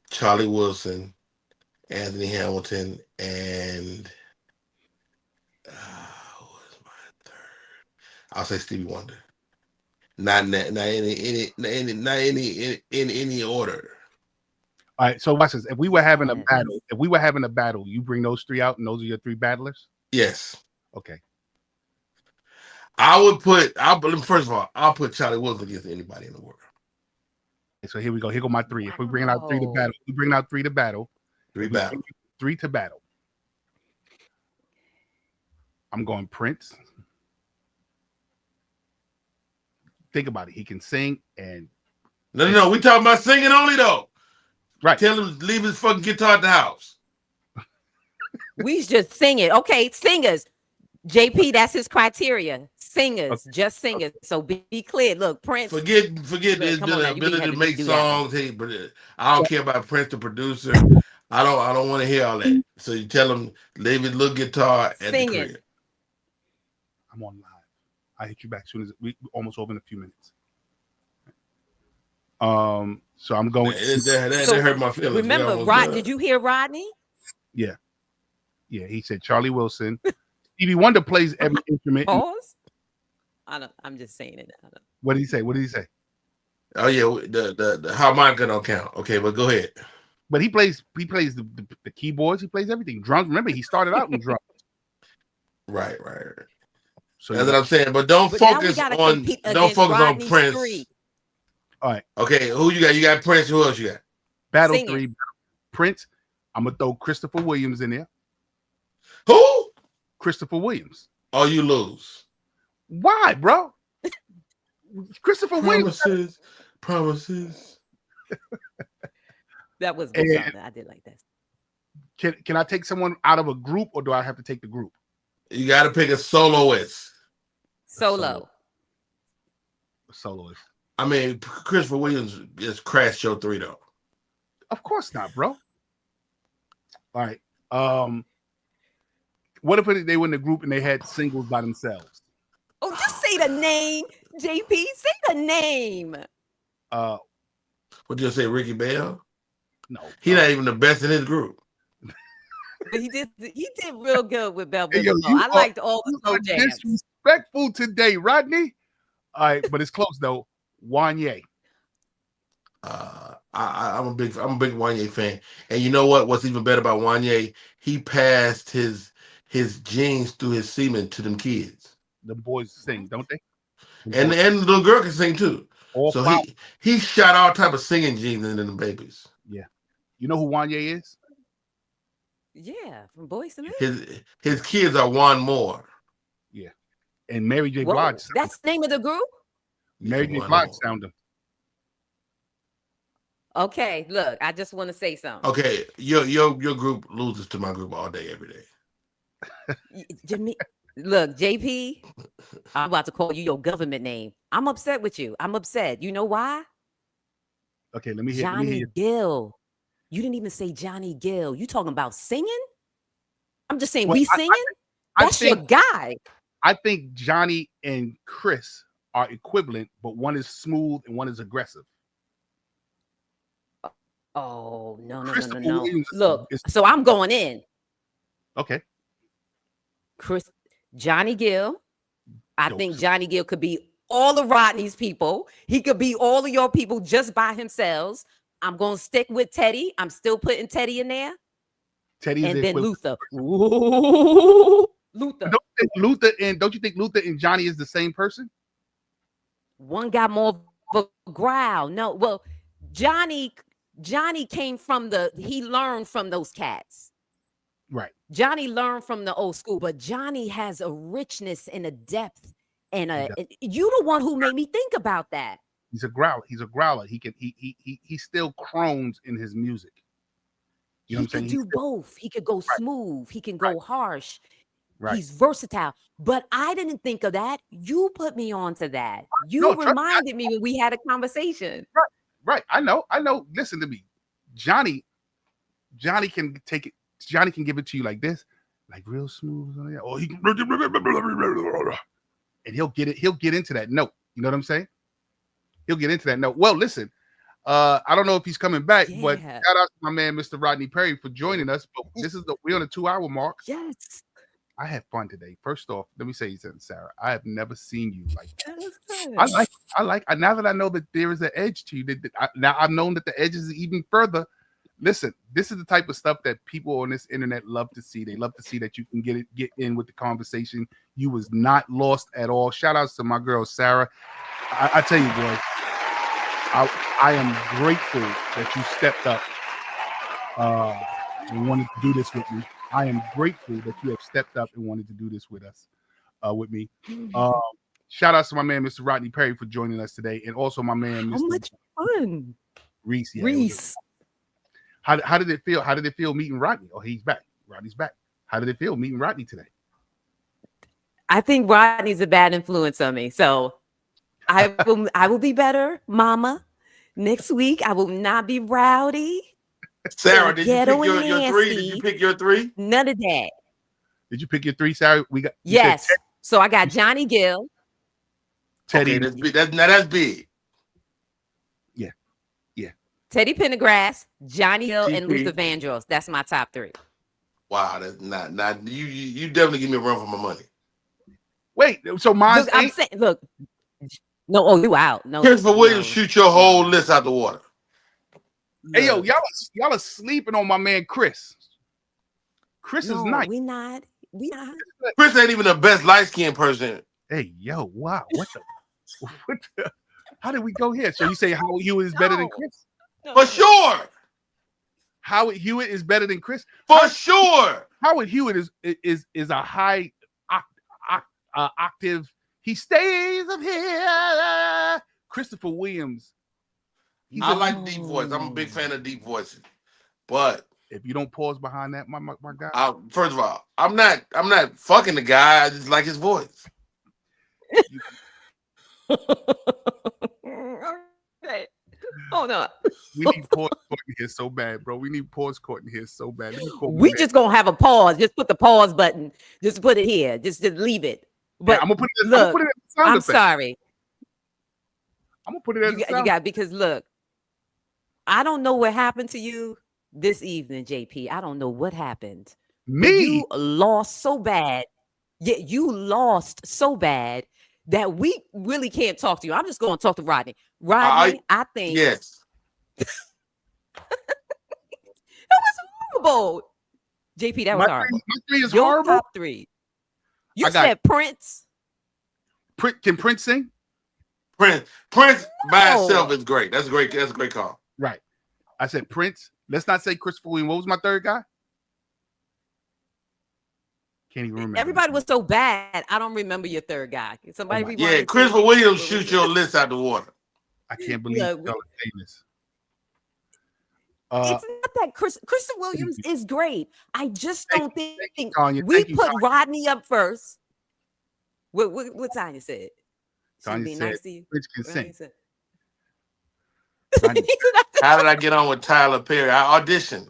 Charlie Wilson, Anthony Hamilton, and who was my third? I'll say Stevie Wonder. Not in any order. All right, so watch this. If we were having a Yes. battle, you bring those 3 out, and those are your 3 battlers. Yes. Okay. First of all, I'll put Charlie Wilson against anybody in the world. So here we go. Here go my 3. If we bring out 3 to battle, we bring out 3 to battle. 3 battle. 3 to battle. I'm going Prince. Think about it. He can sing and No. We talking about singing only though. right. Tell him to leave his fucking guitar at the house. We just sing it. Okay, singers. JP, that's his criteria. Singers, Okay. just singers. So be clear. Look, Prince. Forget Look, his come on now, you ability have to to make do that. songs. I don't care about Prince, the producer. I don't want to hear all that. So you tell him leave his little guitar at Sing the it. crib. I'm on live. I hit you back as soon as we almost over in a few minutes. So I'm going. That hurt my feelings. Remember, did you hear Rodney? Yeah. He said Charlie Wilson. Stevie Wonder plays every instrument. Pause. I'm just saying it. What did he say? What did he say? Oh yeah, the harmonica don't count. Okay, but go ahead. But he plays the keyboards. He plays everything. Drums. Remember, he started out in drums. Right. So that's what I'm saying. But don't focus on Prince. 3. All right. Okay, who you got? You got Prince. Who else you got? Battle Sing 3. Prince. I'm gonna throw Christopher Williams in there. Who? Christopher Williams. Oh, you lose. Why, bro? Christopher Williams. Promises. That was good something. I did like that. Can I take someone out of a group, or do I have to take the group? You got to pick a soloist. Soloist. I mean, Christopher Williams just crashed show 3 though. Of course not, bro. All right. What if they were in the group and they had singles by themselves? Oh, just say the name, JP. Say the name. What did you say, Ricky Bell? No, he's not even the best in his group. But he did real good with Bell Hey, Biv. I liked all the slow jams. Disrespectful today, Rodney. All right, but it's close though. Wanye. I'm a big Wanye fan, and you know what? What's even better about Wanye? He passed his genes through his semen to them kids. The boys sing, don't they? And the little girl can sing too. All so power. he shot all type of singing genes into them babies. Yeah. You know who Wanye is? Yeah, from Boys to Men. His kids are Juan Moore. Yeah. And Mary J. Blige. That's the name of the group? Mary J. Blige sound him. Okay, look, I just want to say something. Okay, your group loses to my group all day, every day. Jimmy, look, JP, I'm about to call you your government name. I'm upset with you. I'm upset. You know why? Okay, let me hear. Johnny Gill. You didn't even say Johnny Gill. You talking about singing? I'm just saying, we singing? That's your guy. I think Johnny and Chris are equivalent, but one is smooth and one is aggressive. Oh, no. Williams Look, so I'm going in. Okay. Johnny Gill. I think Johnny Gill could be all of Rodney's people. He could be all of your people just by himself. I'm going to stick with Teddy. I'm still putting Teddy in there. Teddy and then Luther. Ooh, Luther. Don't you think Luther and Johnny is the same person? One got more of a growl. No, well, Johnny came from he learned from those cats. Right. Johnny learned from the old school, but Johnny has a richness and a depth and you the one who made me think about that. He's a growler. He still crones in his music. You know what I'm saying? He can do both. He could go smooth. He can go harsh. Right. He's versatile. But I didn't think of that. You put me on to that. No, You trust me. reminded me when we had a conversation. Right. I know. Listen to me. Johnny can take it. Johnny can give it to you like this, like real smooth. Or he can, and he'll get it. He'll get into that note. You know what I'm saying? He'll get into that note. Well, listen. I don't know if he's coming back, but Yeah. shout out to my man, Mr. Rodney Perry, for joining us. But we're on the 2-hour mark. Yes. I had fun today. First off, let me say something, Sarah. I have never seen you like that. That's good. Now that I know that there is an edge to you, now I've known that the edge is even further. Listen, this is the type of stuff that people on this internet love to see. They love to see that you can get in with the conversation. You was not lost at all. Shout outs to my girl Sarah. I tell you, boy, I am grateful that you stepped up and wanted to do this with me. I am grateful that you have stepped up and wanted to do this with us, with me. Shout out to my man, Mr. Rodney Perry, for joining us today, and also my man, How Mr. much fun. Reese. Yeah, Reese. How did it feel? How did it feel meeting Rodney? Oh, he's back. Rodney's back. How did it feel meeting Rodney today? I think Rodney's a bad influence on me. So I will be better, mama. Next week, I will not be rowdy. Sarah, did you Ghetto pick and your three? Did nasty. you pick your three? None of that. Did you pick your three, Sarah? We got you said Yes. So I got Johnny Gill. Teddy. Okay, that's big. That's big. Teddy Pendergrass, Johnny Hill, and TP. Luther Vandross. That's my top three. Wow, that's not you definitely give me a run for my money. Wait, so mine Look, I'm saying, look. No, oh, you out. No. Christopher Williams, no. shoot your whole list out the water. Hey, yo, Look. y'all are sleeping on my man Chris. Chris is nice. We not. We not. Chris ain't even the best light-skinned person. Hey, yo, wow. What the how did we go here? So you say Howard Hewitt is better than Chris? For sure. Howard Hewitt is better than Chris? For sure. Howard Hewitt is a high octave. He stays up here. Christopher Williams. I like deep voice. I'm a big fan of deep voices. But if you don't pause behind that, my guy. First of all, I'm not fucking the guy. I just like his voice. Okay. Oh no. We need pause Courtney here so bad, bro. We need pause Courtney here so bad. We just gonna have a pause. Just put the pause button. Just put it here. Just leave it. But yeah, I'm gonna put it. Look, I'm gonna put it as a sound I'm effect. sorry. I'm gonna put it as a sound. You got because look, I don't know what happened to you this evening, JP. I don't know what happened. Me? You lost so bad. Yeah, you lost so bad that we really can't talk to you. I'm just going to talk to Rodney. Rodney, I think yes, that was horrible. JP, that was horrible. My three is Your horrible. top three. You I got said Prince. Can Prince sing? Prince by No. itself is great. That's a great call. Right. I said Prince. Let's not say Christopher Williams. What was my third guy? Can't even remember. Everybody was so bad. I don't remember your third guy. Can somebody rewind? Yeah, it? Christopher Williams, shoot your list out the water. I can't believe Look, y'all are saying this. It's not that Christopher Williams is great. I just don't think Tanya. we Thank you, put Tanya. Rodney up first. What Tanya said? She Tanya being said nice to you. Prince can Rodney sing. said- Tanya. How did I get on with Tyler Perry? I auditioned.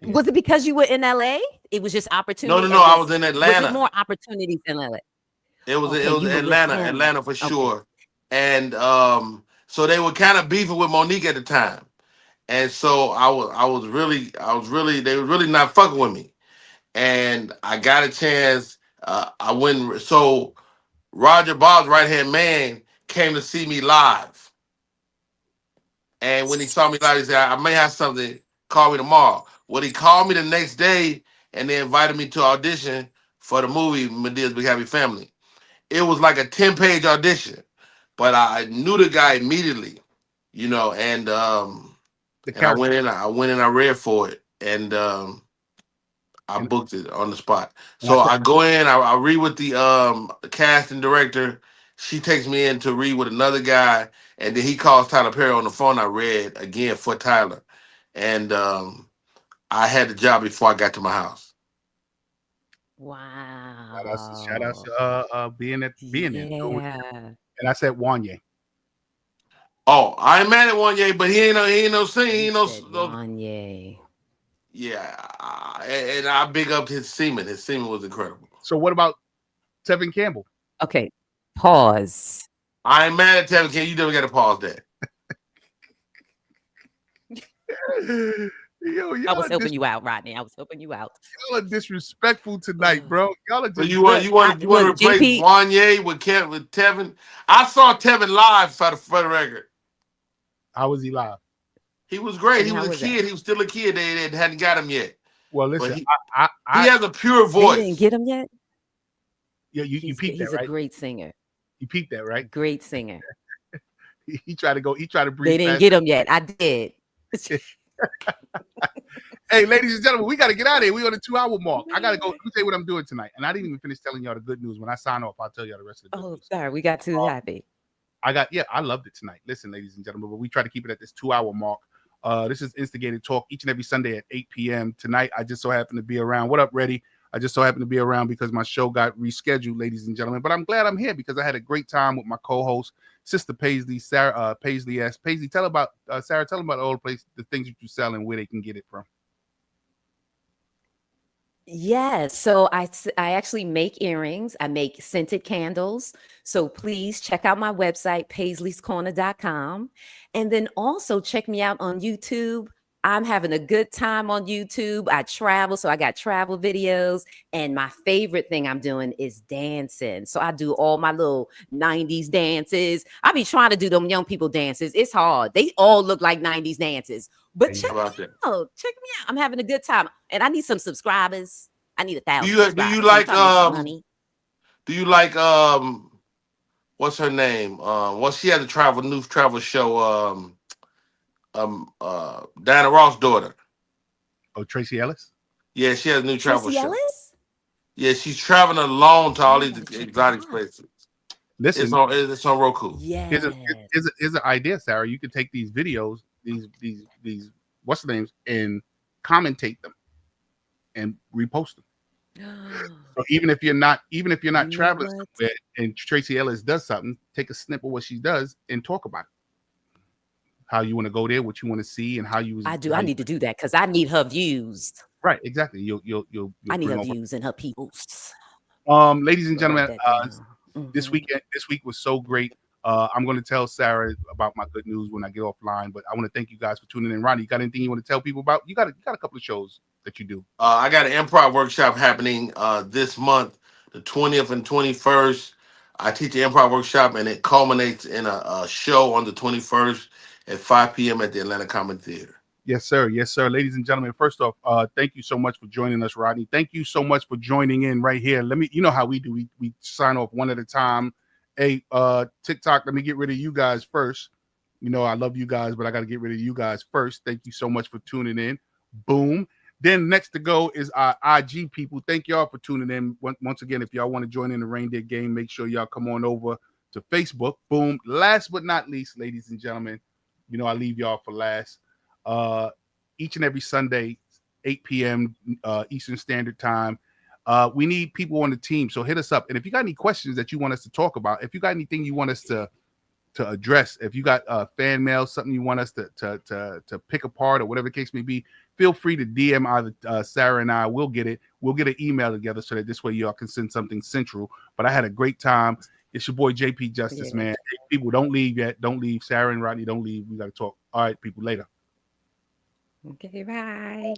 Was it because you were in LA? It was just opportunity. No. I was in Atlanta. Was it more opportunities in LA? It was Okay, it was you were Atlanta for sure. And so they were kind of beefing with Monique at the time. And so I was really they were really not fucking with me. And I got a chance. I went. So Roger Bob's right hand man came to see me live. And when he saw me live, he said, I may have something, call me tomorrow. Well, he called me the next day and they invited me to audition for the movie Medea's Big Happy Family. It was like a 10-page audition, but I knew the guy immediately, and I went in, I read for it, and I booked it on the spot. So I go in, I read with the casting director. She takes me in to read with another guy, and then he calls Tyler Perry on the phone. I read again for Tyler, and I had the job before I got to my house. Shout out Wow. to being there, Yeah. and I said Wanye. Oh, I ain't mad at Wanye, but he ain't no sing, he You ain't no, said no Wanye. yeah. And I big up his semen. His semen was incredible. So what about Tevin Campbell? Okay. Pause. I ain't mad at Tevin Campbell. You never got to pause that. Yo, I was helping you out, Rodney. I was helping you out. y'all are disrespectful tonight, bro. Y'all are So just you want to replace GP, Wanye with Tevin? I saw Tevin live for the record. How was he live? He was great. and He how was a was that? kid. He was still a kid. They hadn't got him yet. Well, But listen, he I has a pure They didn't voice. get him yet. yeah, you peeped that, He's a right? great singer. You peeped that, right? Great singer. He tried to breathe They didn't past. get him yet. I did. Hey, ladies and gentlemen, we got to get out of here. We on the 2-hour mark. I got to go. Let me tell you what I'm doing tonight. And I didn't even finish telling y'all the good news. When I sign off, I'll tell y'all the rest of the good Oh, news. sorry, we got too happy. I loved it tonight. Listen, ladies and gentlemen, but we try to keep it at this 2-hour mark. This is Instigated Talk each and every Sunday at 8 p.m. Tonight, I just so happen to be around. What up, Reddy? I just so happen to be around because my show got rescheduled, ladies and gentlemen. But I'm glad I'm here because I had a great time with my co-host, Sister Paisley, Sarah Paisley. Paisley, tell about Sarah. Tell them about all the things that you sell and where they can get it from. Yes. So I actually make earrings. I make scented candles. So please check out my website, paisleyscorner.com. And then also check me out on YouTube. I'm having a good time on YouTube. I travel, so I got travel videos. And my favorite thing I'm doing is dancing. So I do all my little 90s dances. I be trying to do them young people dances. It's hard. They all look like 90s dances. But check me out. Check me out. I'm having a good time. And I need some subscribers. I need 1,000 subscribers. Do you I'm like trying to make some money. Do you like what's her name? Well, she had a new travel show. Diana Ross' daughter. Oh, Tracy Ellis? Yeah, she has a new travel Tracy show. Ellis? Yeah, she's traveling alone to all I these gotta check exotic that out. places. Listen, It's on Roku. Yes. Here's an idea, Sarah. You could take these videos, these what's the names, and commentate them and repost them. So even if you're not You traveling know what? somewhere and Tracy Ellis does something, take a snip of what she does and talk about it. How you want to go there, what you want to see, and how you. I do. I need to do that because I need her views. Right, exactly. You'll I need bring her over. views and her peoples. Ladies and Go write gentlemen, that down. this week was so great. I'm going to tell Sarah about my good news when I get offline, but I want to thank you guys for tuning in. Ronnie, you got anything you want to tell people about? You got a couple of shows that you do. I got an improv workshop happening this month, the 20th and 21st. I teach an improv workshop, and it culminates in a show on the 21st at 5 p.m. at the Atlanta Comedy Theater. Yes, sir. Yes, sir. Ladies and gentlemen, first off, thank you so much for joining us, Rodney. Thank you so much for joining in right here. You know how we do. We sign off one at a time. Hey, TikTok, let me get rid of you guys first. You know, I love you guys, but I got to get rid of you guys first. Thank you so much for tuning in. Boom. Then next to go is our IG people. Thank y'all for tuning in. Once again, if y'all want to join in the reindeer game, make sure y'all come on over to Facebook. Boom. Last but not least, ladies and gentlemen, you know, I leave y'all for last. Each and every Sunday, 8 p.m. Eastern Standard Time. We need people on the team, so hit us up. And if you got any questions that you want us to talk about, if you got anything you want us to address, if you got fan mail, something you want us to pick apart or whatever the case may be, feel free to DM either Sarah and I. We'll get it. We'll get an email together so that this way y'all can send something central. But I had a great time. It's your boy JP Justice, man. Hey, people, don't leave yet. Don't leave. Sarah and Rodney, don't leave. We got to talk. All right, people, later. Okay, bye.